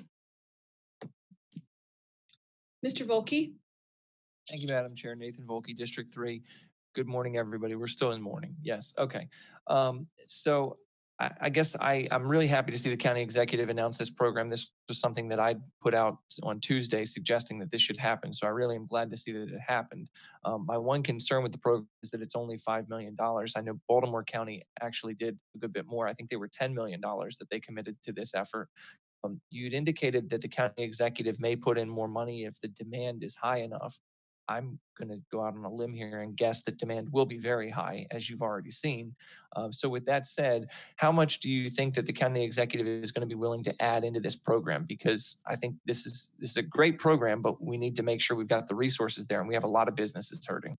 Speaker 1: Mr. Volkey?
Speaker 8: Thank you, Madam Chair. Nathan Volkey, District 3. Good morning, everybody. We're still in morning. Yes. Okay. So I guess I'm really happy to see the county executive announce this program. This was something that I put out on Tuesday suggesting that this should happen. So I really am glad to see that it happened. My one concern with the program is that it's only $5 million. I know Baltimore County actually did a good bit more. I think they were $10 million that they committed to this effort. You'd indicated that the county executive may put in more money if the demand is high enough. I'm going to go out on a limb here and guess that demand will be very high, as you've already seen. So with that said, how much do you think that the county executive is going to be willing to add into this program? Because I think this is a great program, but we need to make sure we've got the resources there, and we have a lot of businesses hurting.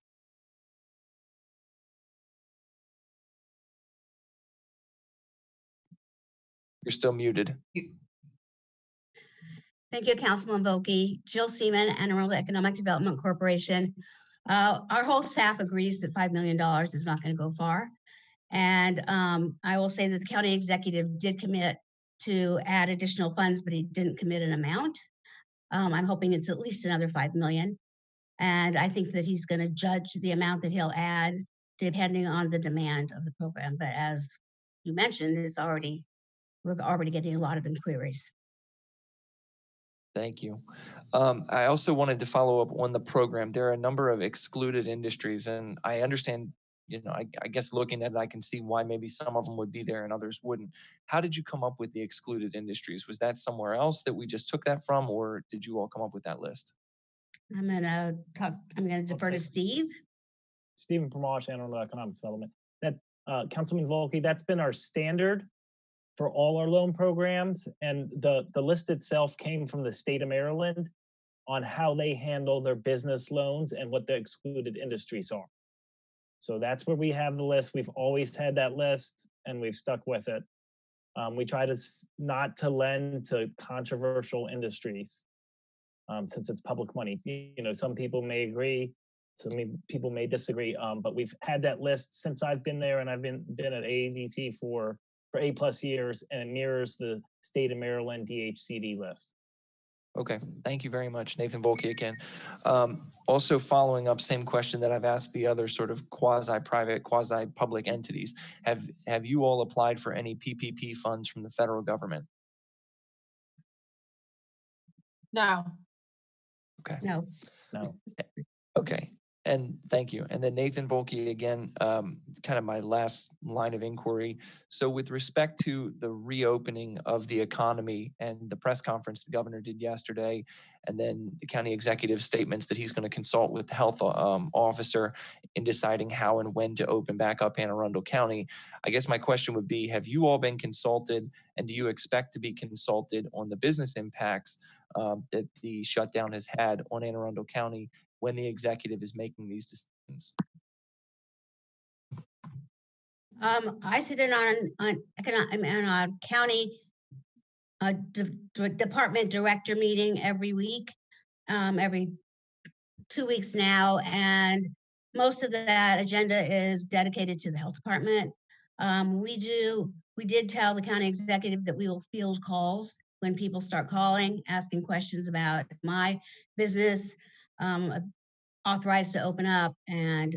Speaker 8: You're still muted.
Speaker 7: Thank you, Councilman Volkey. Jill Seaman, Anne Arundel Economic Development Corporation. Our whole staff agrees that $5 million is not going to go far. And I will say that the county executive did commit to add additional funds, but he didn't commit an amount. I'm hoping it's at least another $5 million. And I think that he's going to judge the amount that he'll add depending on the demand of the program. But as you mentioned, we're already getting a lot of inquiries.
Speaker 8: Thank you. I also wanted to follow up on the program. There are a number of excluded industries, and I understand, I guess looking at it, I can see why maybe some of them would be there and others wouldn't. How did you come up with the excluded industries? Was that somewhere else that we just took that from, or did you all come up with that list?
Speaker 7: I'm going to defer to Steve.
Speaker 9: Stephen Pramash, Arundel Economic Development. That Councilman Volkey, that's been our standard for all our loan programs, and the list itself came from the state of Maryland on how they handle their business loans and what the excluded industries are. So that's where we have the list. We've always had that list, and we've stuck with it. We try to not to lend to controversial industries, since it's public money. Some people may agree, some people may disagree, but we've had that list since I've been there, and I've been at AADT for 8+ years, and it mirrors the state of Maryland DHCD list.
Speaker 8: Okay, thank you very much, Nathan Volkey again. Also following up, same question that I've asked the other sort of quasi-private, quasi-public entities. Have you all applied for any PPP funds from the federal government?
Speaker 10: No.
Speaker 8: Okay.
Speaker 7: No.
Speaker 8: Okay. And thank you. And then Nathan Volkey again, kind of my last line of inquiry. So with respect to the reopening of the economy and the press conference the governor did yesterday, and then the county executive statements that he's going to consult with the health officer in deciding how and when to open back up Anne Arundel County, I guess my question would be, have you all been consulted, and do you expect to be consulted on the business impacts that the shutdown has had on Anne Arundel County when the executive is making these decisions?
Speaker 7: I sit in on a county department director meeting every week, every 2 weeks now, and most of that agenda is dedicated to the health department. We did tell the county executive that we will field calls when people start calling, asking questions about my business, authorized to open up, and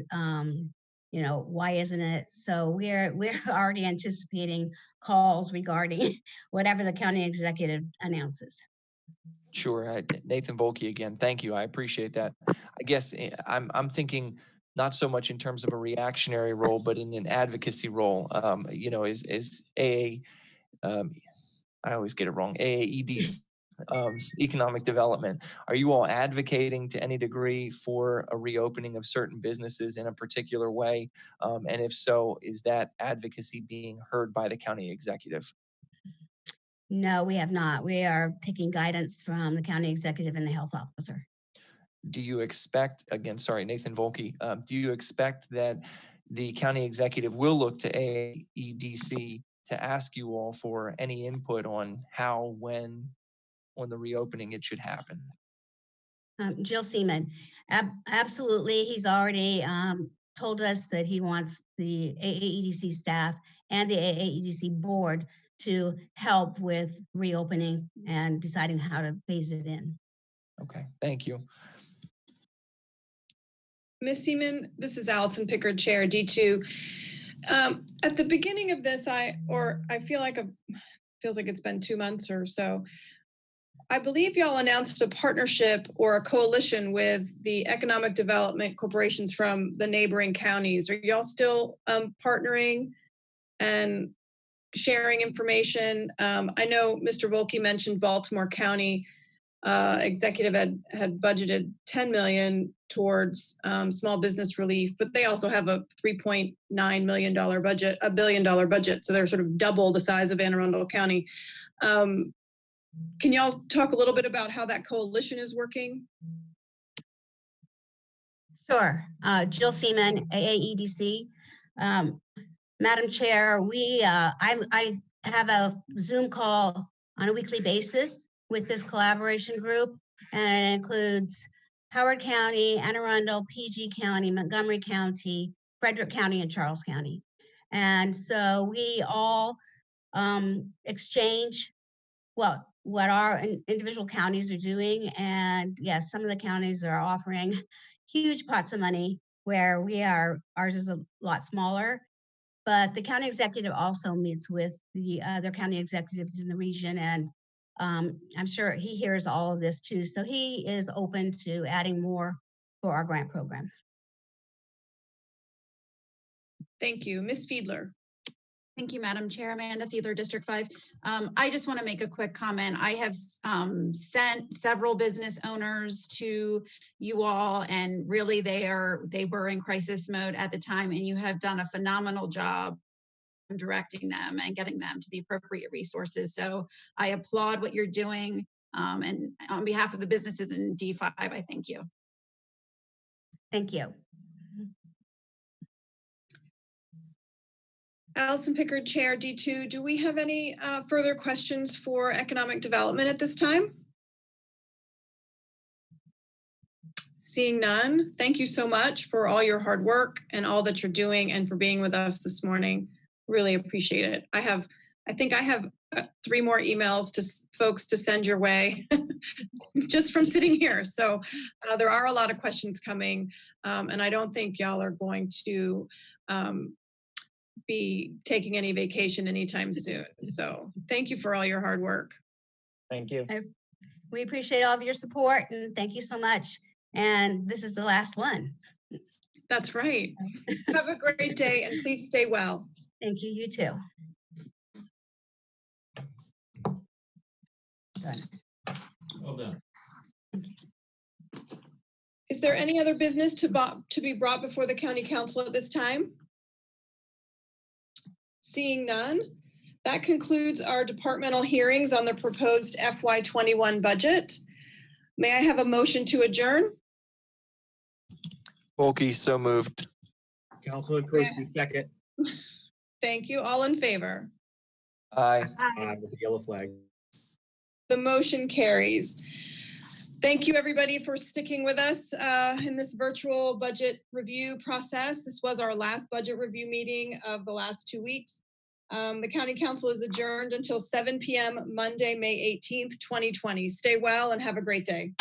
Speaker 7: why isn't it? So we're already anticipating calls regarding whatever the county executive announces.
Speaker 8: Sure. Nathan Volkey again. Thank you. I appreciate that. I guess I'm thinking not so much in terms of a reactionary role, but in an advocacy role. Is I always get it wrong, AAEDC, economic development. Are you all advocating to any degree for a reopening of certain businesses in a particular way? And if so, is that advocacy being heard by the county executive?
Speaker 7: No, we have not. We are taking guidance from the county executive and the health officer.
Speaker 8: Do you expect, again, sorry, Nathan Volkey, do you expect that the county executive will look to AAEDC to ask you all for any input on how, when, on the reopening it should happen?
Speaker 7: Jill Seaman, absolutely. He's already told us that he wants the AAEDC staff and the AAEDC board to help with reopening and deciding how to phase it in.
Speaker 8: Okay, thank you.
Speaker 1: Ms. Seaman, this is Allison Pickard, Chair D2. At the beginning of this, I feel like feels like it's been 2 months or so. I believe y'all announced a partnership or a coalition with the economic development corporations from the neighboring counties. Are y'all still partnering and sharing information? I know Mr. Volca mentioned Baltimore County executive had budgeted 10 million towards small business relief, but they also have a $3.9 million budget, $1 billion budget. So they're sort of double the size of Anne Arundel County. Can y'all talk a little bit about how that coalition is working?
Speaker 7: Sure. Jill Seaman, AAEDC. Madam Chair, I have a Zoom call on a weekly basis with this collaboration group, and it includes Howard County, Anne Arundel, PG County, Montgomery County, Frederick County, and Charles County. And so we all exchange what our individual counties are doing. And yes, some of the counties are offering huge pots of money where ours is a lot smaller. But the county executive also meets with the other county executives in the region, and I'm sure he hears all of this too. So he is open to adding more for our grant program.
Speaker 1: Thank you. Ms. Fiedler.
Speaker 6: Thank you, Madam Chair. Amanda Fiedler, District 5. I just want to make a quick comment. I have sent several business owners to you all, and really they were in crisis mode at the time, and you have done a phenomenal job directing them and getting them to the appropriate resources. So I applaud what you're doing. And on behalf of the businesses in D5, I thank you.
Speaker 7: Thank you.
Speaker 1: Allison Pickard, Chair D2. Do we have any further questions for economic development at this time? Seeing none, thank you so much for all your hard work and all that you're doing and for being with us this morning. Really appreciate it. I think I have 3 more emails to folks to send your way just from sitting here. So there are a lot of questions coming, and I don't think y'all are going to be taking any vacation anytime soon. So thank you for all your hard work.
Speaker 9: Thank you.
Speaker 7: We appreciate all of your support, and thank you so much. And this is the last one.
Speaker 1: That's right. Have a great day, and please stay well.
Speaker 7: Thank you. You too. Done.
Speaker 14: Well done.
Speaker 1: Is there any other business to be brought before the County Council at this time? Seeing none, that concludes our departmental hearings on the proposed FY21 budget. May I have a motion to adjourn?
Speaker 8: Volca, so moved.
Speaker 3: Councilman Pruski, second.
Speaker 1: Thank you. All in favor?
Speaker 8: Aye.
Speaker 3: With the yellow flag.
Speaker 1: The motion carries. Thank you, everybody, for sticking with us in this virtual budget review process. This was our last budget review meeting of the last 2 weeks. The County Council is adjourned until 7 p.m. Monday, May 18th, 2020. Stay well and have a great day.